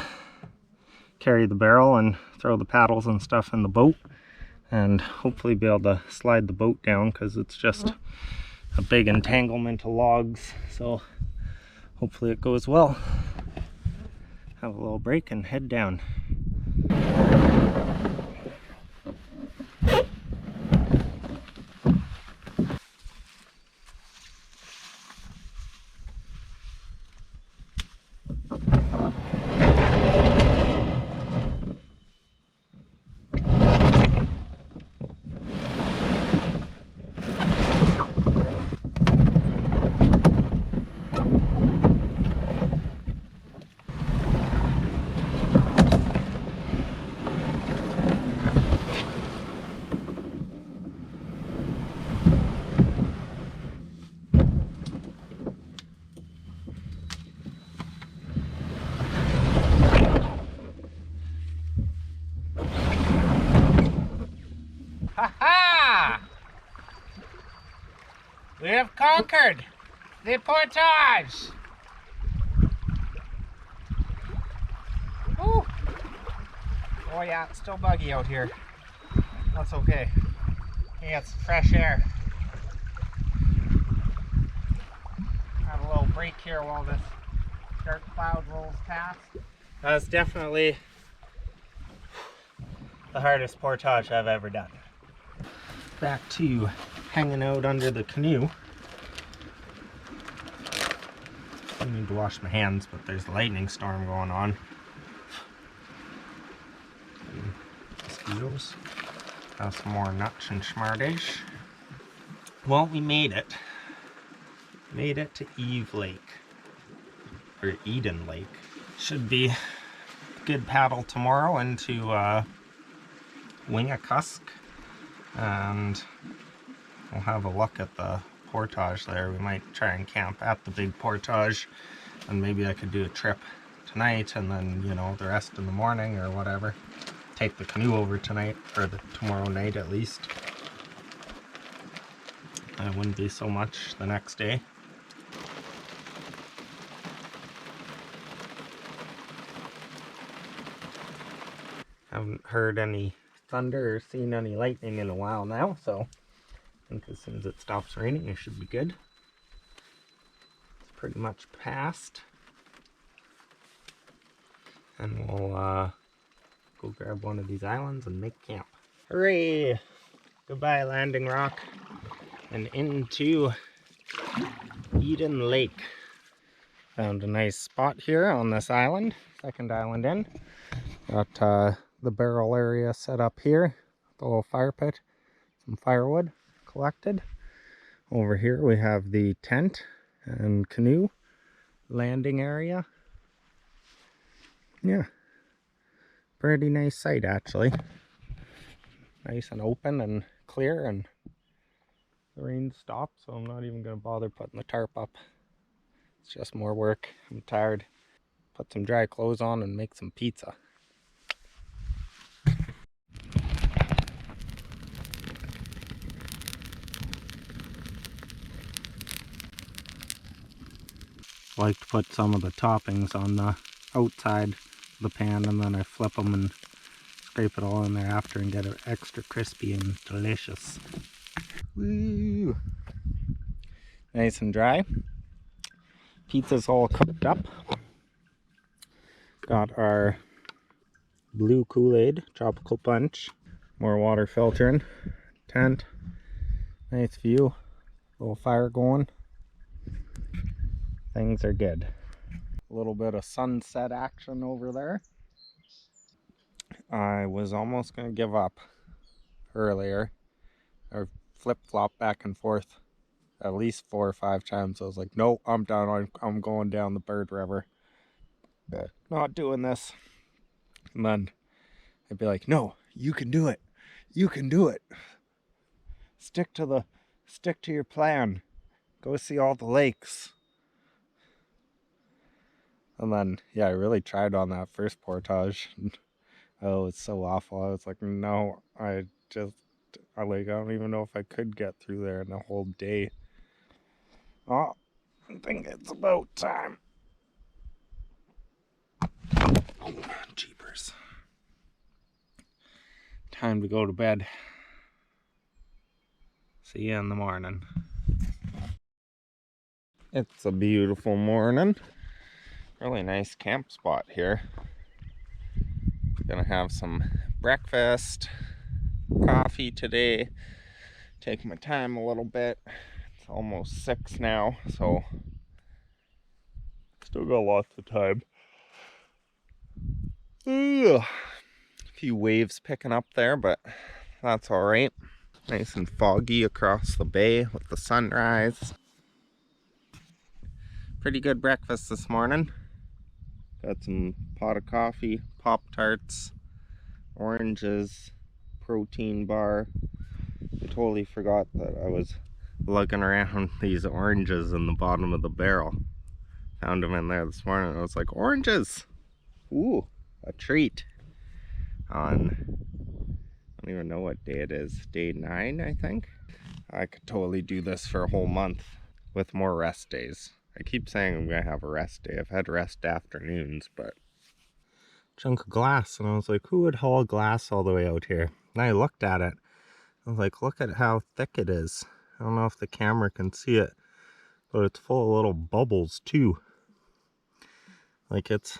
carry the barrel and throw the paddles and stuff in the boat, and hopefully be able to slide the boat down, because it's just a big entanglement of logs. So hopefully it goes well. Have a little break and head down. Ha-ha! We have conquered the portage! Woo. Oh yeah, it's still buggy out here. That's okay. You get some fresh air. Have a little break here while this dark cloud rolls past. That's definitely the hardest portage I've ever done. Back to hanging out under the canoe. I need to wash my hands, but there's a lightning storm going on. And mosquitoes. Have some more nuts and schmardage. Well, we made it. Made it to Eve Lake. Or Eden Lake. Should be a good paddle tomorrow into Wingiskus. And we'll have a look at the portage there. We might try and camp at the big portage, and maybe I could do a trip tonight and then, you know, the rest in the morning or whatever. Take the canoe over tonight, or tomorrow night at least. It wouldn't be so much the next day. Haven't heard any thunder or seen any lightning in a while now, so I think as soon as it stops raining it should be good. It's pretty much past, and we'll go grab one of these islands and make camp. Hooray! Goodbye Landing Rock, and into Eden Lake. Found a nice spot here on this island, second island in. Got the barrel area set up here, the little fire pit, some firewood collected. Over here we have the tent and canoe landing area. Yeah, pretty nice site actually. Nice and open and clear, and the rain stopped, so I'm not even going to bother putting the tarp up. It's just more work. I'm tired. Put some dry clothes on and make some pizza. Like to put some of the toppings on the outside of the pan, and then I flip them and scrape it all in there after and get it extra crispy and delicious. Woo! Nice and dry. Pizza's all cooked up. Got our blue Kool-Aid, tropical punch, more water filtering, tent, nice view, little fire going. Things are good. A little bit of sunset action over there. I was almost going to give up earlier. I flip-flop back and forth at least 4 or 5 times. I was like, no, I'm done. I'm going down the Bird River. Not doing this. And then I'd be like, no, you can do it. You can do it. Stick to your plan. Go see all the lakes. And then, yeah, I really tried on that first portage. Oh, it's so awful. I was like, no, I don't even know if I could get through there in a whole day. Oh, I think it's about time. Oh, jeepers. Time to go to bed. See you in the morning. It's a beautiful morning. Really nice camp spot here. Gonna have some breakfast, coffee today. Take my time a little bit. It's almost 6 now, so still got lots of time. Ugh. A few waves picking up there, but that's all right. Nice and foggy across the bay with the sunrise. Pretty good breakfast this morning. Got some pot of coffee, Pop-Tarts, oranges, protein bar. I totally forgot that I was lugging around these oranges in the bottom of the barrel. Found them in there this morning. I was like, oranges! Ooh, a treat. On, I don't even know what day it is. Day 9, I think. I could totally do this for a whole month with more rest days. I keep saying I'm gonna have a rest day. I've had rest afternoons, but chunk of glass, and I was like, who would haul glass all the way out here? And I looked at it. I was like, look at how thick it is. I don't know if the camera can see it, but it's full of little bubbles too. Like it's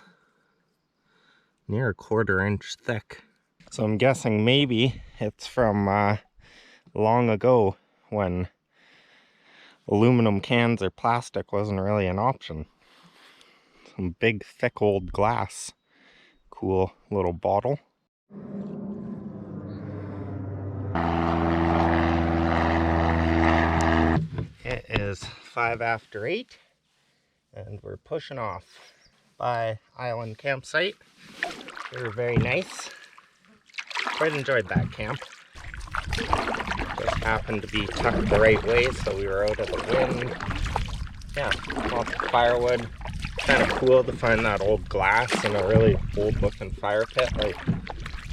near a 1/4 inch thick. So I'm guessing maybe it's from long ago when aluminum cans or plastic wasn't really an option. Some big thick old glass. Cool little bottle. It is 5 after 8 and we're pushing off by Island campsite. They were very nice. Quite enjoyed that camp. Just happened to be tucked the right way, so we were out of the wind. Yeah, lots of firewood. Kind of cool to find that old glass in a really old looking fire pit. Like,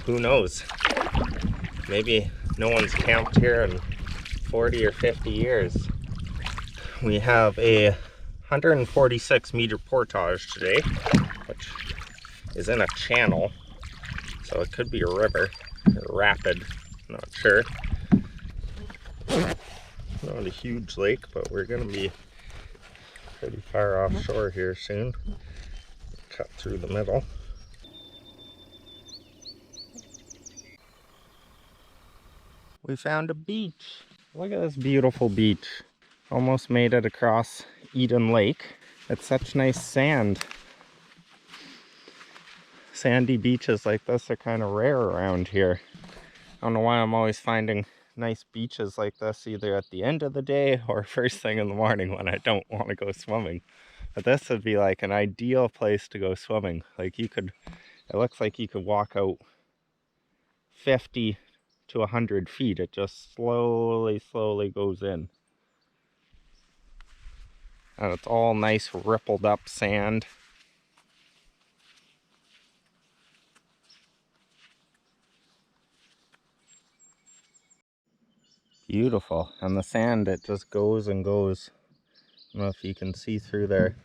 who knows? Maybe no one's camped here in 40 or 50 years. We have a 146 meter portage today, which is in a channel. So it could be a river or rapid, not sure. Not a huge lake, but we're gonna be pretty far offshore here soon. Cut through the middle. We found a beach. Look at this beautiful beach. Almost made it across Eden Lake. It's such nice sand. Sandy beaches like this are kind of rare around here. I don't know why I'm always finding nice beaches like this either at the end of the day or first thing in the morning when I don't want to go swimming. But this would be like an ideal place to go swimming. Like you could, it looks like you could walk out 50 to 100 feet. It just slowly goes in. And it's all nice rippled up sand. Beautiful. And the sand, it just goes and goes. I don't know if you can see through there.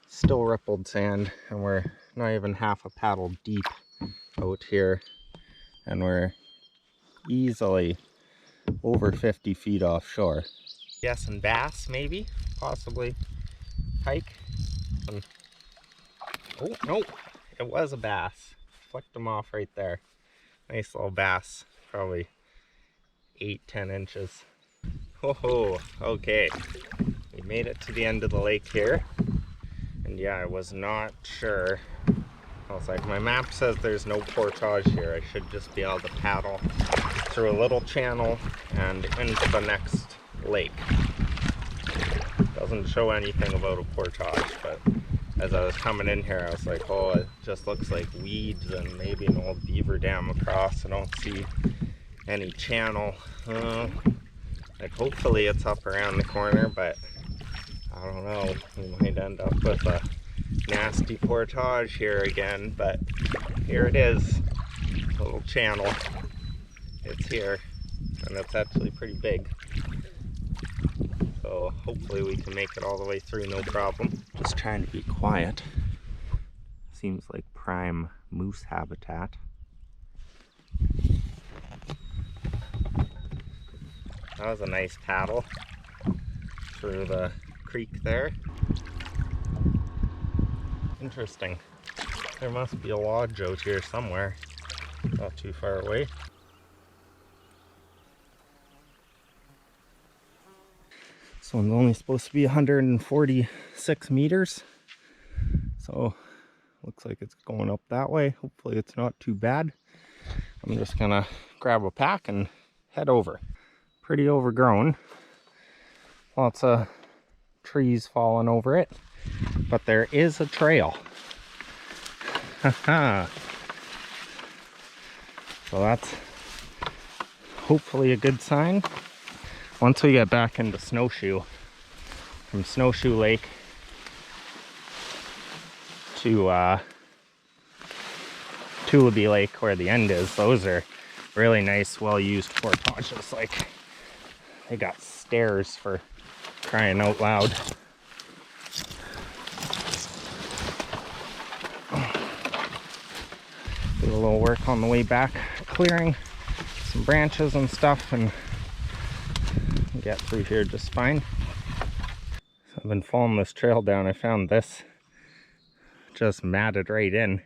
Still rippled sand, and we're not even half a paddle deep out here. And we're easily over 50 feet offshore. Guessing bass, maybe, possibly pike. Oh, no, it was a bass. Flicked them off right there. Nice little bass, probably 8-10 inches. Oh, okay. We made it to the end of the lake here. And yeah, I was not sure. I was like, my map says there's no portage here. I should just be able to paddle through a little channel and into the next lake. Doesn't show anything about a portage, but as I was coming in here, I was like, oh, it just looks like weeds and maybe an old beaver dam across. I don't see any channel. Like, hopefully it's up around the corner, but I don't know. We might end up with a nasty portage here again, but here it is. A little channel. It's here, and it's actually pretty big. So hopefully we can make it all the way through, no problem. Just trying to be quiet. Seems like prime moose habitat. That was a nice paddle through the creek there. Interesting. There must be a lodge out here somewhere, not too far away. This one's only supposed to be 146 meters. So looks like it's going up that way. Hopefully it's not too bad. I'm just gonna grab a pack and head over. Pretty overgrown. Lots of trees falling over it. But there is a trail. Haha. So that's hopefully a good sign. Once we get back into Snowshoe, from Snowshoe Lake to Tulabi Lake, where the end is, those are really nice, well-used portages. Like, they got stairs for crying out loud. Do a little work on the way back, clearing some branches and stuff, and get through here just fine. So I've been following this trail down. I found this just matted right in.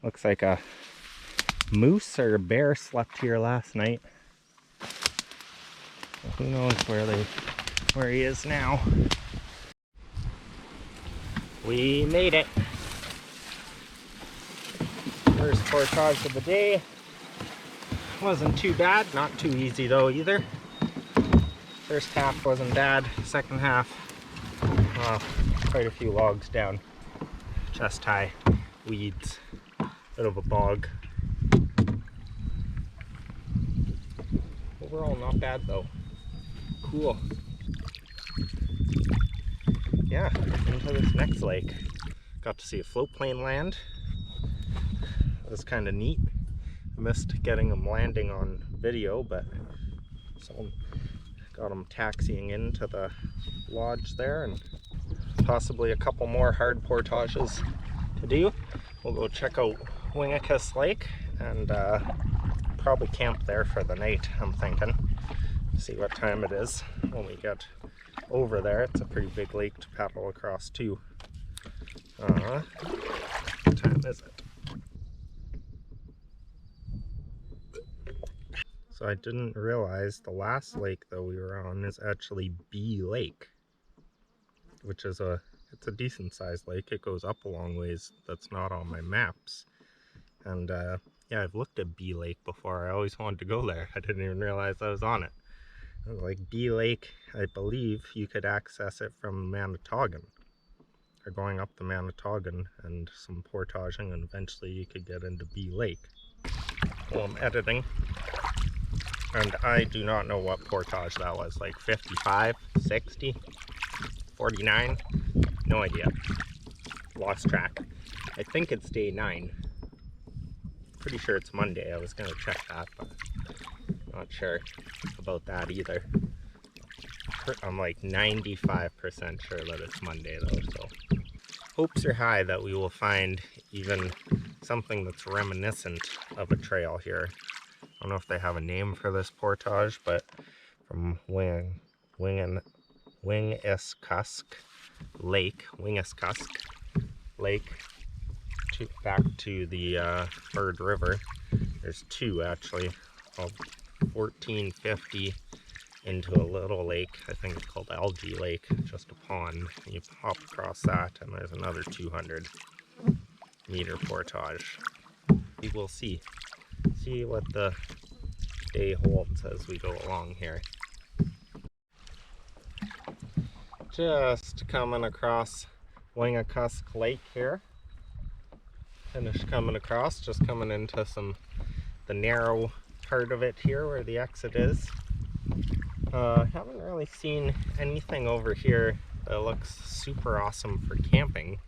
Looks like a moose or a bear slept here last night. Who knows where he is now. We made it. First portage of the day. Wasn't too bad, not too easy though either. First half wasn't bad, second half, quite a few logs down. Chest high, weeds, bit of a bog. Overall not bad though. Cool. Yeah, into this next lake. Got to see a float plane land. It was kind of neat. I missed getting them landing on video, but someone got them taxiing into the lodge there, and possibly a couple more hard portages to do. We'll go check out Wingiskus Lake and probably camp there for the night, I'm thinking. See what time it is when we get over there. It's a pretty big lake to paddle across too. What time is it? So I didn't realize the last lake that we were on is actually B Lake, which is it's a decent sized lake. It goes up a long ways. That's not on my maps. And yeah, I've looked at B Lake before. I always wanted to go there. I didn't even realize I was on it. Like B Lake, I believe you could access it from Manitogan, or going up the Manitogan and some portaging, and eventually you could get into B Lake. Well, I'm editing, and I do not know what portage that was, like 55, 60, 49, no idea. Lost track. I think it's day 9. Pretty sure it's Monday. I was gonna check that, but not sure about that either. I'm like 95% sure that it's Monday though, so hopes are high that we will find even something that's reminiscent of a trail here. I don't know if they have a name for this portage, but from Wingiskus Lake back to the Bird River. There's two actually. 1450 into a little lake. I think it's called Algae Lake, just a pond. You hop across that and there's another 200-meter portage. We will see what the day holds as we go along here. Just coming across Wingiskus Lake here. Finished coming across, just coming into the narrow part of it here where the exit is. Haven't really seen anything over here that looks super awesome for camping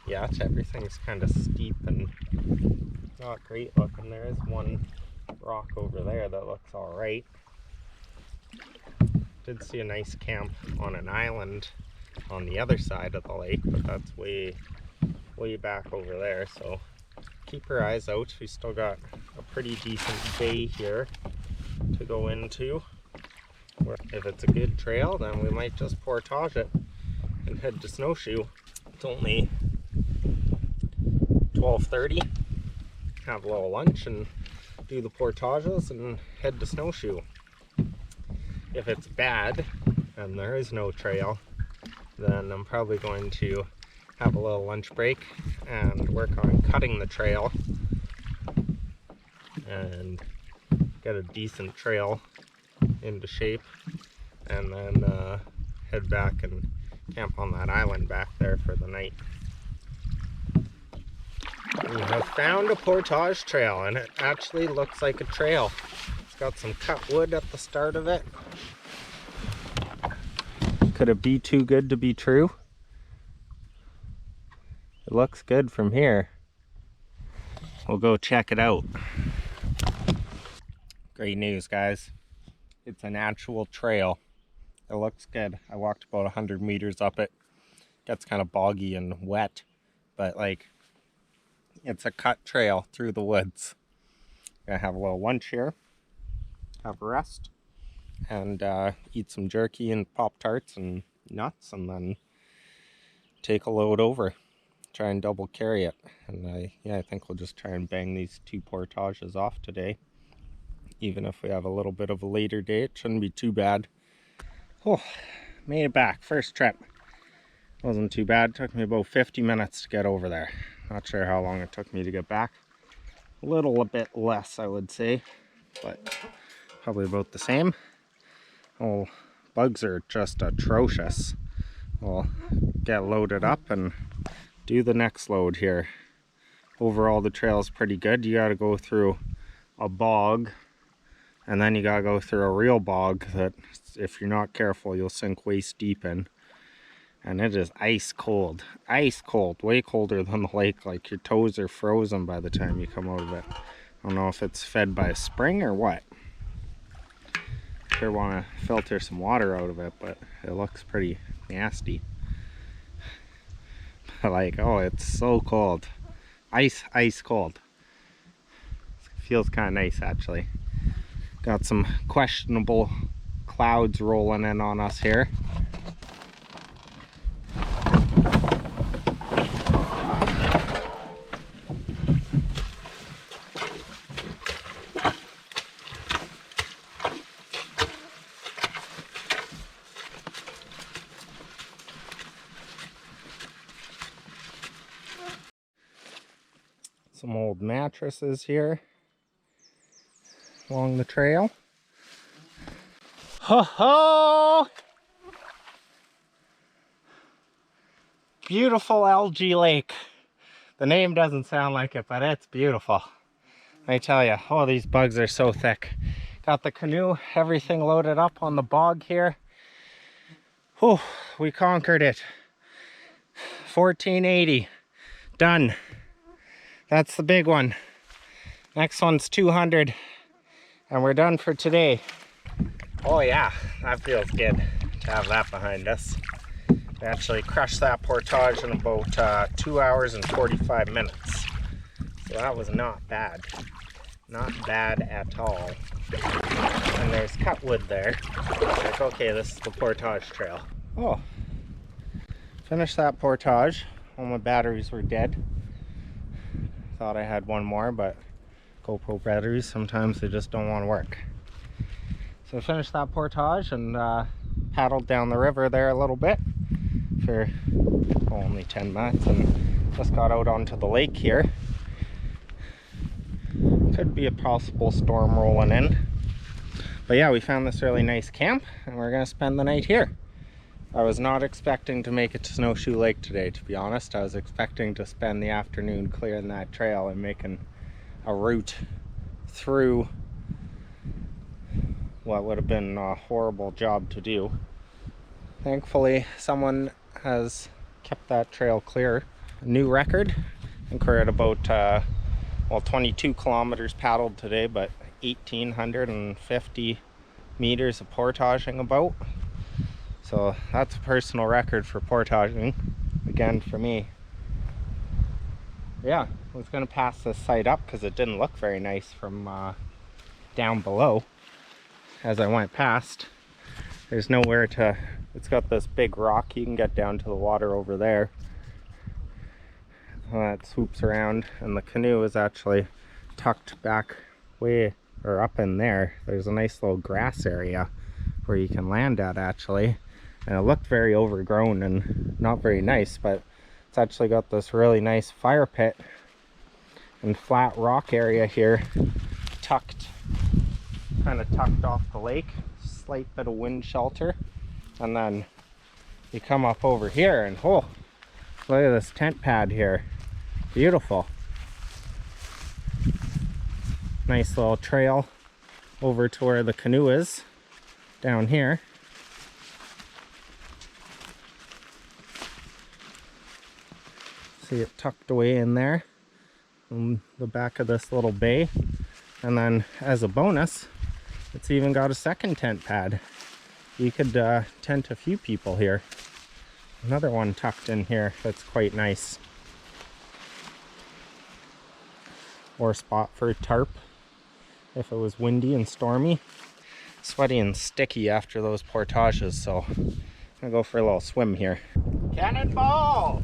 yet. Everything's kind of steep and not great looking. There is one rock over there that looks alright. Did see a nice camp on an island on the other side of the lake, but that's way back over there, so keep your eyes out. We still got a pretty decent bay here to go into. If it's a good trail, then we might just portage it and head to Snowshoe. It's only 12:30. Have a little lunch and do the portages and head to Snowshoe. If it's bad and there is no trail, then I'm probably going to have a little lunch break and work on cutting the trail and get a decent trail into shape, and then head back and camp on that island back there for the night. We have found a portage trail, and it actually looks like a trail. It's got some cut wood at the start of it. Could it be too good to be true? It looks good from here. We'll go check it out. Great news, guys. It's an actual trail. It looks good. I walked about 100 meters up it. Gets kind of boggy and wet, but like, it's a cut trail through the woods. Gonna have a little lunch here, have a rest, and eat some jerky and Pop-Tarts and nuts, and then take a load over. try and double carry it. And I think we'll just try and bang these 2 portages off today. Even if we have a little bit of a later day, it shouldn't be too bad. Oh, made it back. First trip. Wasn't too bad. It took me about 50 minutes to get over there. Not sure how long it took me to get back. A bit less, I would say, but probably about the same. Oh, bugs are just atrocious. We'll get loaded up and do the next load here. Overall, the trail's pretty good. You gotta go through a bog, and then you gotta go through a real bog that, if you're not careful, you'll sink waist deep in. And it is ice cold, way colder than the lake. Like, your toes are frozen by the time you come out of it. I don't know if it's fed by a spring or what. Sure want to filter some water out of it, but it looks pretty nasty. Like, oh, it's so cold. Ice cold. It feels kind of nice, actually. Got some questionable clouds rolling in on us here. Some old mattresses here along the trail. Ho ho! Beautiful algae lake. The name doesn't sound like it, but it's beautiful. I tell you, oh, these bugs are so thick. Got the canoe, everything loaded up on the bog here. Whew, we conquered it. 1480. Done. That's the big one. Next one's 200. And we're done for today. Oh yeah, that feels good to have that behind us. We actually crushed that portage in about 2 hours and 45 minutes. So that was not bad. Not bad at all. And there's cut wood there. Like, okay, this is the portage trail. Oh, finished that portage. All my batteries were dead. Thought I had one more, but GoPro batteries, sometimes they just don't want to work. So I finished that portage and paddled down the river there a little bit for only 10 minutes and just got out onto the lake here. Could be a possible storm rolling in. But yeah, we found this really nice camp and we're gonna spend the night here. I was not expecting to make it to Snowshoe Lake today, to be honest. I was expecting to spend the afternoon clearing that trail and making a route through what would have been a horrible job to do. Thankfully, someone has kept that trail clear. A new record. I think we're at about, 22 kilometers paddled today, but 1,850 meters of portaging about. So that's a personal record for portaging, again for me. Yeah, I was gonna pass this site up because it didn't look very nice from down below as I went past. There's nowhere to, it's got this big rock, you can get down to the water over there. It swoops around, and the canoe is actually tucked back way, or up in there. There's a nice little grass area where you can land at actually. And it looked very overgrown and not very nice, but it's actually got this really nice fire pit and flat rock area here, tucked, kind of tucked off the lake. Slight bit of wind shelter. And then you come up over here and oh, look at this tent pad here. Beautiful. Nice little trail over to where the canoe is down here. See it tucked away in there in the back of this little bay. And then as a bonus, it's even got a second tent pad. You could tent a few people here. Another one tucked in here that's quite nice. Or a spot for a tarp if it was windy and stormy. Sweaty and sticky after those portages, so I'm gonna go for a little swim here. Cannonball!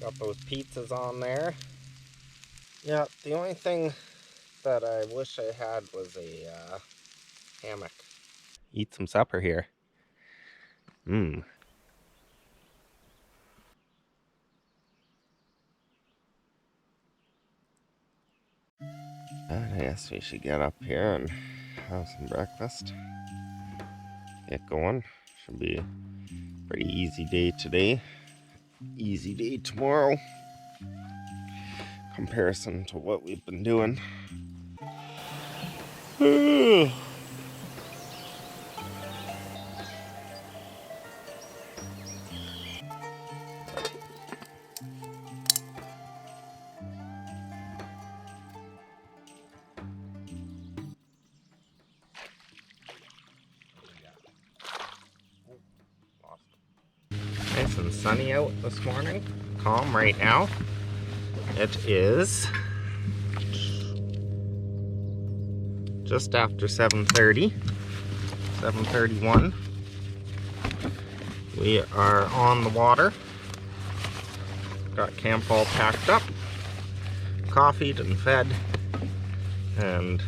Got those pizzas on there. Yeah, the only thing that I wish I had was a hammock. Eat some supper here. Mmm. I guess we should get up here and have some breakfast. Get going. Should be a pretty easy day today. Easy day tomorrow. Comparison to what we've been doing. Nice and sunny out this morning. Calm right now. It is just after 7:30. 7:31. We are on the water. Got camp all packed up, coffeed and fed, and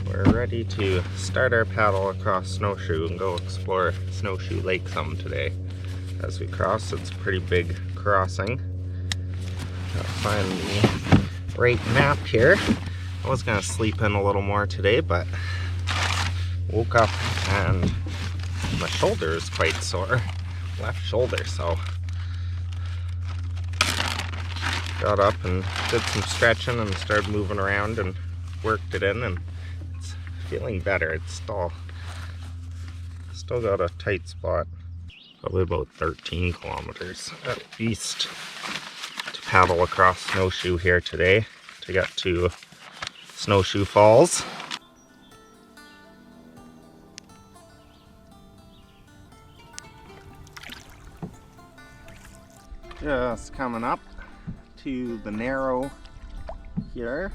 we're ready to start our paddle across Snowshoe and go explore Snowshoe Lake some today. As we cross, it's a pretty big crossing. Gotta find the right map here. I was gonna sleep in a little more today, but woke up and my shoulder is quite sore. Left shoulder, so got up and did some stretching and started moving around and worked it in, and it's feeling better. It's still got a tight spot. Probably about 13 kilometers at least to paddle across Snowshoe here today to get to Snowshoe Falls. Just coming up to the narrow here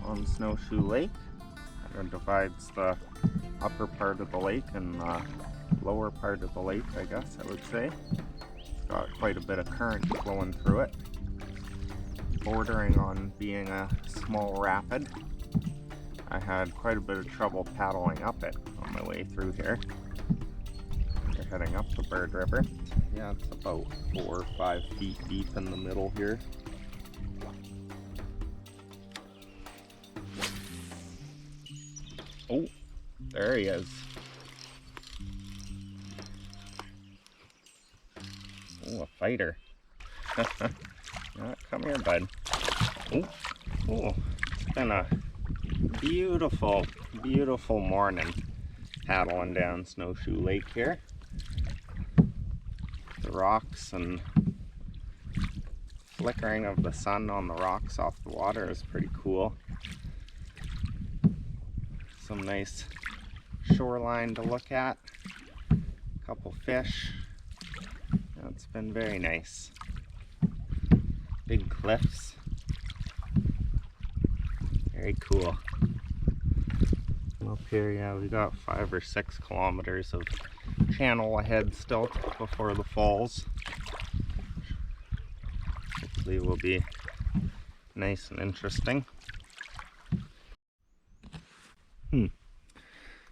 on Snowshoe Lake. It divides the upper part of the lake and the lower part of the lake, I guess I would say. It's got quite a bit of current flowing through it, bordering on being a small rapid. I had quite a bit of trouble paddling up it on my way through here. We're heading up the Bird River. Yeah, it's about 4 or 5 feet deep in the middle here. Oh, there he is. Oh, a fighter. Come here, bud. Oh, it's been a beautiful, beautiful morning paddling down Snowshoe Lake here. The rocks and flickering of the sun on the rocks off the water is pretty cool. Some nice shoreline to look at. A couple fish. It's been very nice. Big cliffs. Very cool. Up here, yeah, we got 5 or 6 kilometers of channel ahead still before the falls. Hopefully it will be nice and interesting.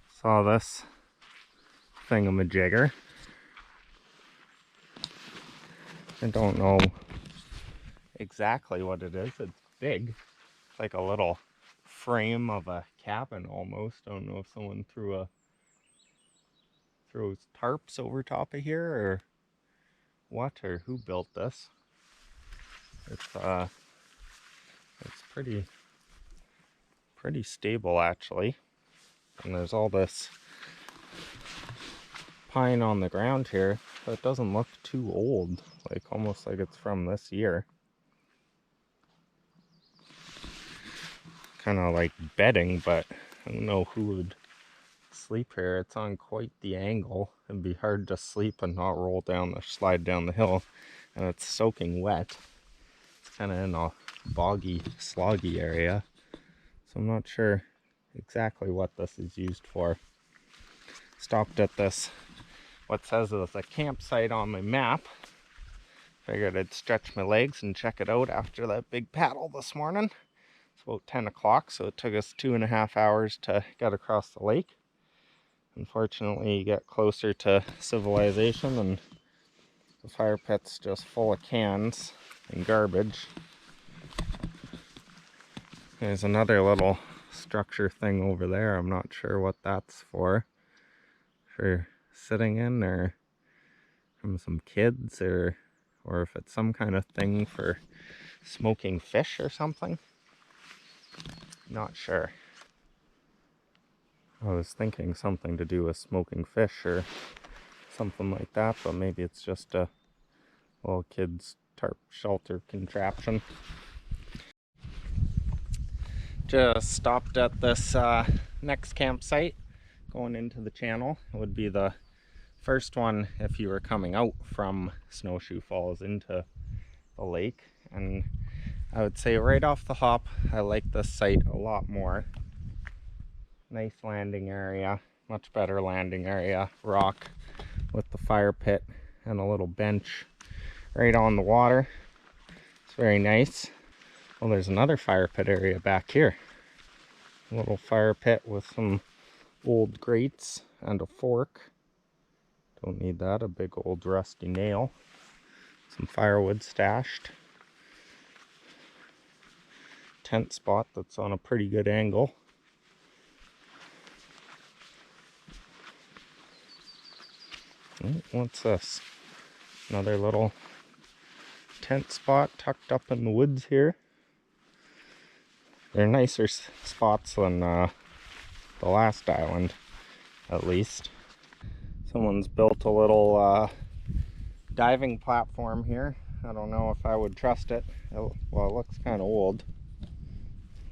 Saw this thingamajigger. I don't know exactly what it is. It's big. It's like a little frame of a cabin almost. I don't know if someone throws tarps over top of here or what, or who built this. It's pretty stable actually. And there's all this pine on the ground here, but it doesn't look too old, like almost like it's from this year. Kind of like bedding, but I don't know who would sleep here. It's on quite the angle. It'd be hard to sleep and not slide down the hill, and it's soaking wet. It's kind of in a boggy, sloggy area, so I'm not sure exactly what this is used for. Stopped at this, what says it's a campsite on my map. Figured I'd stretch my legs and check it out after that big paddle this morning. It's about 10 o'clock, so it took us 2.5 hours to get across the lake. Unfortunately, you get closer to civilization and the fire pit's just full of cans and garbage. There's another little structure thing over there. I'm not sure what that's for sitting in, or from some kids, or if it's some kind of thing for smoking fish or something. Not sure. I was thinking something to do with smoking fish or something like that, but maybe it's just a little kid's tarp shelter contraption. Just stopped at this next campsite going into the channel. It would be the first one if you were coming out from Snowshoe Falls into the lake, and I would say right off the hop I like this site a lot more. Nice landing area, much better landing area. Rock with the fire pit and a little bench right on the water. It's very nice. Well, there's another fire pit area back here. A little fire pit with some old grates and a fork. Don't need that, a big old rusty nail. Some firewood stashed. Tent spot that's on a pretty good angle. Oh, what's this? Another little tent spot tucked up in the woods here. They're nicer spots than the last island, at least. Someone's built a little diving platform here. I don't know if I would trust it. Well, it looks kind of old.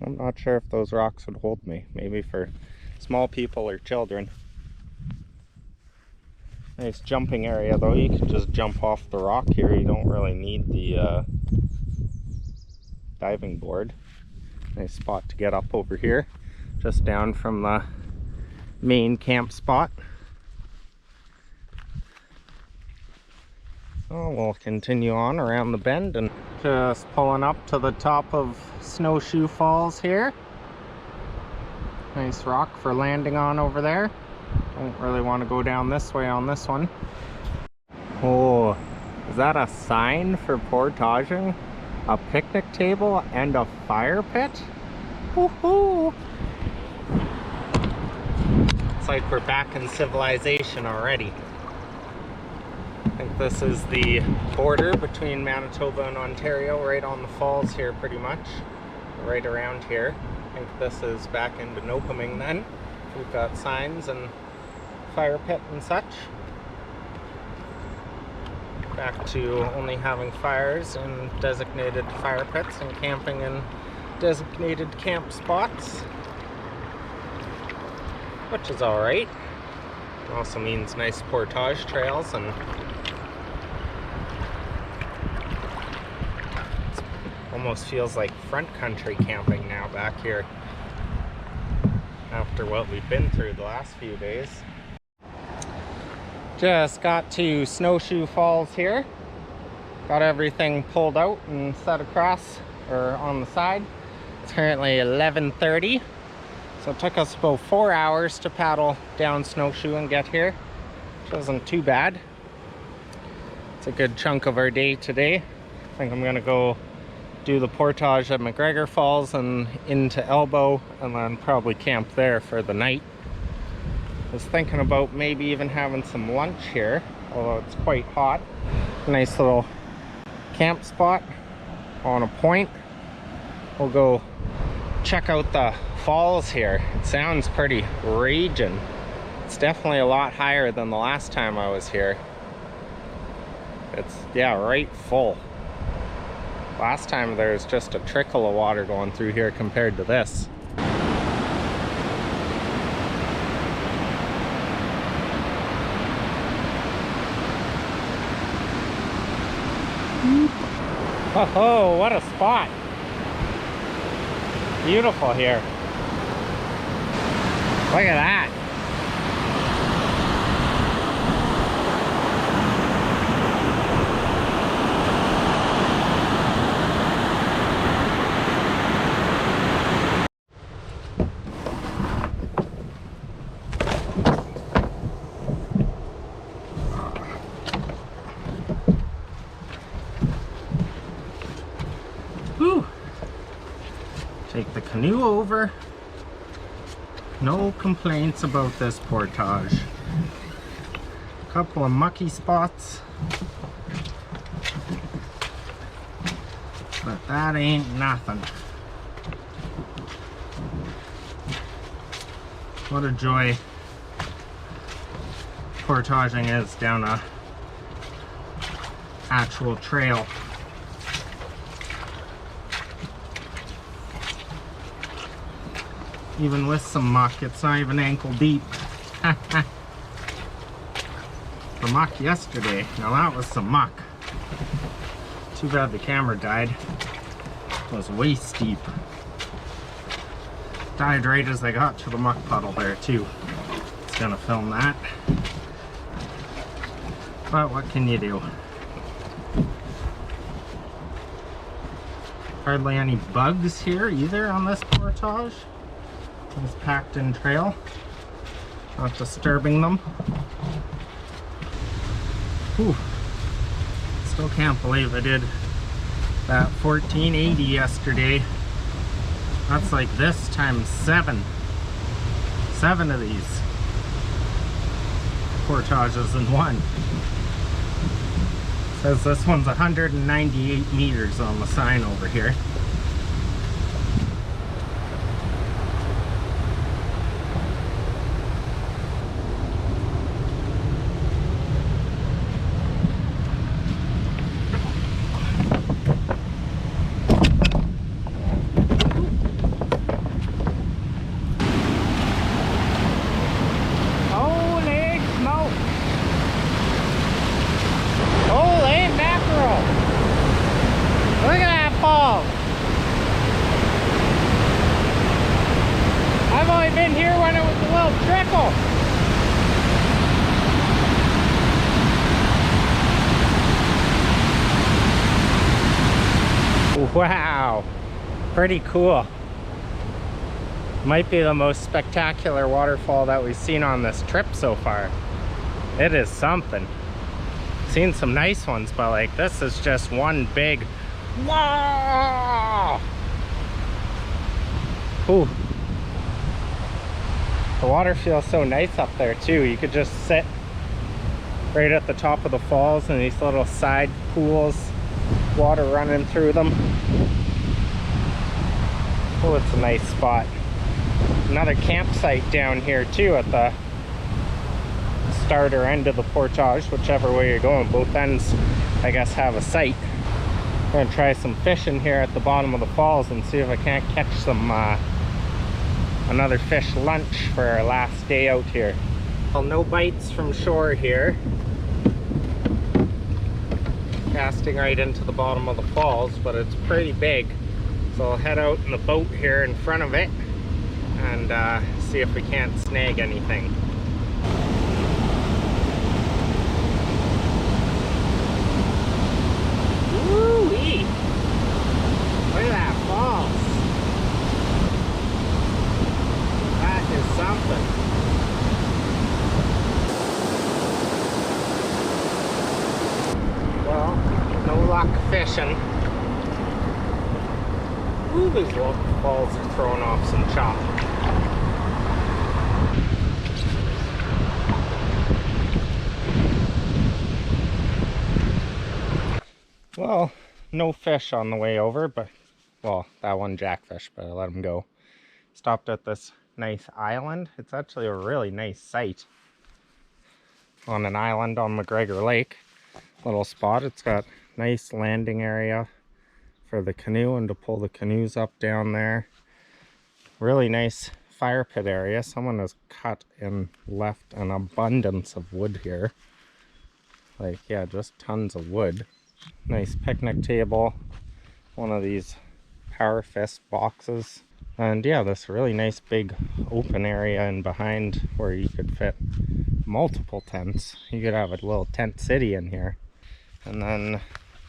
I'm not sure if those rocks would hold me. Maybe for small people or children. Nice jumping area though. You can just jump off the rock here. You don't really need the diving board. Nice spot to get up over here, just down from the main camp spot. So we'll continue on around the bend and just pulling up to the top of Snowshoe Falls here. Nice rock for landing on over there. Don't really want to go down this way on this one. Oh, is that a sign for portaging? A picnic table and a fire pit? Woohoo! It's like we're back in civilization already. I think this is the border between Manitoba and Ontario, right on the falls here pretty much. Right around here. I think this is back into Nopiming then. We've got signs and fire pit and such. Back to only having fires in designated fire pits and camping in designated camp spots, which is alright. Also means nice portage trails, and almost feels like front country camping now back here after what we've been through the last few days. Just got to Snowshoe Falls here. Got everything pulled out and set across, or on the side. It's currently 11:30, so it took us about 4 hours to paddle down Snowshoe and get here, which wasn't too bad. It's a good chunk of our day today. I think I'm gonna go do the portage at Mcgregor Falls and into Elbow, and then probably camp there for the night. I was thinking about maybe even having some lunch here, although it's quite hot. Nice little camp spot on a point. We'll go check out the falls here. It sounds pretty raging. It's definitely a lot higher than the last time I was here. It's, yeah, right full. Last time there was just a trickle of water going through here compared to this. Oh, what a spot. Beautiful here. Look at that. Take the canoe over. No complaints about this portage. A couple of mucky spots, but that ain't nothing. What a joy portaging is down a actual trail. Even with some muck, it's not even ankle deep. The muck yesterday, now that was some muck. Too bad the camera died. It was waist deep. Died right as I got to the muck puddle there too. It's gonna film that. But what can you do? Hardly any bugs here either on this portage. This packed in trail. Not disturbing them. Whew. Still can't believe I did that 1480 yesterday. That's like this times 7. 7 of these portages in one. Says this one's 198 meters on the sign over here. Wow, pretty cool. Might be the most spectacular waterfall that we've seen on this trip so far. It is something. Seen some nice ones, but like this is just one big wow. Ooh. The water feels so nice up there too. You could just sit right at the top of the falls and these little side pools, water running through them. Oh, it's a nice spot. Another campsite down here too at the start or end of the portage, whichever way you're going. Both ends, I guess, have a site. I'm gonna try some fishing here at the bottom of the falls and see if I can't catch some another fish lunch for our last day out here. Well, no bites from shore here. Casting right into the bottom of the falls, but it's pretty big. So I'll head out in the boat here in front of it and see if we can't snag anything. Woo-wee! Look at that falls. That is something. Well, no luck fishing. Ooh, these waterfalls are throwing off some chop. Well, no fish on the way over, but, well, that one jackfish, but I let him go. Stopped at this nice island. It's actually a really nice site on an island on Mcgregor Lake. Little spot. It's got nice landing area for the canoe and to pull the canoes up down there. Really nice fire pit area. Someone has cut and left an abundance of wood here. Like, yeah, just tons of wood. Nice picnic table. One of these power fist boxes. And yeah, this really nice big open area in behind where you could fit multiple tents. You could have a little tent city in here. And then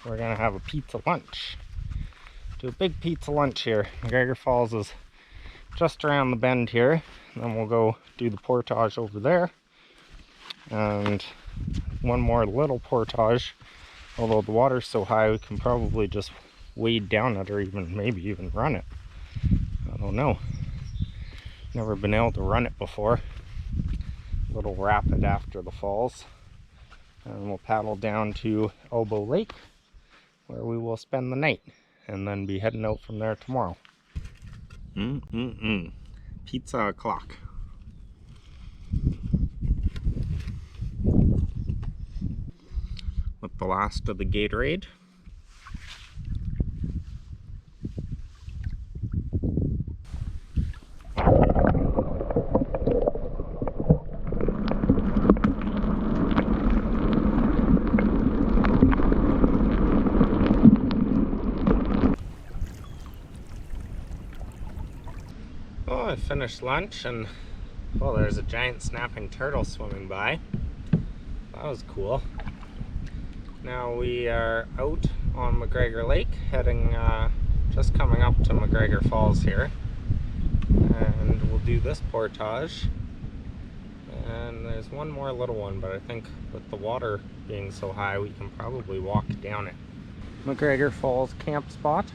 we're gonna have a pizza lunch. Do a big pizza lunch here. Mcgregor Falls is just around the bend here. And then we'll go do the portage over there. And one more little portage. Although the water's so high, we can probably just wade down it or even maybe even run it. I don't know. Never been able to run it before. A little rapid after the falls. And we'll paddle down to Elbow Lake, where we will spend the night and then be heading out from there tomorrow. Pizza o'clock. With the last of the Gatorade. Oh, I finished lunch and, well, there's a giant snapping turtle swimming by. That was cool. Now we are out on Mcgregor Lake, heading, just coming up to Mcgregor Falls here. And we'll do this portage. And there's one more little one, but I think with the water being so high, we can probably walk down it. Mcgregor Falls camp spot.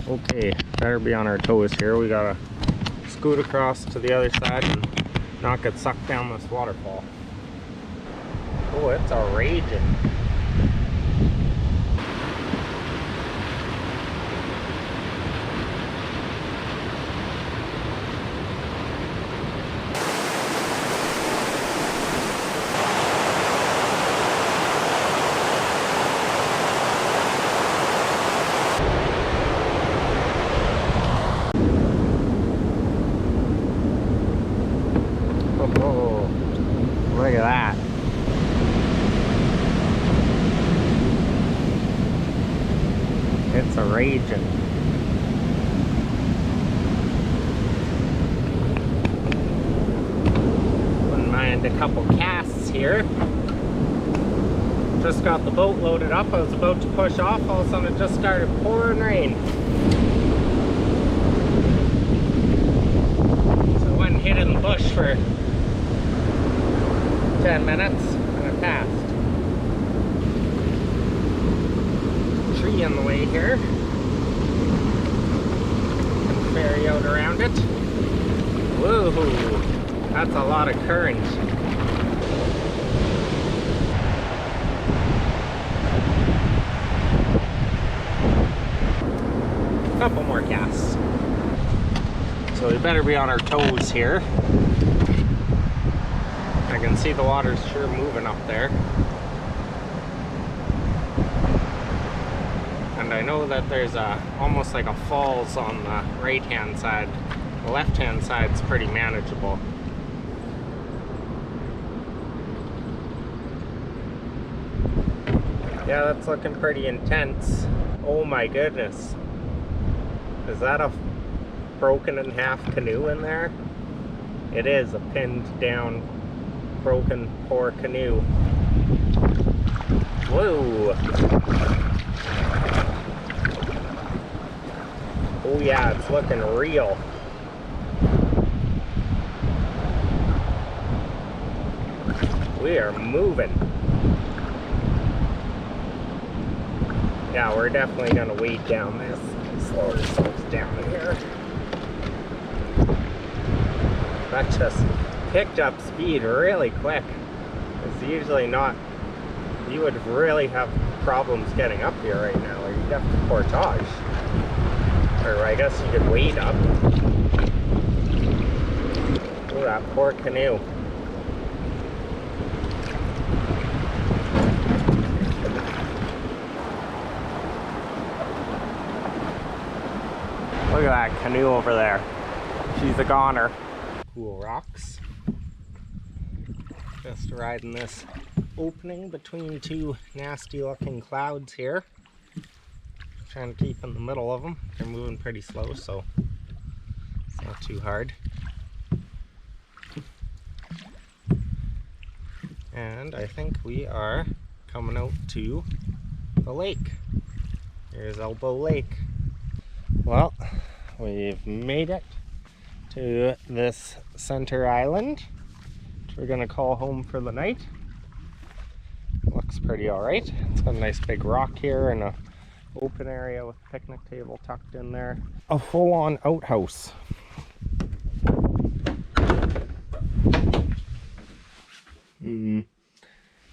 Okay, better be on our toes here. We gotta scoot across to the other side and not get sucked down this waterfall. Oh, it's a raging. Oh, look at that. It's a raging. Wouldn't mind a couple casts here. Just got the boat loaded up. I was about to push off. All of a sudden it just started pouring rain. So I went and hid in the bush for 10 minutes and it passed. Tree in the way here. Can ferry out around it. Whoa, that's a lot of current. Couple more casts. So we better be on our toes here. I can see the water's sure moving up there. And I know that there's almost like a falls on the right hand side. The left hand side's pretty manageable. Yeah, that's looking pretty intense. Oh my goodness. Is that a broken in half canoe in there? It is a pinned down, broken, poor canoe. Whoa! Oh yeah, it's looking real. We are moving. Yeah, we're definitely gonna wade down this. Slow ourselves down here. That just picked up speed really quick. It's usually not. You would really have problems getting up here right now, or you'd have to portage. Or I guess you could wade up. Oh, that poor canoe. Look at that canoe over there. She's a goner. Cool rocks. Just riding this opening between two nasty looking clouds here. Trying to keep in the middle of them. They're moving pretty slow, so it's not too hard. And I think we are coming out to the lake. Here's Elbow Lake. Well, we've made it to this center island, which we're gonna call home for the night. Looks pretty alright. It's got a nice big rock here and a Open area with picnic table tucked in there. A full-on outhouse.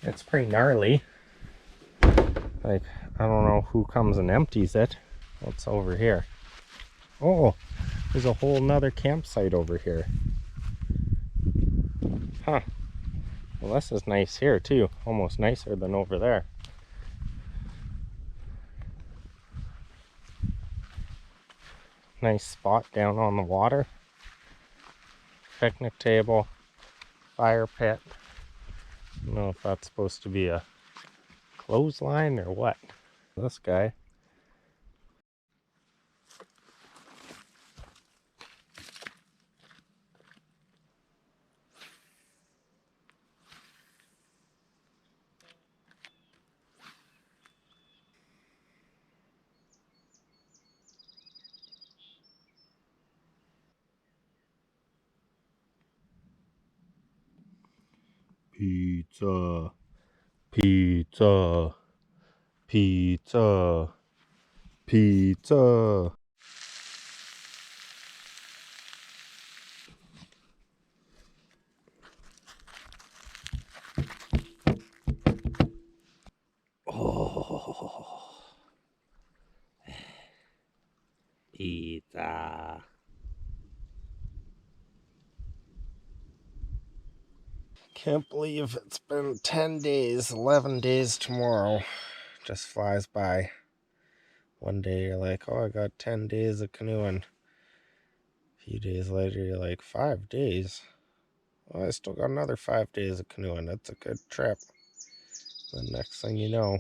It's pretty gnarly. Like, I don't know who comes and empties it. What's over here? Oh, there's a whole nother campsite over here. Huh. Well, this is nice here too. Almost nicer than over there. Nice spot down on the water. Picnic table. Fire pit. I don't know if that's supposed to be a clothesline or what. This guy. Pizza. Pizza. Pizza. Pizza. Oh. Pizza. Can't believe it's been 10 days, 11 days tomorrow. Just flies by. One day you're like, oh, I got 10 days of canoeing. A few days later you're like, 5 days? Well, I still got another 5 days of canoeing. That's a good trip. The next thing you know,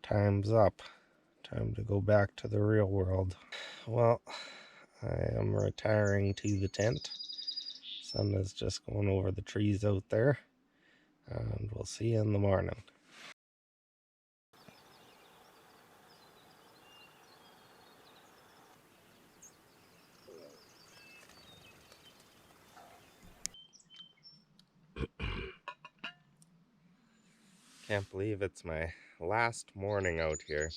time's up. Time to go back to the real world. Well, I am retiring to the tent. Sun is just going over the trees out there. And we'll see you in the morning. Can't believe it's my last morning out here.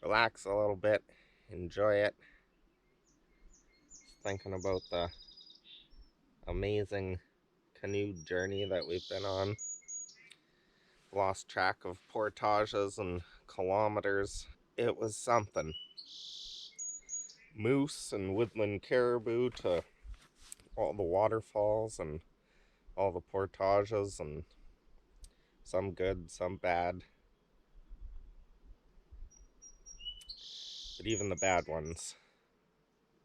Relax a little bit, enjoy it. Thinking about the amazing canoe journey that we've been on. Lost track of portages and kilometers. It was something. Moose and woodland caribou to all the waterfalls and all the portages, and some good, some bad. But even the bad ones,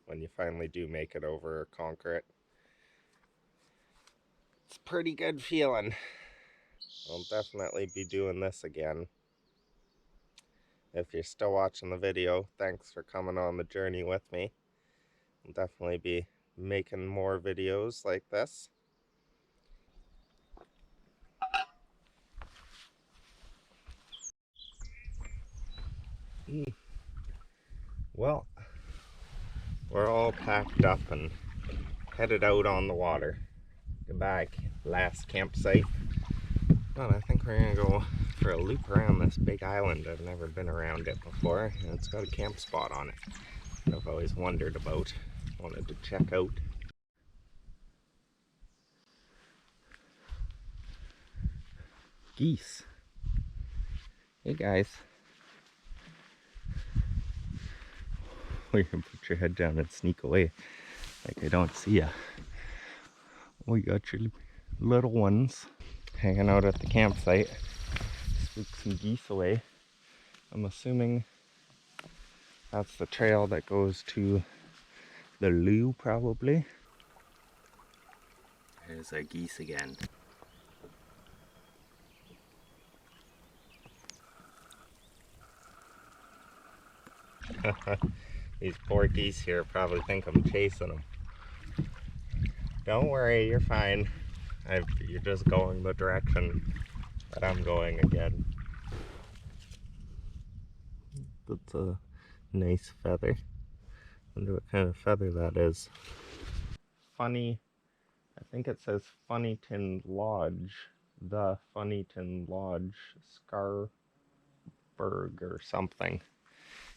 when you finally do make it over or conquer it, it's a pretty good feeling. I'll definitely be doing this again. If you're still watching the video, thanks for coming on the journey with me. I'll definitely be making more videos like this. Well, we're all packed up and headed out on the water. Goodbye, last campsite. Well, I think we're gonna go for a loop around this big island. I've never been around it before, and it's got a camp spot on it that I've always wondered about, wanted to check out. Geese. Hey guys. You can put your head down and sneak away like I don't see ya. Oh, you got your little ones hanging out at the campsite. Spook some geese away. I'm assuming that's the trail that goes to the loo, probably. There's our geese again. These poor geese here probably think I'm chasing them. Don't worry, you're fine. You're just going the direction that I'm going again. That's a nice feather. Wonder what kind of feather that is. Funny, I think it says Funnyton Lodge. The Funnyton Lodge Scar berg or something.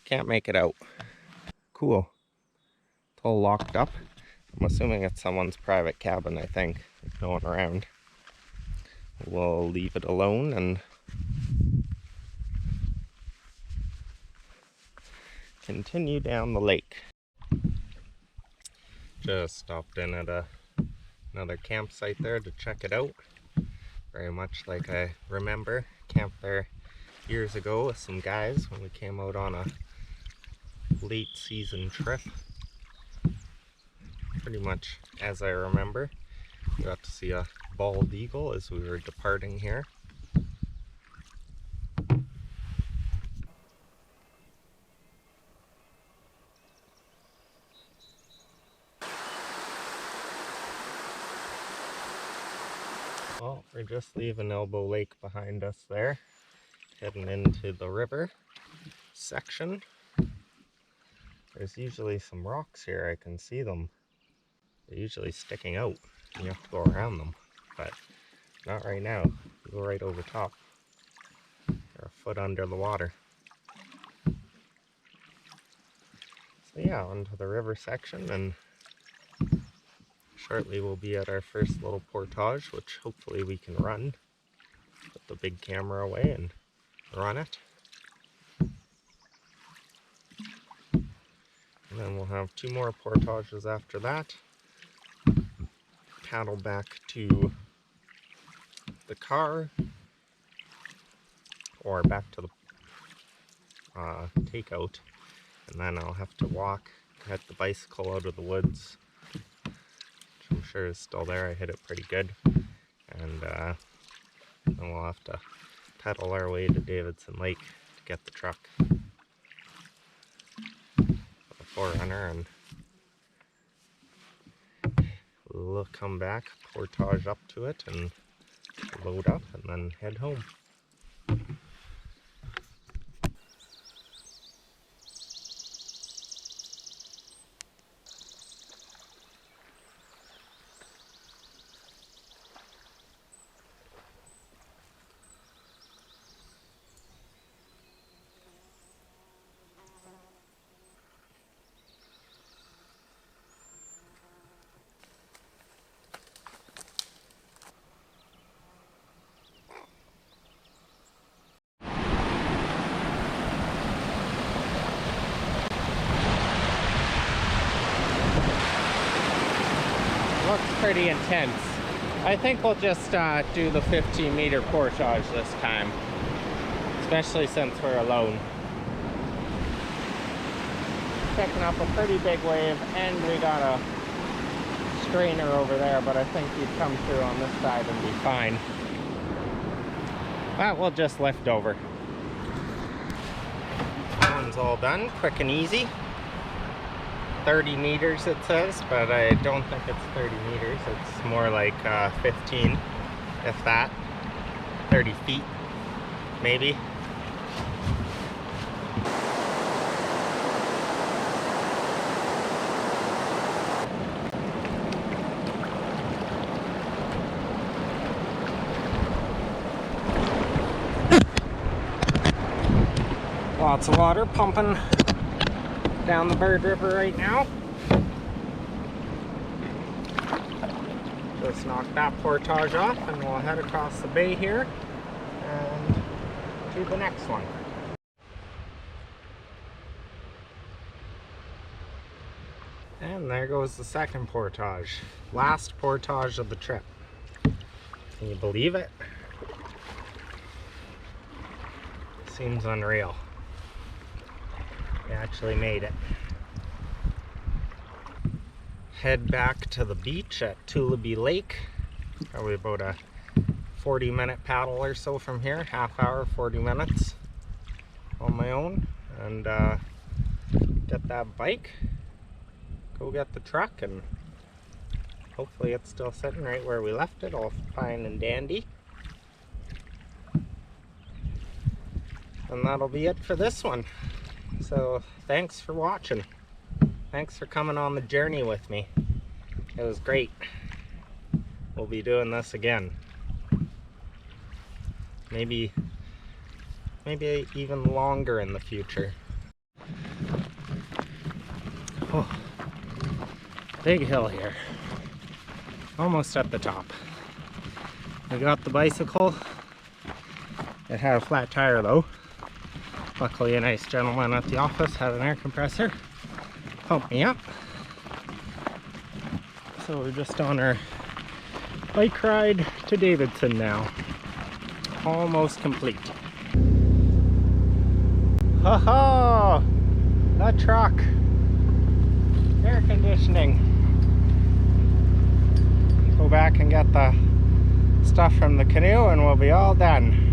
Can't make it out. Cool. It's all locked up. I'm assuming it's someone's private cabin, I think. There's no one around. We'll leave it alone and continue down the lake. Just stopped in at another campsite there to check it out. Very much like I remember. Camped there years ago with some guys when we came out on a late season trip. Pretty much as I remember. We got to see a bald eagle as we were departing here. Well, we're just leaving Elbow Lake behind us there, heading into the river section. There's usually some rocks here, I can see them. They're usually sticking out, and you have to go around them, but not right now. You go right over top. You're a foot under the water. So yeah, onto the river section, and shortly we'll be at our first little portage, which hopefully we can run. Put the big camera away and run it. And then we'll have 2 more portages after that. Paddle back to the car, or back to the takeout, and then I'll have to walk, get the bicycle out of the woods, which I'm sure is still there. I hit it pretty good, and then we'll have to pedal our way to Davidson Lake to get the truck, the 4Runner, and we'll come back, portage up to it, and load up, and then head home. Looks pretty intense. I think we'll just do the 15-meter portage this time, especially since we're alone. Picking up a pretty big wave, and we got a strainer over there, but I think he'd come through on this side and be fine. But we'll just lift over. That one's all done, quick and easy. 30 meters it says, but I don't think it's 30 meters. It's more like 15, if that. 30 feet, maybe. Lots of water pumping down the Bird River right now. Just knock that portage off and we'll head across the bay here and to the next one. And there goes the second portage. Last portage of the trip. Can you believe it? Seems unreal. We actually made it. Head back to the beach at Tulabi Lake. Probably about a 40-minute paddle or so from here. Half hour, 40 minutes on my own. And get that bike, go get the truck, and hopefully it's still sitting right where we left it, all fine and dandy. And that'll be it for this one. So thanks for watching. Thanks for coming on the journey with me. It was great. We'll be doing this again. Maybe maybe even longer in the future. Oh, big hill here. Almost at the top. We got the bicycle. It had a flat tire though. Luckily a nice gentleman at the office had an air compressor. Pumped me up. So we're just on our bike ride to Davidson now. Almost complete. Haha! The truck! Air conditioning. Go back and get the stuff from the canoe and we'll be all done.